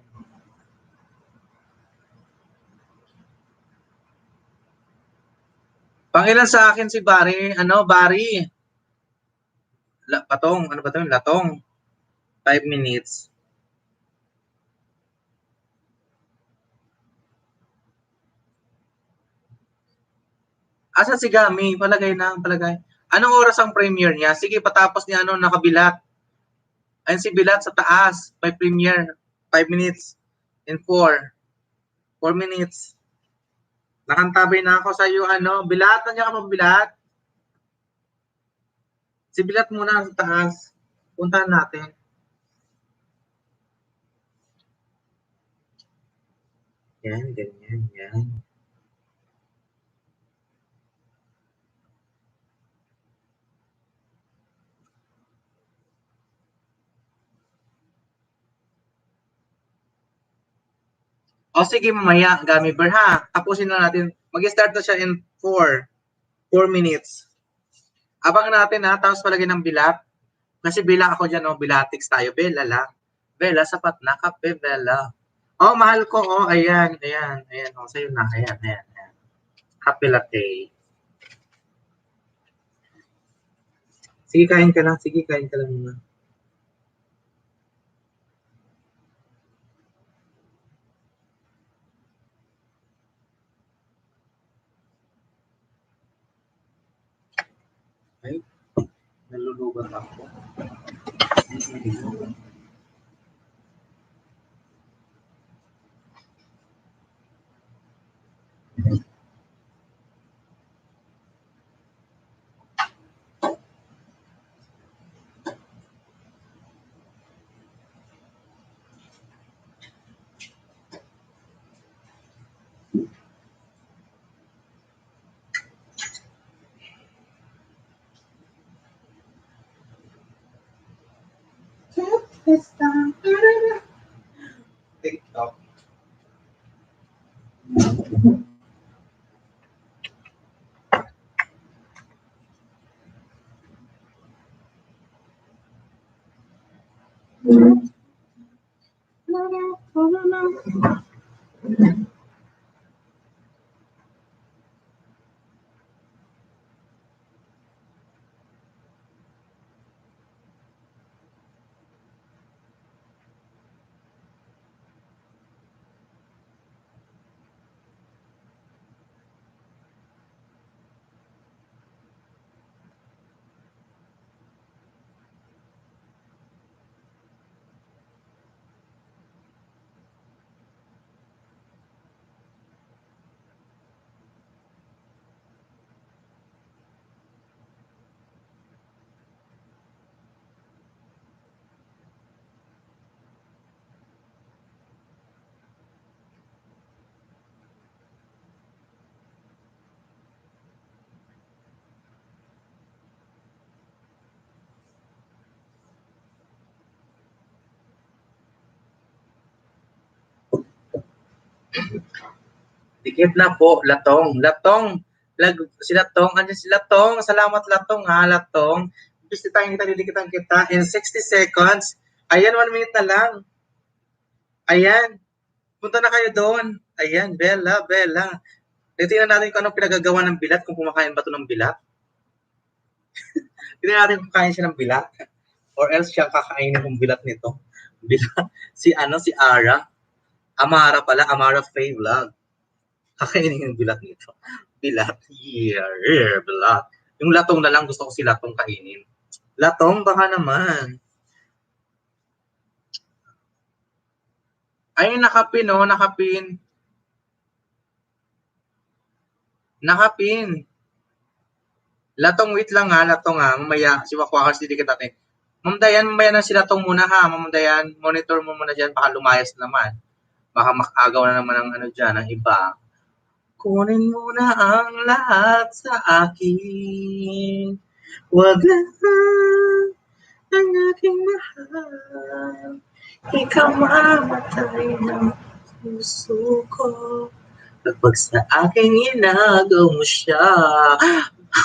Pangilan sa akin si Barry? Barry? Patong, ano ba ito? Latong. 5 minutes. Asa si Gami? Palagay. Anong oras ang premiere niya? Sige, patapos niya nakabilat. Ayun si Bilat sa taas. May premiere. 5 minutes. And 4 minutes. Nakantabay na ako sa iyo, ano, Bilat, nandiyan ka ba, Bilat? Si Bilat muna sa taas. Puntahan natin. Yan, ganyan, yan. O sige, mamaya, Gummy Bear, ha? Tapusin na natin. Mag-start na siya in 4 minutes. Abangan natin, ha? Tapos palagay ng Bilat. Kasi Bila ako dyan, oh, Bilatix tayo. Bella lang. Bella, sapat na. Kape, Bella. Oh, mahal ko, oh. Ayan, ayan, ayan. Oh, sa'yo na. Ayan, ayan, ayan. Kape latte. Sige, kain ka lang. Sige, kain ka lang muna. Ay, nalulugan ako. TikTok. Dikit na po, Latong. Latong, si Latong, andyan si Latong. Salamat, Latong, ha, Latong. Bisitahin kita, didikitan kita in 60 seconds. Ayan, 1 minute na lang. Ayan, punta na kayo doon. Ayan, Bella, Bella. Tingnan natin kung anong pinagagawa ng Bilat, kung kumakain ba ito ng Bilat. Tingnan natin kung kain siya ng Bilat. Or else siya kakainin ng Bilat nito. Bilat, si Ara. Amara pala, Amara Faye Vlog. Kakainin yung Bilat nito. Bilat, yeah, Bilat. Yung Latong na lang, gusto ko si Latong kainin. Latong, baka naman. Ay, nakapin, oh, nakapin. Nakapin. Latong, wait lang ha, Latong ha. Mamaya, si Wakwakas, didikit natin. Ma'am Dayan, mamaya na si Latong muna ha. Ma'am Dayan, monitor mo muna dyan, baka lumayas naman. Baka makagaw na naman ng ano dyan, ng iba. Kunin mo na ang lahat sa akin. Wag lang ang aking mahal. Ikaw mamatay ng puso ko. Kapag sa akin inagaw mo siya.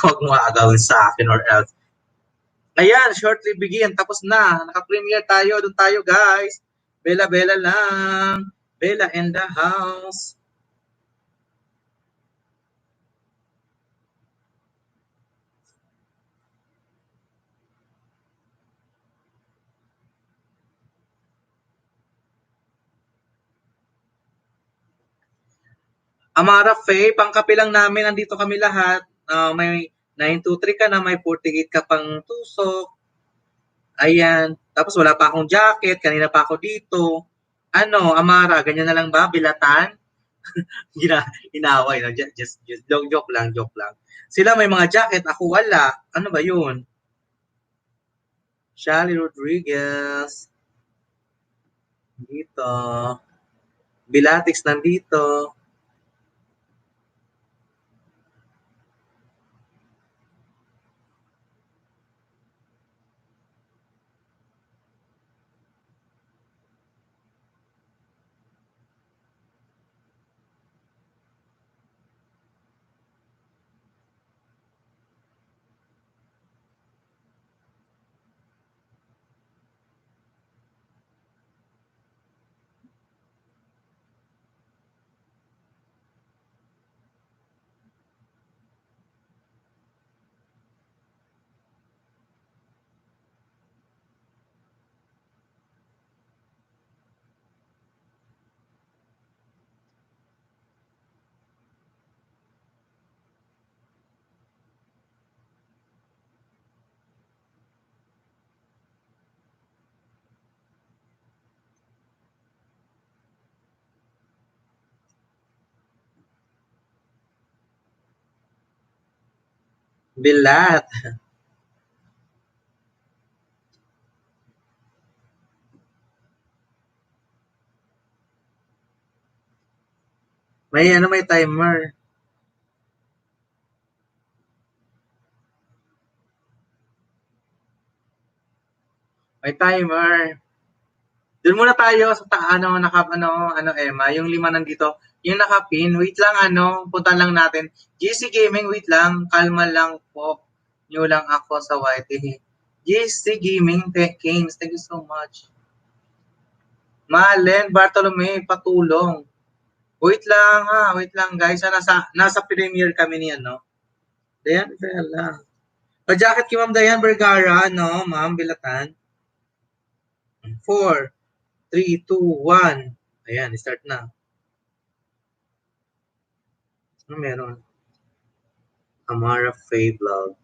Huwag mo agawin sa akin or else. Ayan, shortly begin. Tapos na. Naka-premiere tayo. Doon tayo, guys. Bella, Bella lang. Bella in the house. Amara Faye, pangkape lang namin. Nandito kami lahat. May 923 ka na, may 48 ka pang tusok. Ayan. Tapos wala pa akong jacket. Kanina pa ako dito. Ano, Amara, ganyan na lang ba? Bilatan? Inaway na. Just joke lang, joke lang. Sila may mga jacket, ako wala. Ano ba yun? Shally Rodriguez. Dito. Bilatix nandito. Bilat. May timer. May timer. Doon muna tayo sa Emma, yung 5 nandito. Yung nakapin, wait lang punta lang natin. GC Gaming, wait lang, kalma lang po. New lang ako sa YT. GC Gaming, Games, thank you so much. Malen, Bartolome, patulong. Wait lang guys. Nasa premiere kami niyan, no? Dayan, lang. Pa-jacket kay Ma'am Dayan Vergara, Ma'am Bilatan. 4, 3, 2, 1. Ayan, start na. Ano meron? Amara Faye Vlog.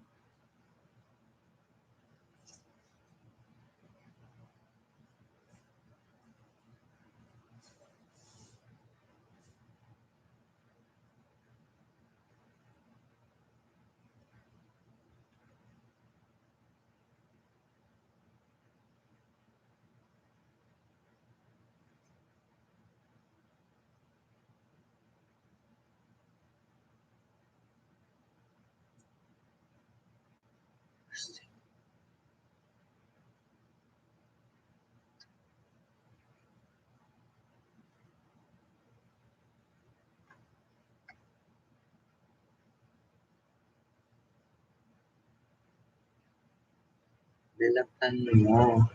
Bilatan mo.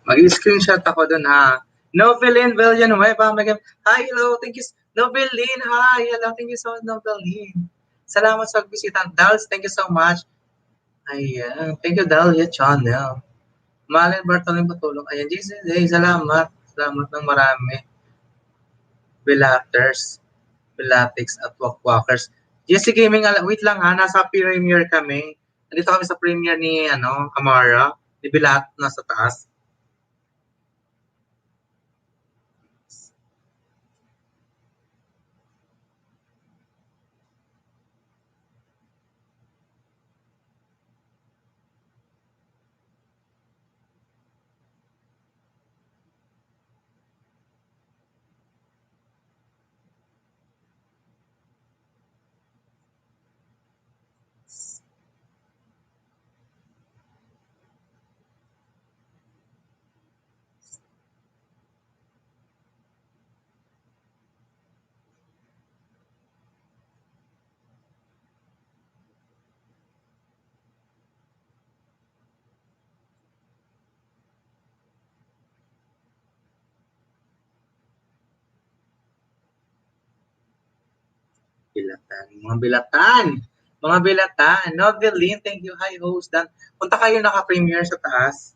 Mag-screenshot ako dun ha. Noveline Villanueva. Hi, hello. Thank you. Noveline, hi. Hello. Thank you so much, Noveline. Salamat sa bisita. Dals, thank you so much. Ayan. Thank you, Dalia Channel. Malen Bartolome patulong. Ayan, Jesus. Hey, salamat. Salamat ng marami. Bilaters, Bilatix at Wakwakers. GC Gaming, wait lang ha. Nasa premiere kami. Nandito kami sa premiere ni Amara. Ni Bilat, nasa taas. Bilatan. Mga bilatan. Mga bilatan. Novelin, thank you. Hi, host. Dan. Punta kayo naka-premiere sa taas.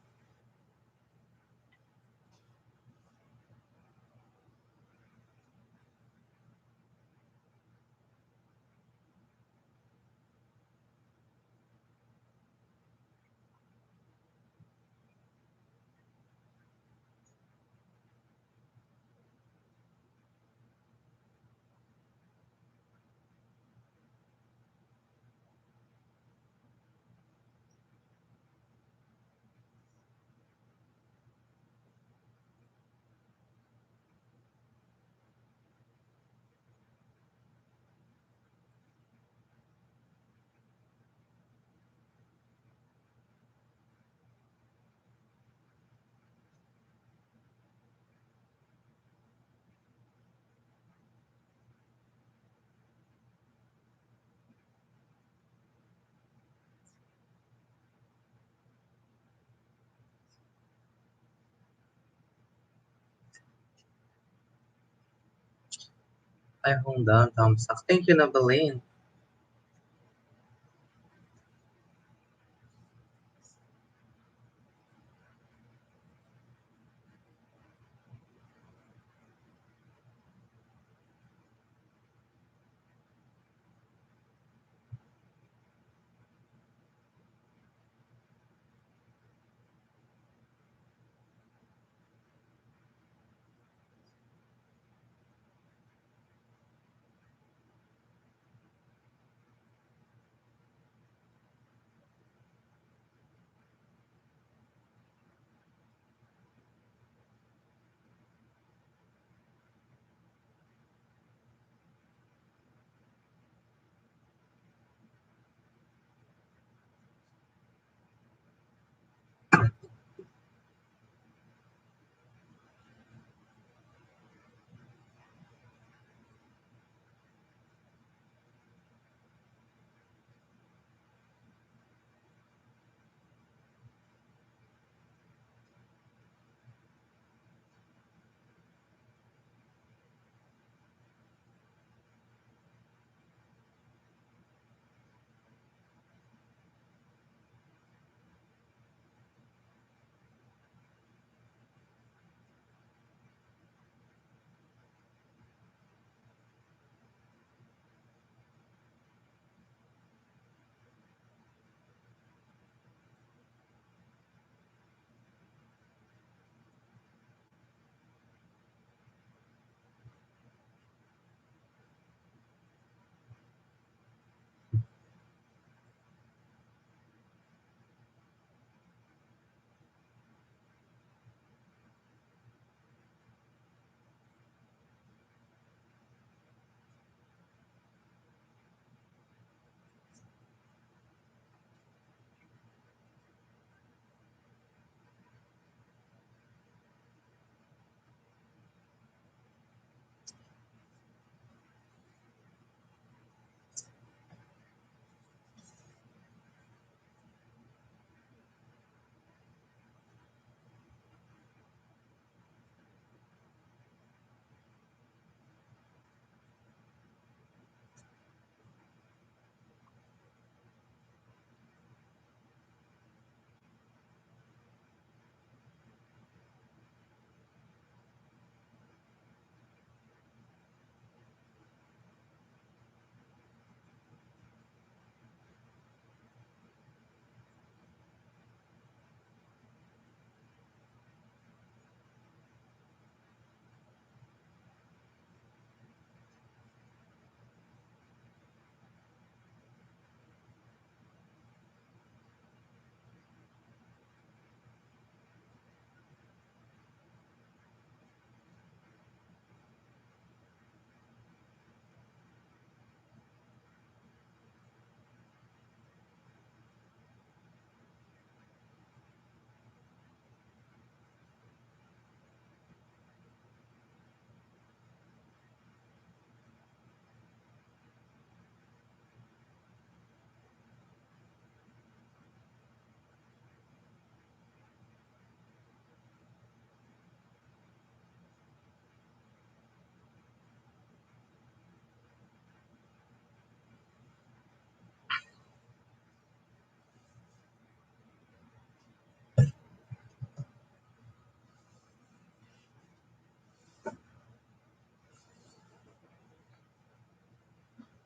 Ay, down, thumbs up. Thank you, Novelin.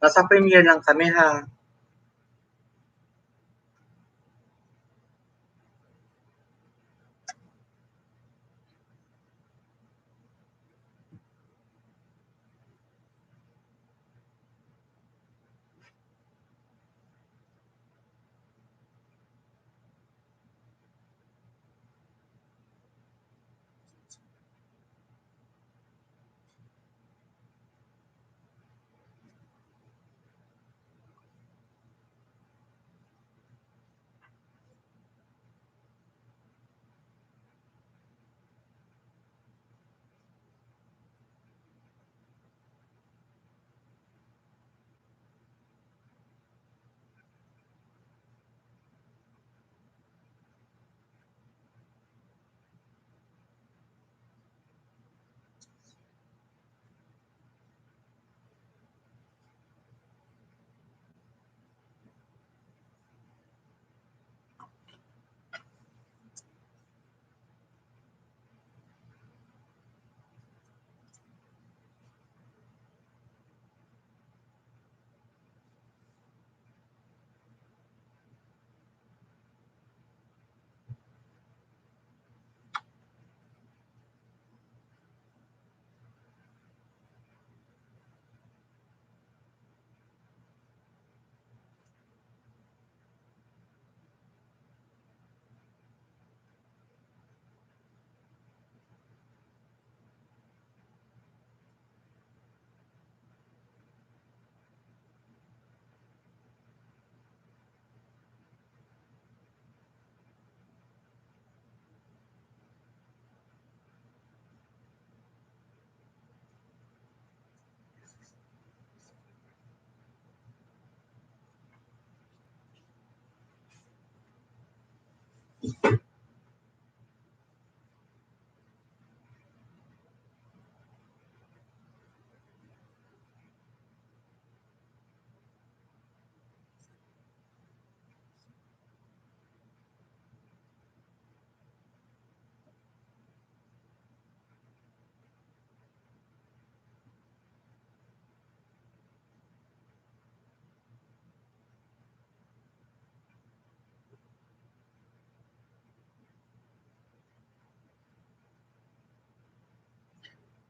Nasa premiere lang kami ha.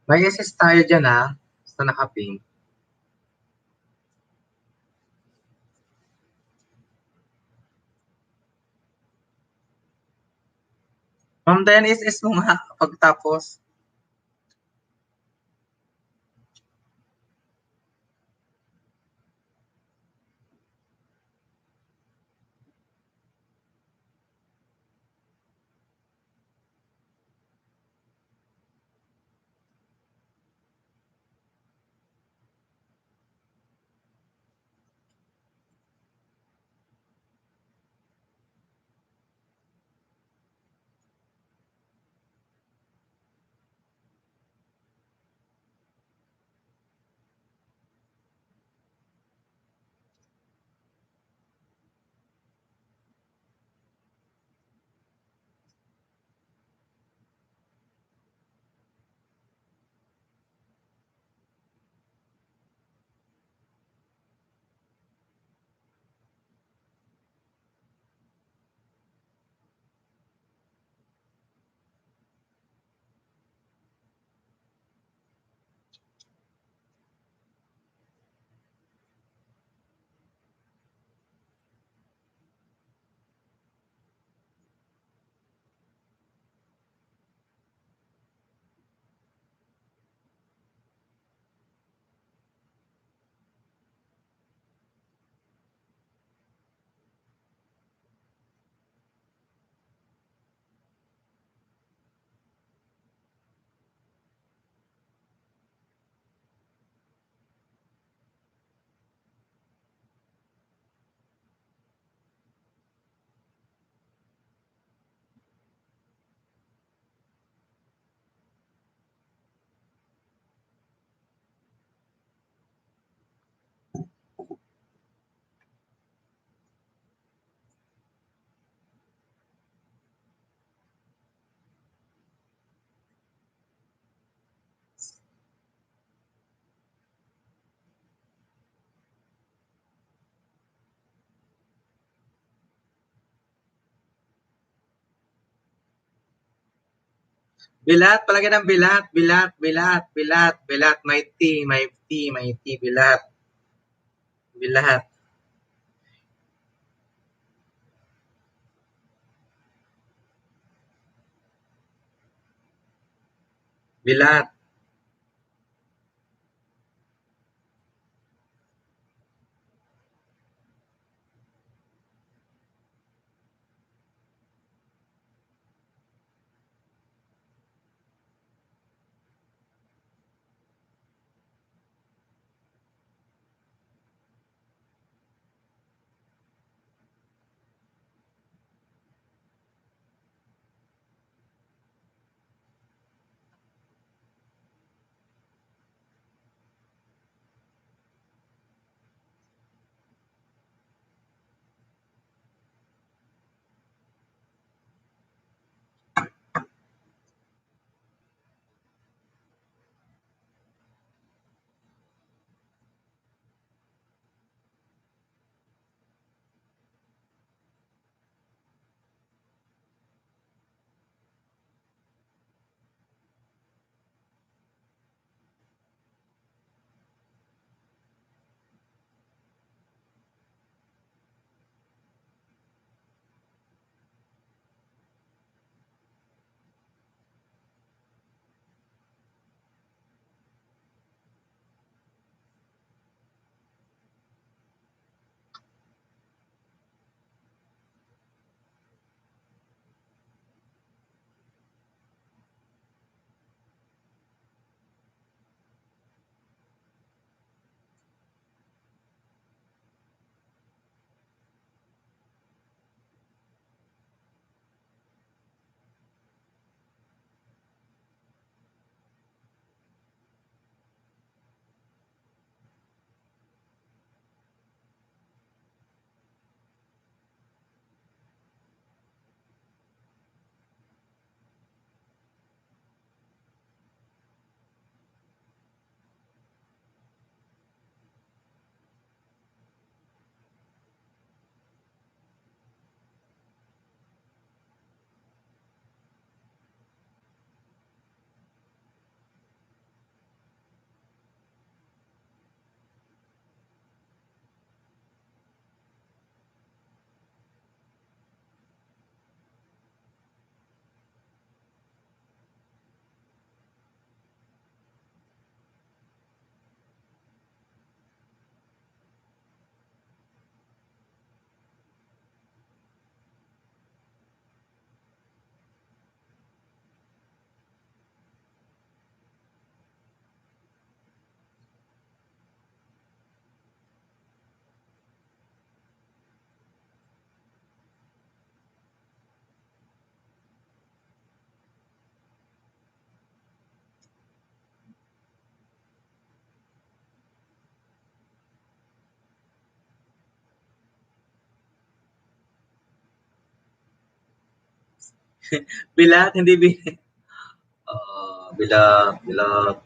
May SS tayo dyan ha. Sa nakaping. Ma'am Dayan, SS mo nga pagtapos. Bilat, palagay ng bilat, bilat, bilat, bilat, bilat, may T, may T, may T, bilat, bilat, bilat. Bilat, hindi bilat. Bilat, bilat.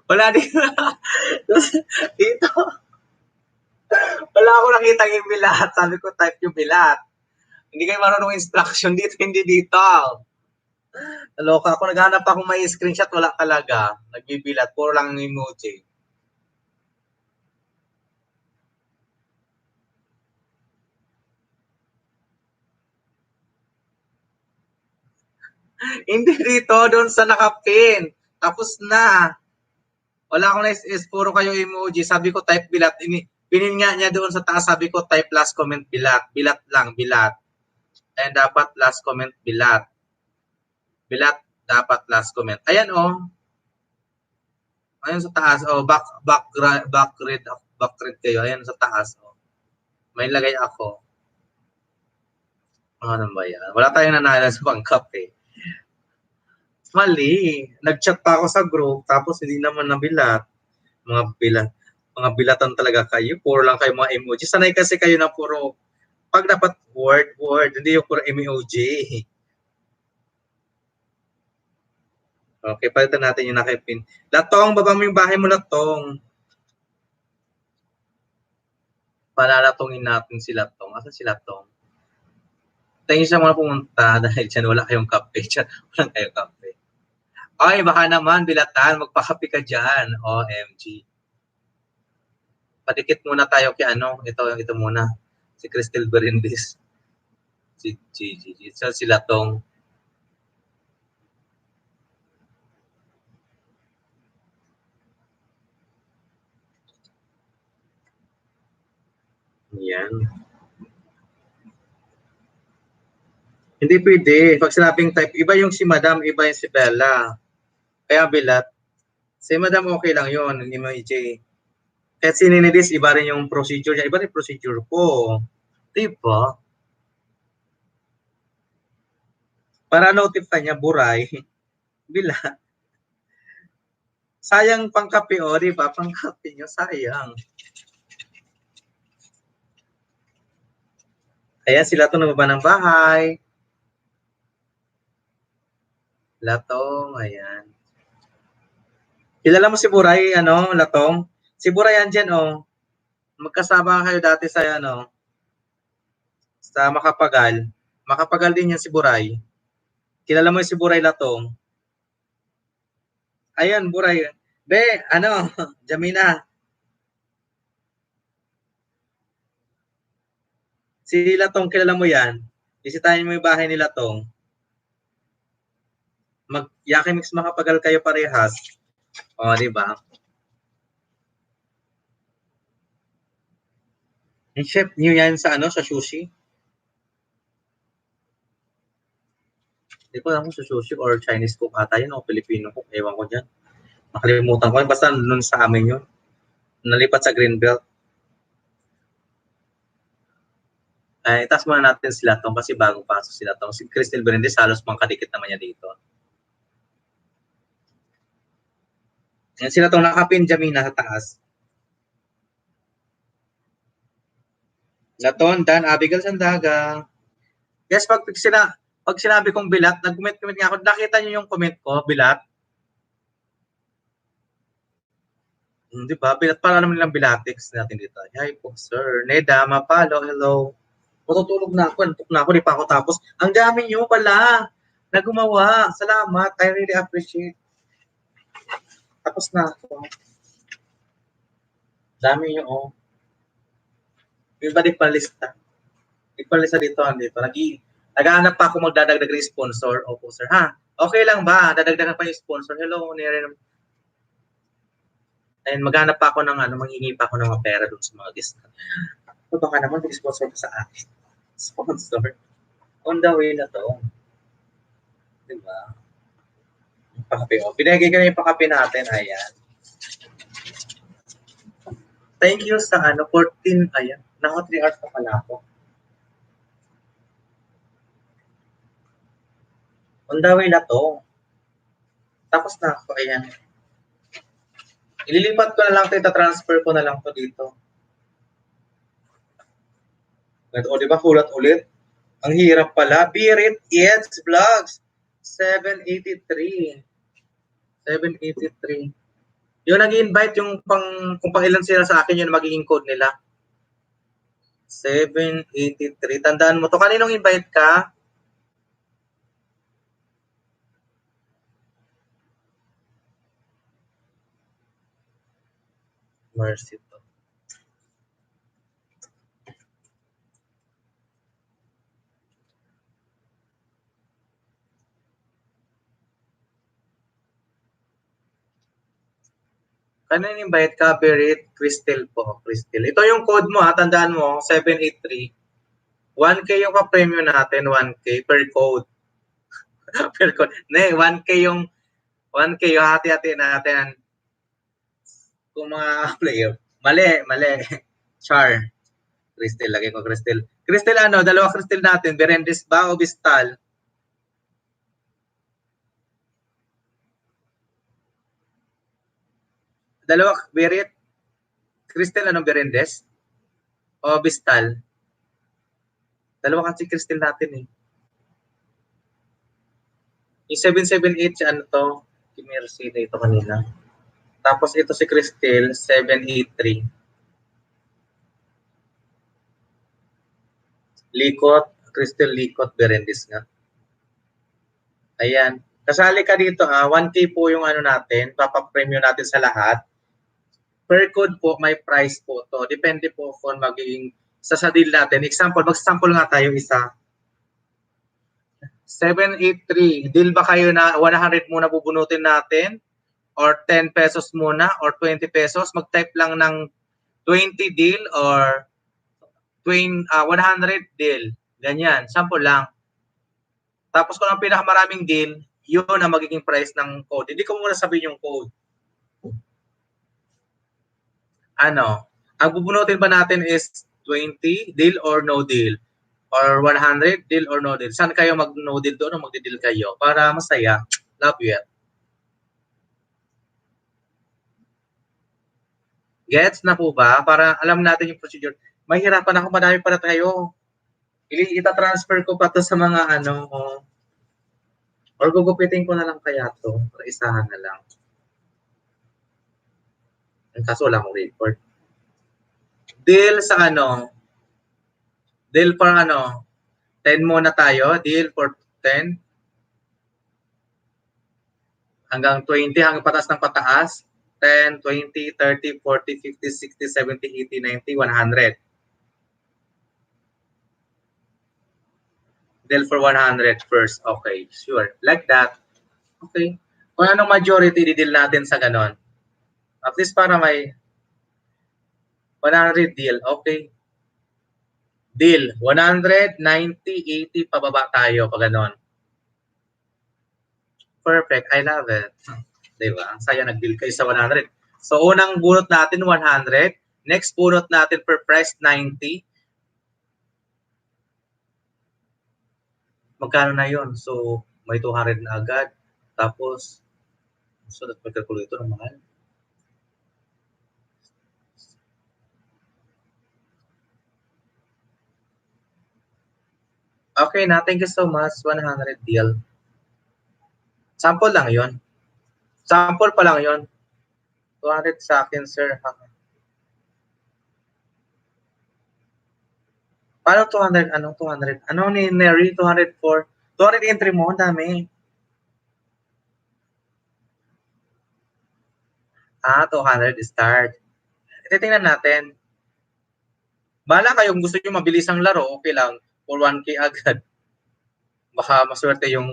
Wala din. Dito, wala ako nakita yung bilat. Sabi ko, type yung bilat. Hindi kayo marunong instruction dito, hindi dito. Naloka ako, naghanap ako may screenshot, wala talaga. Nagbibilat, puro lang emoji. Hindi dito, doon sa nakapin. Tapos na. Wala akong na-SS, puro kayo emoji. Sabi ko type bilat. Pinin nga niya doon sa taas, sabi ko type last comment bilat. Bilat lang, bilat. And dapat last comment bilat. Bilat, dapat last comment. Ayan oh. Ayan sa taas. Oh, back read kayo. Ayan sa taas. Oh. May lagay ako. Ano ba yan? Wala tayong nanalo sa pangkap eh. Mali. Nag-chat pa ako sa group, tapos hindi naman nabilat. Mga bilatan talaga kayo. Puro lang kayo mga emoji. Sanay kasi kayo na puro, pag dapat word, hindi yung puro emoji. Okay, palitan natin yung nakipin. Latong, baba mo yung bahay mo, Latong. Palalatongin natin si Latong. Asan si Latong? Tingin siya mga pumunta dahil dyan wala kayong kape. Dyan, walang kayong kape. Ay, baka naman, bilatan, magpakape ka dyan. OMG. Padikit muna tayo kay ano, ito muna. Si Cristel Berendis. Si Latong. Yan. Hindi pwede. Pag sinabing type, iba yung si Madam, iba yung si Bella. Kaya bilat. Si Madam okay lang yun, hindi mo EJ. Kahit si Ninidis, iba rin yung procedure niya. Iba rin procedure ko. Diba? Para notify niya, buray. Bilat. Sayang pangkape o, diba? Pangkape nyo, sayang. Ayan, sila to nababa ng bahay. Latong, ayan. Kilala mo si Buray, ano, Latong? Si Buray yan dyan, oh. Magkasama kayo dati sa, ano, sa Makapagal. Makapagal din yan si Buray. Kilala mo yung si Buray, Latong? Ayun, Buray. Be, ano, Jamina. Si Latong, kilala mo yan? Bisitahin mo yung bahay ni Latong. Yakimix Makapagal kayo parehas. O, di ba? Yung chef niyo yan sa ano, sa sushi? Hindi ko alam kung sa sushi or Chinese cook ata yun o Filipino cook. Ewan ko dyan. Nakalimutan ko. Basta nun sa amin yun. Nalipat sa Greenbelt. Itaas muna natin sila tong kasi bago pasok sila tong. Si Cristel Berendez, halos mga kadikit naman niya dito. Yan sila tong nakapin Jamina sa taas. Laton, Dan, Abigail Sandaga. Yes, pag sinabi kong bilat, nag-comment nga ako. Nakita niyo yung comment ko, bilat? Di ba? Bilat para naman nilang bilatix natin dito. Hi po, sir. Neda, Mapalo, hello. Matutulog na ako, antok na ako, di pa ako tapos. Ang dami niyo pala na gumawa. Salamat, I really appreciate. Tapos na ako. Dami niyo, oh. Yung ba di palista? Di palista dito, dito. Naghahanap pa ako magdadagdag ng sponsor. Opo, sir. Ha? Okay lang ba? Dadagdagan pa yung sponsor. Hello, Niren. And maghanap pa ako ng ano, manghingi pa ako ng mga pera doon sa mga guest. So, baka naman mag-sponsor pa sa akin. Sponsor. On the way na to. Diba? Pakape. O, pinagay ka na yung pakape natin. Ayan. Thank you sa ano, 14. Ayan. Naka 3 hours pa pala ako. On the way na to. Tapos na ako. Ayan. Ililipat ko na lang ito. Transfer ko na lang to dito. O, diba? Kulat ulit. Ang hirap pala. Birit It's Vlogs. 783. 783. Yung nag-invite, yung kung pang ilan sila sa akin, yun magiging code nila. 783. Tandaan mo to. Kaninong invite ka? Mercy to. Kanino invite ka? Berit, Crystal po. Crystal. Ito yung code mo ha. Tandaan mo, 783. 1K yung ka-premium natin, 1K per code. Per code. Ne, 1K yung 1K yung hati-hati natin kung mga player. Mali. Char. Crystal, lagay ko Crystal. Crystal ano? Dalawa Crystal natin. Berendez ba o Bistal? Dalawa, Berit. Crystal anong Berendez? O Bistal? Dalawa kasi Crystal natin eh. Yung 778 si ano to? Kimercy na ito kanina. Tapos ito si Crystal, 783. Likot, Crystal Likot Berendez nga. Ayan. Kasali ka dito ha, 1K po yung ano natin, papapremyo natin sa lahat. Per code po, may price po to. Depende po kung magiging sa deal natin. Example, mag-sample nga tayo isa. 783, deal ba kayo na 100 muna bubunutin natin? Or 10 pesos muna? Or 20 pesos? Mag-type lang ng 20 deal or 100 deal. Ganyan, sample lang. Tapos kung ang pinakamaraming deal, yun ang magiging price ng code. Hindi ko muna sabihin yung code. Ano, ang bubunutin ba natin is 20 deal or no deal? Or 100 deal or no deal? Saan kayo mag-no deal doon o magdi-deal kayo? Para masaya. Love you. Gets na po ba? Para alam natin yung procedure. Mahirapan ako, madami para tayo. Ita-transfer ko pa to sa mga ano, or gugupitin ko na lang kaya to. Para isahan na lang. Ang kaso wala akong report. Deal sa ano? Deal for ano? 10 muna tayo. Deal for 10. Hanggang 20, hanggang patas ng pataas. 10, 20, 30, 40, 50, 60, 70, 80, 90, 100. Deal for 100 first. Okay, sure. Like that. Okay. Kung anong majority, di-deal natin sa ganon. At least para may 100 deal. Okay. Deal. 100, 90, 80, pababa tayo pag ganon. Perfect. I love it. Diba? Ang saya nag-deal kayo sa 100. So, unang bunot natin, 100. Next bunot natin per price, 90. Magkano na yon? So, may 200 na agad. Tapos, so, mag-calculator na mahal. Okay na, thank you so much. 100 deal. Sample lang yon. Sample pa lang yon. 200 sa akin, sir. Paano 200? Anong 200? Ano ni Neri? 204? 200 entry mo? Ang dami. 200 start. Titingnan natin. Bala kayong gusto nyo mabilis ang laro, okay lang. For 1K agad. Baka maswerte yan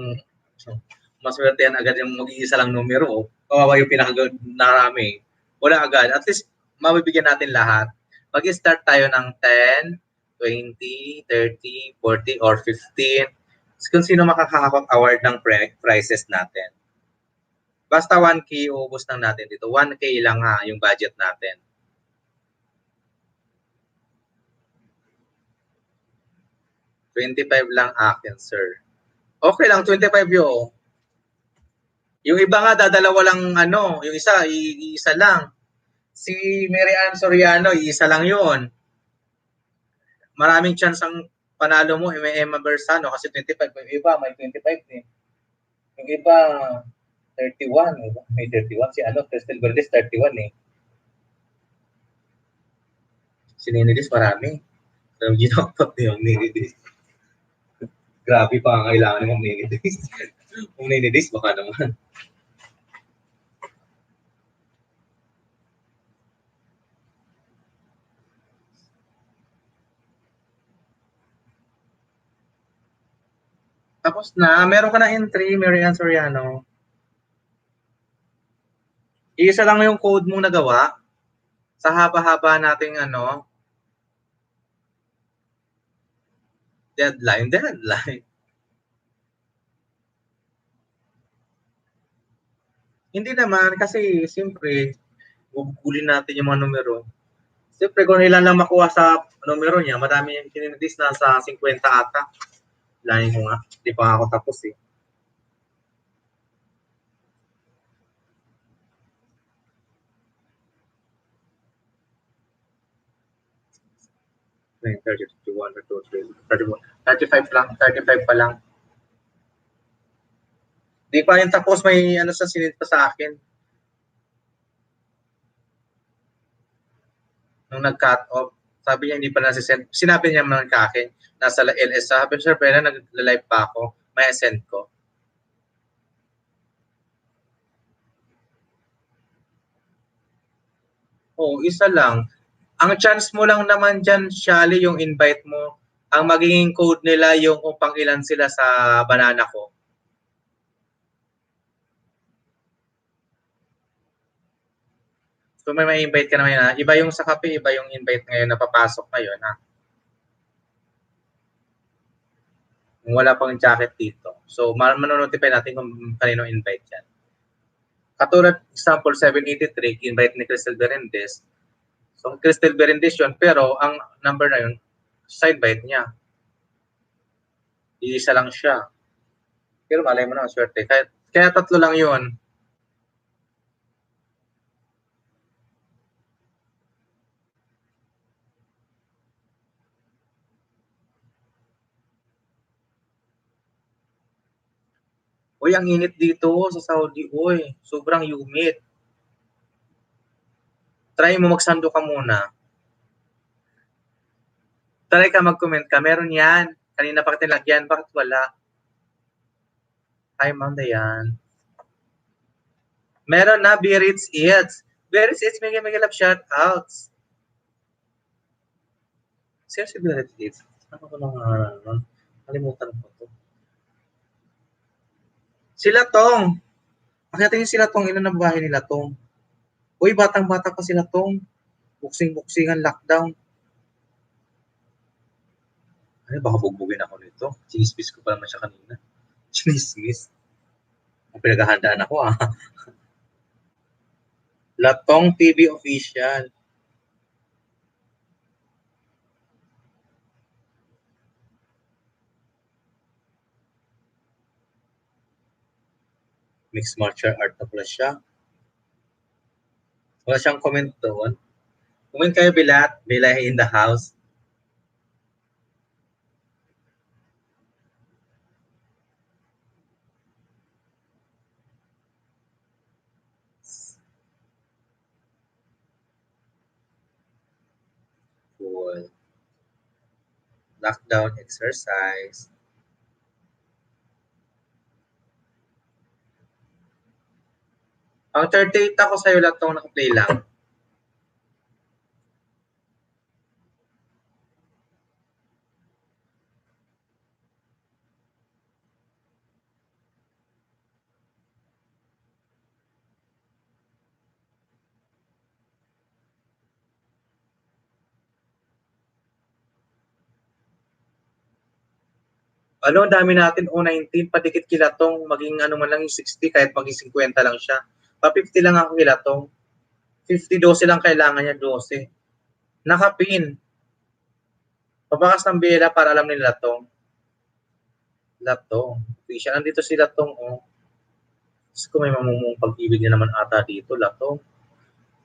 agad yung mag-iisa lang numero. Kawawa yung pinakagarami. Wala agad. At least, mabibigyan natin lahat. Mag-start tayo ng 10, 20, 30, 40, or 15. Kung sino makakapag-award ng prizes natin. Basta 1K, uubos lang natin dito. 1K lang ha, yung budget natin. $25 lang akin, sir. Okay lang, 25 yun. Yung iba nga, dadalawa lang, yung isa lang. Si Mary Ann Soriano, isa lang yun. Maraming chance ang panalo mo, may Emma Bersano kasi 25. Yung iba, may 25 din. Yung iba, 31. May 31. Si Crystal Verdes, 31 eh. Si Ninidis, marami. Pero ginakot niya yung Ninidis. Grabe pa ang kailangan ng Ninidis. Kung Ninidis, baka naman. Tapos na, meron ka na entry, Marian Soriano. Isa lang yung code mong nagawa sa haba-haba nating deadline. Hindi naman, kasi siyempre, gugulin natin yung mga numero. Siyempre, kung ilan lang makuha sa numero niya, marami yung kininidis na sa 50 ata. Lain ko nga, hindi pa ako tapos eh. May 30, 31, 32, 35 lang, 35 pa lang. Di pa yung tapos, may sa sinit pa sa akin. Nung nag-cut off, sabi niya hindi pa nasisend. Sinabi niya naman ka akin, nasa LS. Sabi siya, pero nag-live pa ako, may send ko. Oo, isa lang. Ang chance mo lang naman dyan, Shally, yung invite mo. Ang magiging code nila yung kung pang ilan sila sa banana ko. So may invite ka naman na. Iba yung sa kape, iba yung invite ngayon na papasok ngayon. Ha? Wala pang jacket dito. So manonotify natin kung kanino invite yan. Katulad, example, 783, invite ni Crystal Berendez. So Crystal Berendez yun, pero ang number na yun, side invite niya. Iisa lang siya. Pero malay mo na, swerte. Kaya tatlo lang yun. Uy, ang init dito sa Saudi. Uy, sobrang humid. Try mo magsando ka muna. Try ka mag-comment ka. Meron yan. Kanina pa tinlagyan. Bakit wala? Hi, Ma'am Dayan. Meron na. Beritz Eats. Beritz Eats, may love shoutouts. Sino si Beritz Eats? Ano ko lang kalimutan ko to. Sila Tong. Pakita niyo sila Tong. Ino na bahay nila Tong. Uy, batang-bata pa sila Tong. Buksing-buksingan lockdown. Ay, baka bugbugin ako nito. Chinismis ko pa naman siya kanina. Chinismis. Ang pinaghahandaan ako Latong TV official. Mixed martial art na pala siya. Wala siyang comment doon. Comment kayo, Bilat. Bilay in the house. Cool. Lockdown exercise. Ang 38 ako sa'yo lahat itong nakaplay lang. Ang dami natin, 19, padikit kilatong, maging man lang yung 60, kahit maging 50 lang siya. Pa-50 lang ako kilatong. 50, 12 lang kailangan niya, 12. Nakapin. Pabakas ng biyela para alam nila Latong. Latong. Official. Nandito si Latong, Tapos kung may mamumong pag-ibig niya naman ata dito, Latong.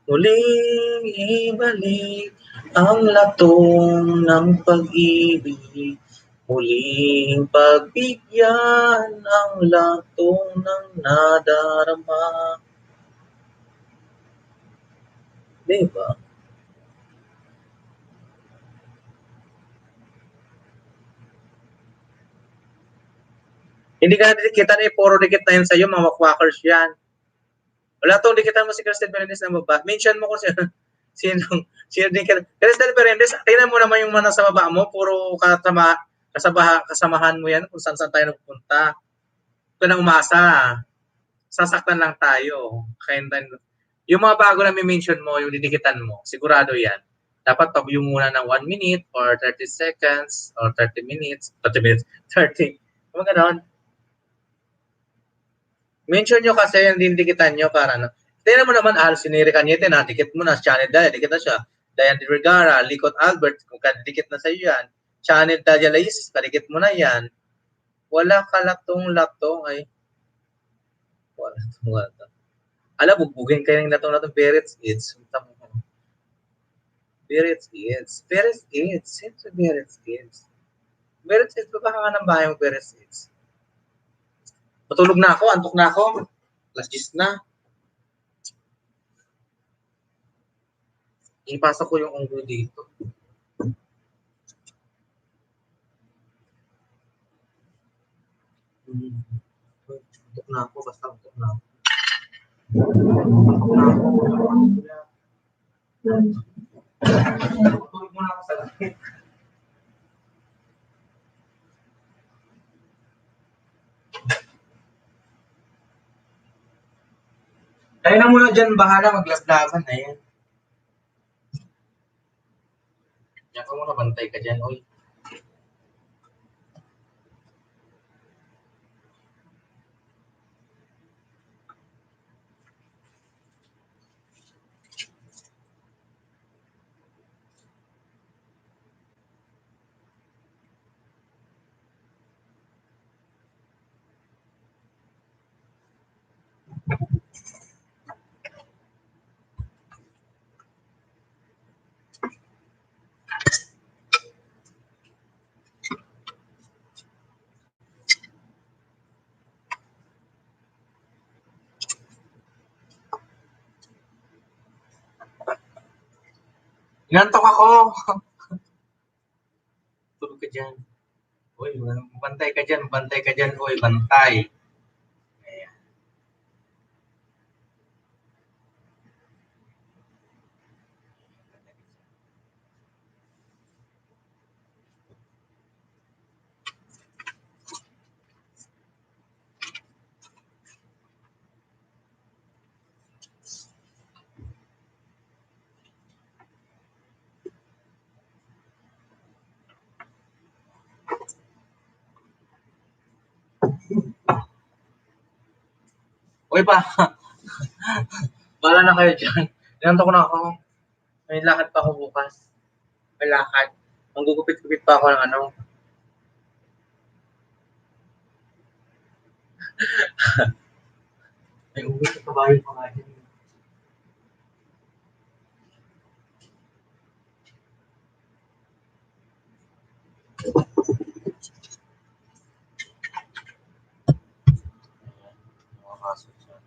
Muling ibalik ang latong ng pag-ibig Muling pagbigyan ang latong ng nadarama. Diba? Hindi ka dikitan eh, puro dikit na yun sa'yo, mga wakwakers yan. Wala tong dikitan mo si Cristel Berendes na baba. Mention mo kung sino dikitan. Cristel Berendes, tingnan mo naman yung mga nasa baba mo, puro kasamahan mo yan kung saan tayo nagpunta. Huwag ka na umasa. Sasaktan lang tayo. Yung mga bago na mention mo, yung didikitan mo, sigurado yan. Dapat pag-view muna ng 1 minute or 30 seconds or 30 minutes, 30. Kung gano'n. Mention nyo kasi yung dindikitan nyo para ano. Tingnan mo naman, Alcinere Cañete, dikit mo na. Channel Daya, dikit na siya. Dayan de Vergara, Likot Albert, kung kadikit na sa iyo yan. Channel Daya Lais, kadikit mo na yan. Wala ka latong-latong ay. Wala. Alam, bugbugin kayo ng latong-latong. Berets It's. Berets It's. Berets It's. Siyempre Berets It's. Berets It's, baka ka ng bahay mo Berets It's. Matulog na ako, antok na ako. Last 10 na. Ipasok ko yung unggoy dito. Antok na ako, basta antok na ako. Tulog muna ako sa langit. Kaya na muna dyan, bahala, maglaslaban na yan. Diyan ka muna, bantay ka dyan, oy. Inantok ako. Tulog ka dyan. Uy, bantay ka dyan, uy, bantay. Ayan. Uy pa, bahala na kayo dyan. Inantok na ako. May lakad pa ako bukas. May lakad. Manggugupit-gupit pa ako ng ano. May uwi sa kabayo pa nga dyan. Mga kaso dyan.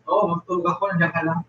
Oo, magtulog ako, nandiyan ka lang.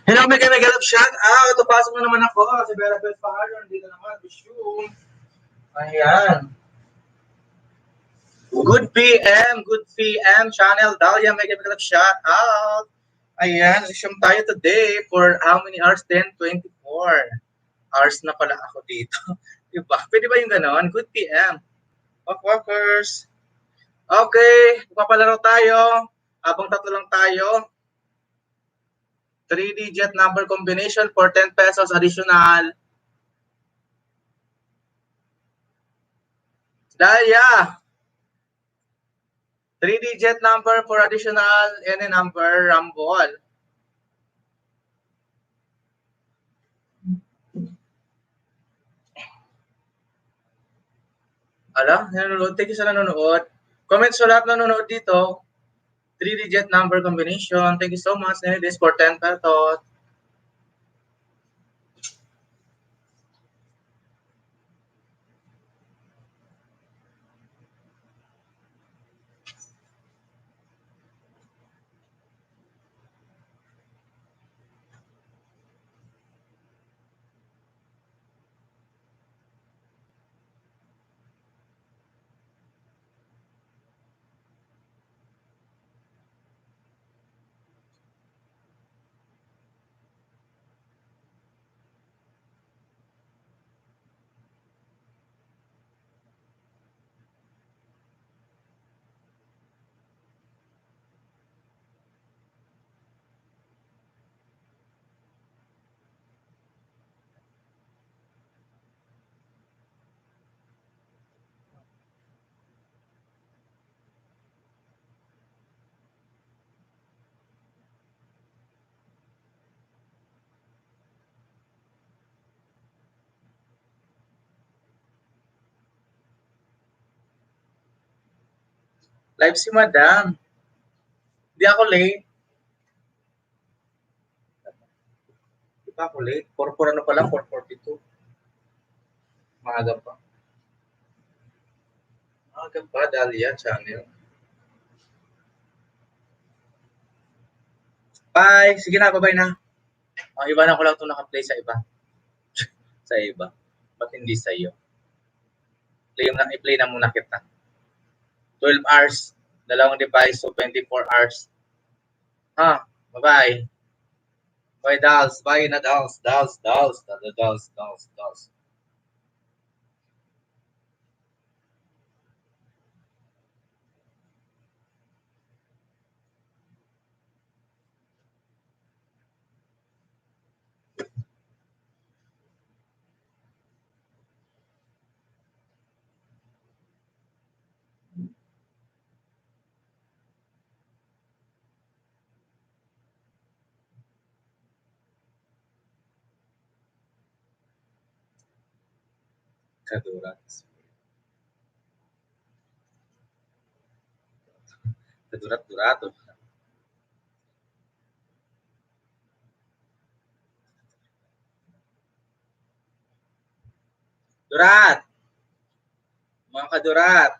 Hello, Mega Mega Love, shout out! Pasok na naman ako. Si Bella Bell Faharon, dito naman. Resume. Ayan. Good PM, Channel Dahlia, Mega Mega Love, shout out! Ayan, resume tayo today for how many hours? 10:24 hours na pala ako dito. Diba? Pwede ba yung ganon? Good PM. Walkers. Okay, papalaro tayo. Habang tatlo lang tayo. 3-digit number combination for 10 pesos additional. Dahlia. 3-digit number for additional any number, Rambol. Ala, nanonood. Thank you sa nanonood. Comment sa lahat nanonood dito. 3-digit number combination. Thank you so much. This for 10 pesos. Live si Madam. Di ako late. Di ba ako late? 4 ano pa lang, 4:42. Maaga pa. Maaga pa, Dahlia Channel. Bye! Sige na, bye-bye na. Iba na ko lang ito naka-play sa iba. Sa iba. Ba't hindi sa iyo? I-play na muna kita. 12 hours. Dalawang device, so 24 hours. Bye-bye. Bye, dolls. Bye na, dolls. Dolls. Kadurat. Kadurat-durato. Durat! Mga kadurat!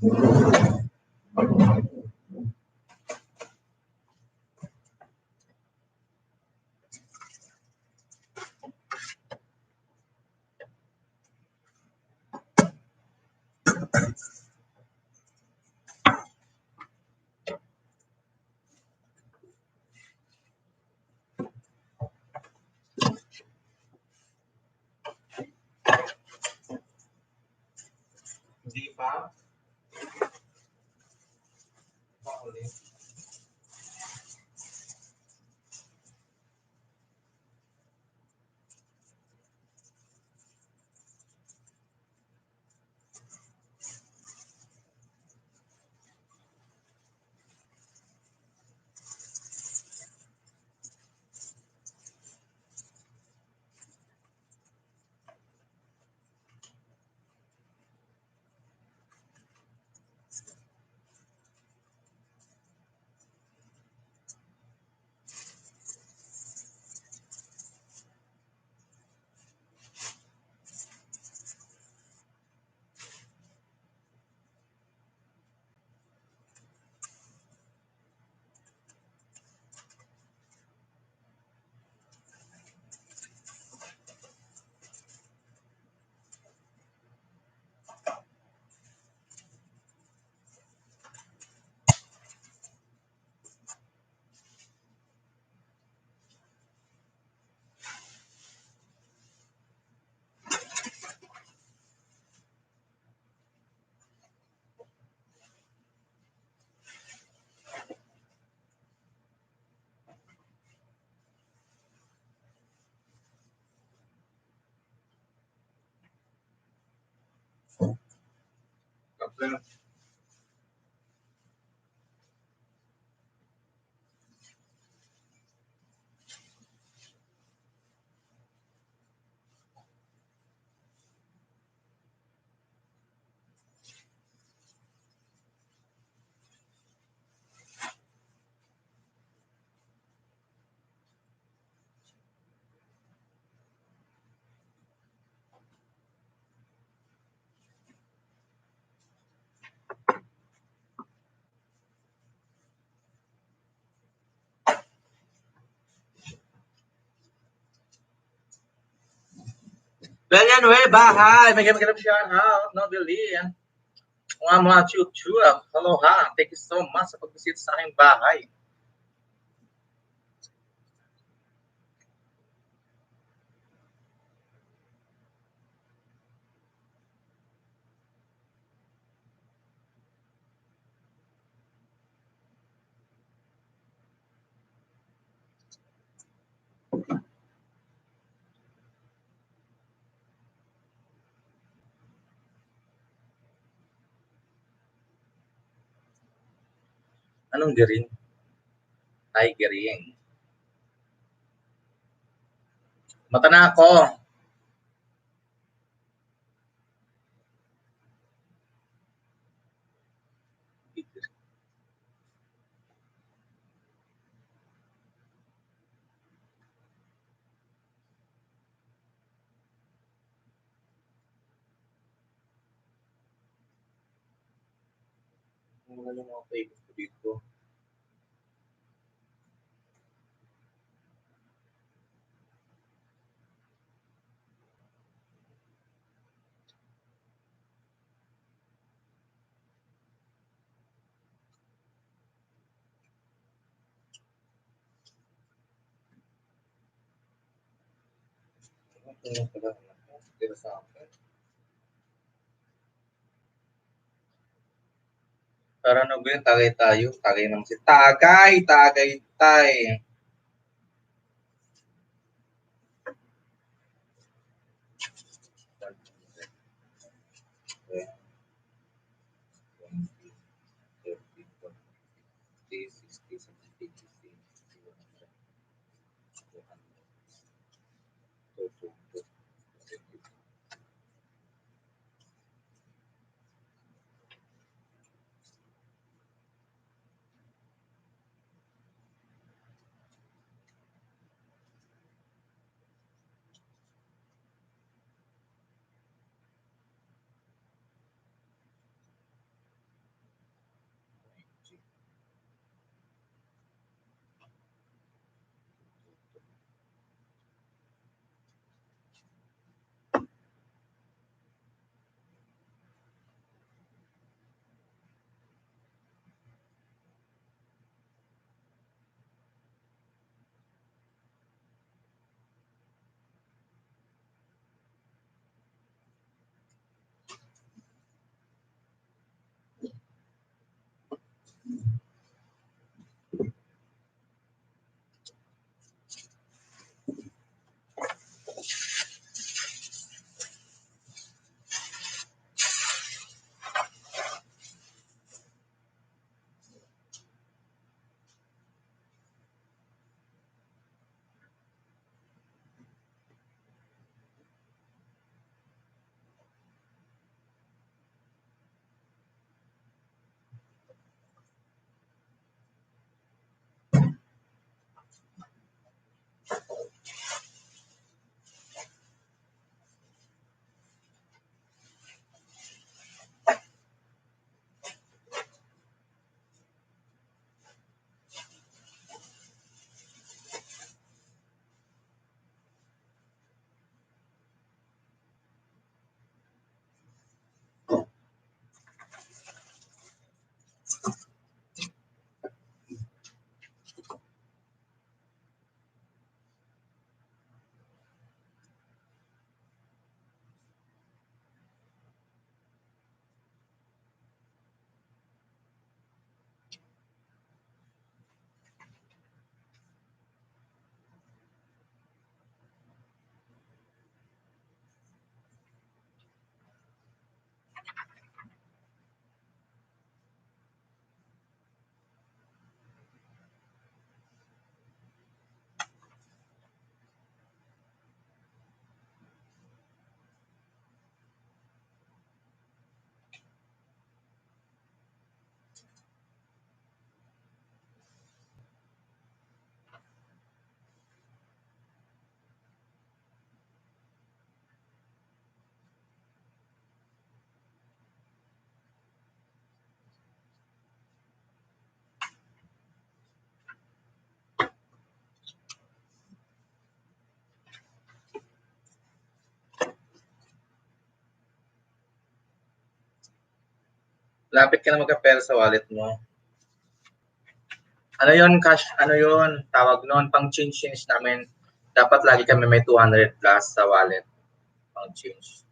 Hindi pa? Pa ulit. Kapag Ganyan, we, bahay. May ganap shout out. No, Billy. Mga chuchu. Hello, ha. Thank you so much sa pag-visit sa aking bahay. Anong garing? Ay, garing. Mata na ako. Ano yung mga favorite ko dito? Ano pala? Dito sa akin. Para ano ba yun? Tagay tayo. Tagay naman si Tagay. Tagay tay. Lapit ka na magka-pera sa wallet mo. Ano yun, cash, ano yun, tawag nun, pang change namin. Dapat lagi kami may 200 plus sa wallet. Pang change.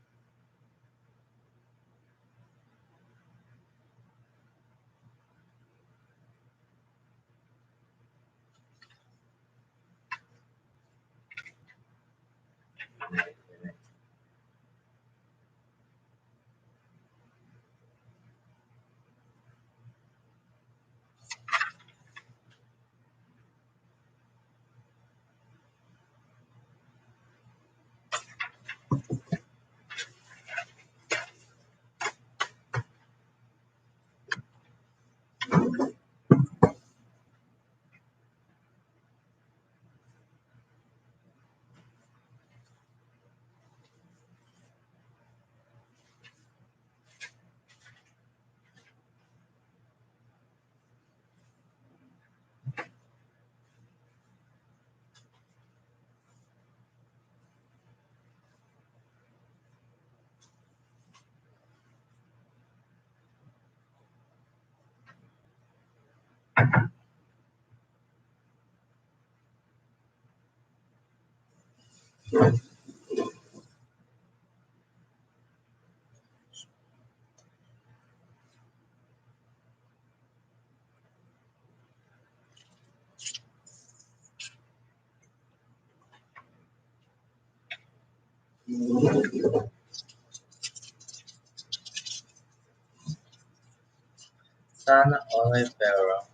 Sana all pero.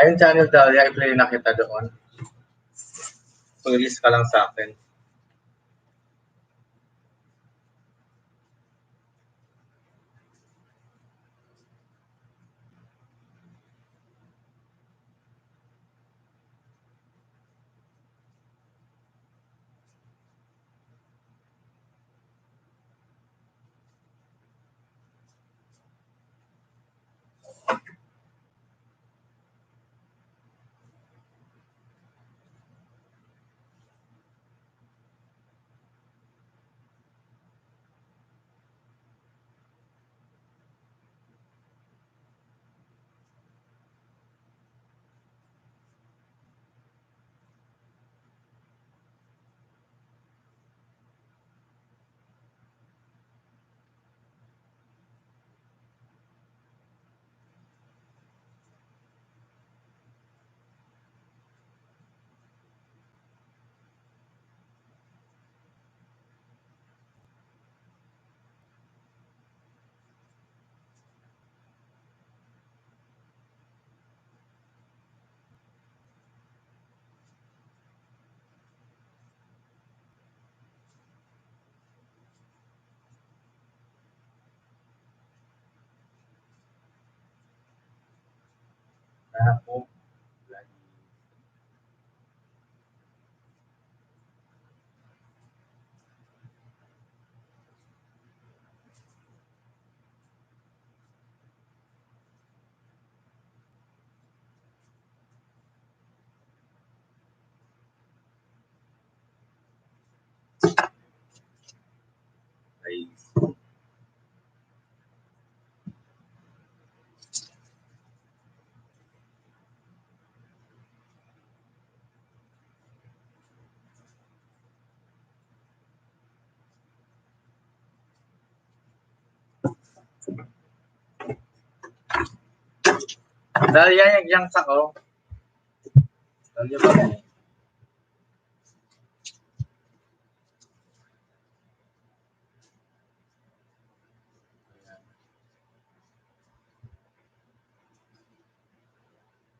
Ayun, Channel Dahlia, i-play na kita doon. Release ka lang sa akin. Ako. Nice. Dahlia, yang sa ko. Dahlia ba?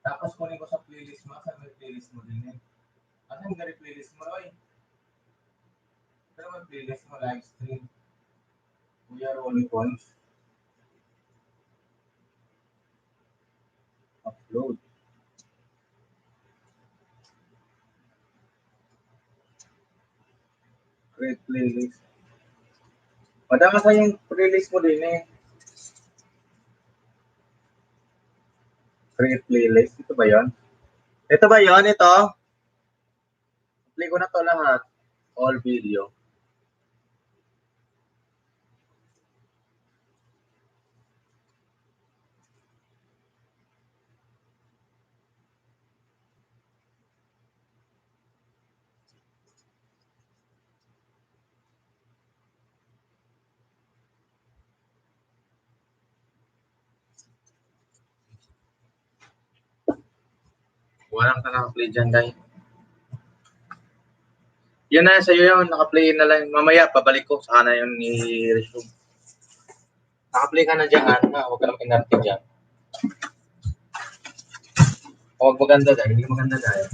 Tapos kunin ko sa playlist mo. Sa may playlist mo din eh. Ano yung gari playlist mo, Roy? Pero may playlist mo, live stream. Kuya Rolly Coins. Upload. Create playlist. Madama sa yung playlist mo din eh. Create playlist. Ito ba yun? Ito ba yun? Ito? Play ko na to lahat. All video. Walang ka naka-play dyan, dahil. Yun na, sa'yo yun. Naka-play na lang. Mamaya, pabalik ko. Saka na yun i-resume. Naka-play ka na dyan, ha? Huwag ka lang pinarty dyan. Huwag maganda dahil. Hindi maganda dahil.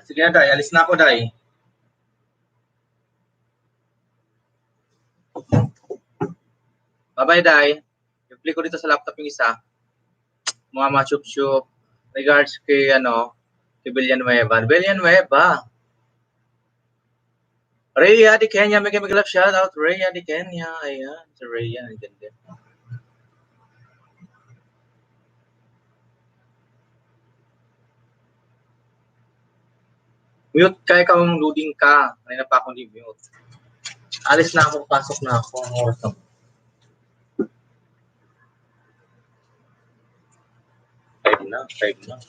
Sige na, Day. Alis na ako, Day. Bye-bye, Day. I-play ko dito sa laptop yung isa. Mga machup-chup. Regards kay, kay Villanueva. Villanueva. Rhea di Kenya. May love shout out. Rhea di Kenya. Ayan. Si Rhea. Nandiyan din. Mute ka, ikaw loading ka. Kanina pa akong mute. Alis na ako, pasok na ako. Ang oras na. Five na.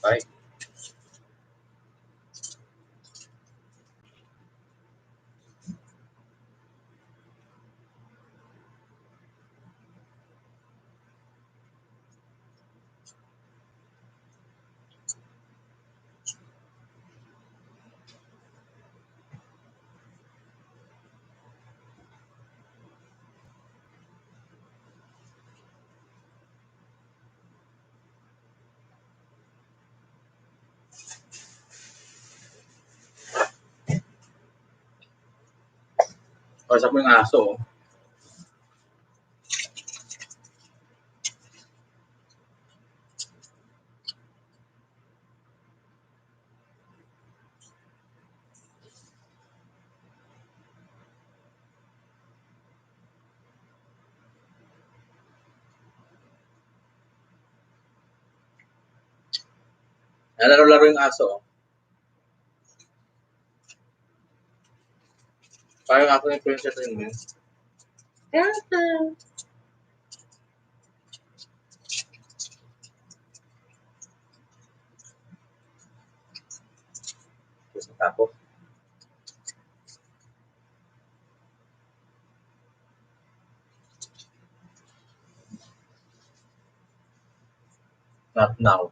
Pasok mo yung aso. Nalaro-laro yung aso. Parang ako yung princess rin mo. Tapos. Not now.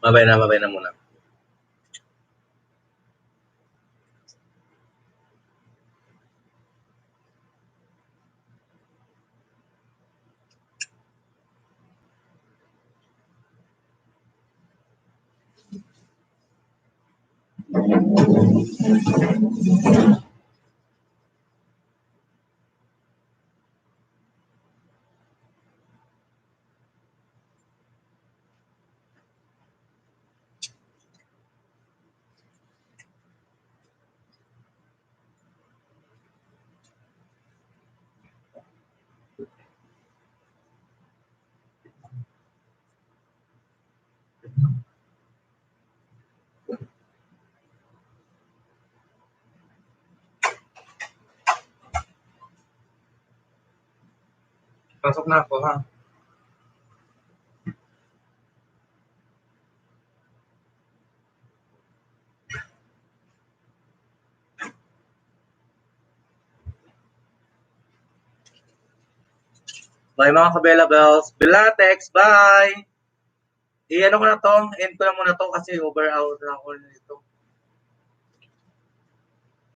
Mabay na muna. Pasok na ako, ha? Bye mga kabela bells. Bilatex, bye! I-ano ko na to, end ko na muna to kasi over hour na ako nito.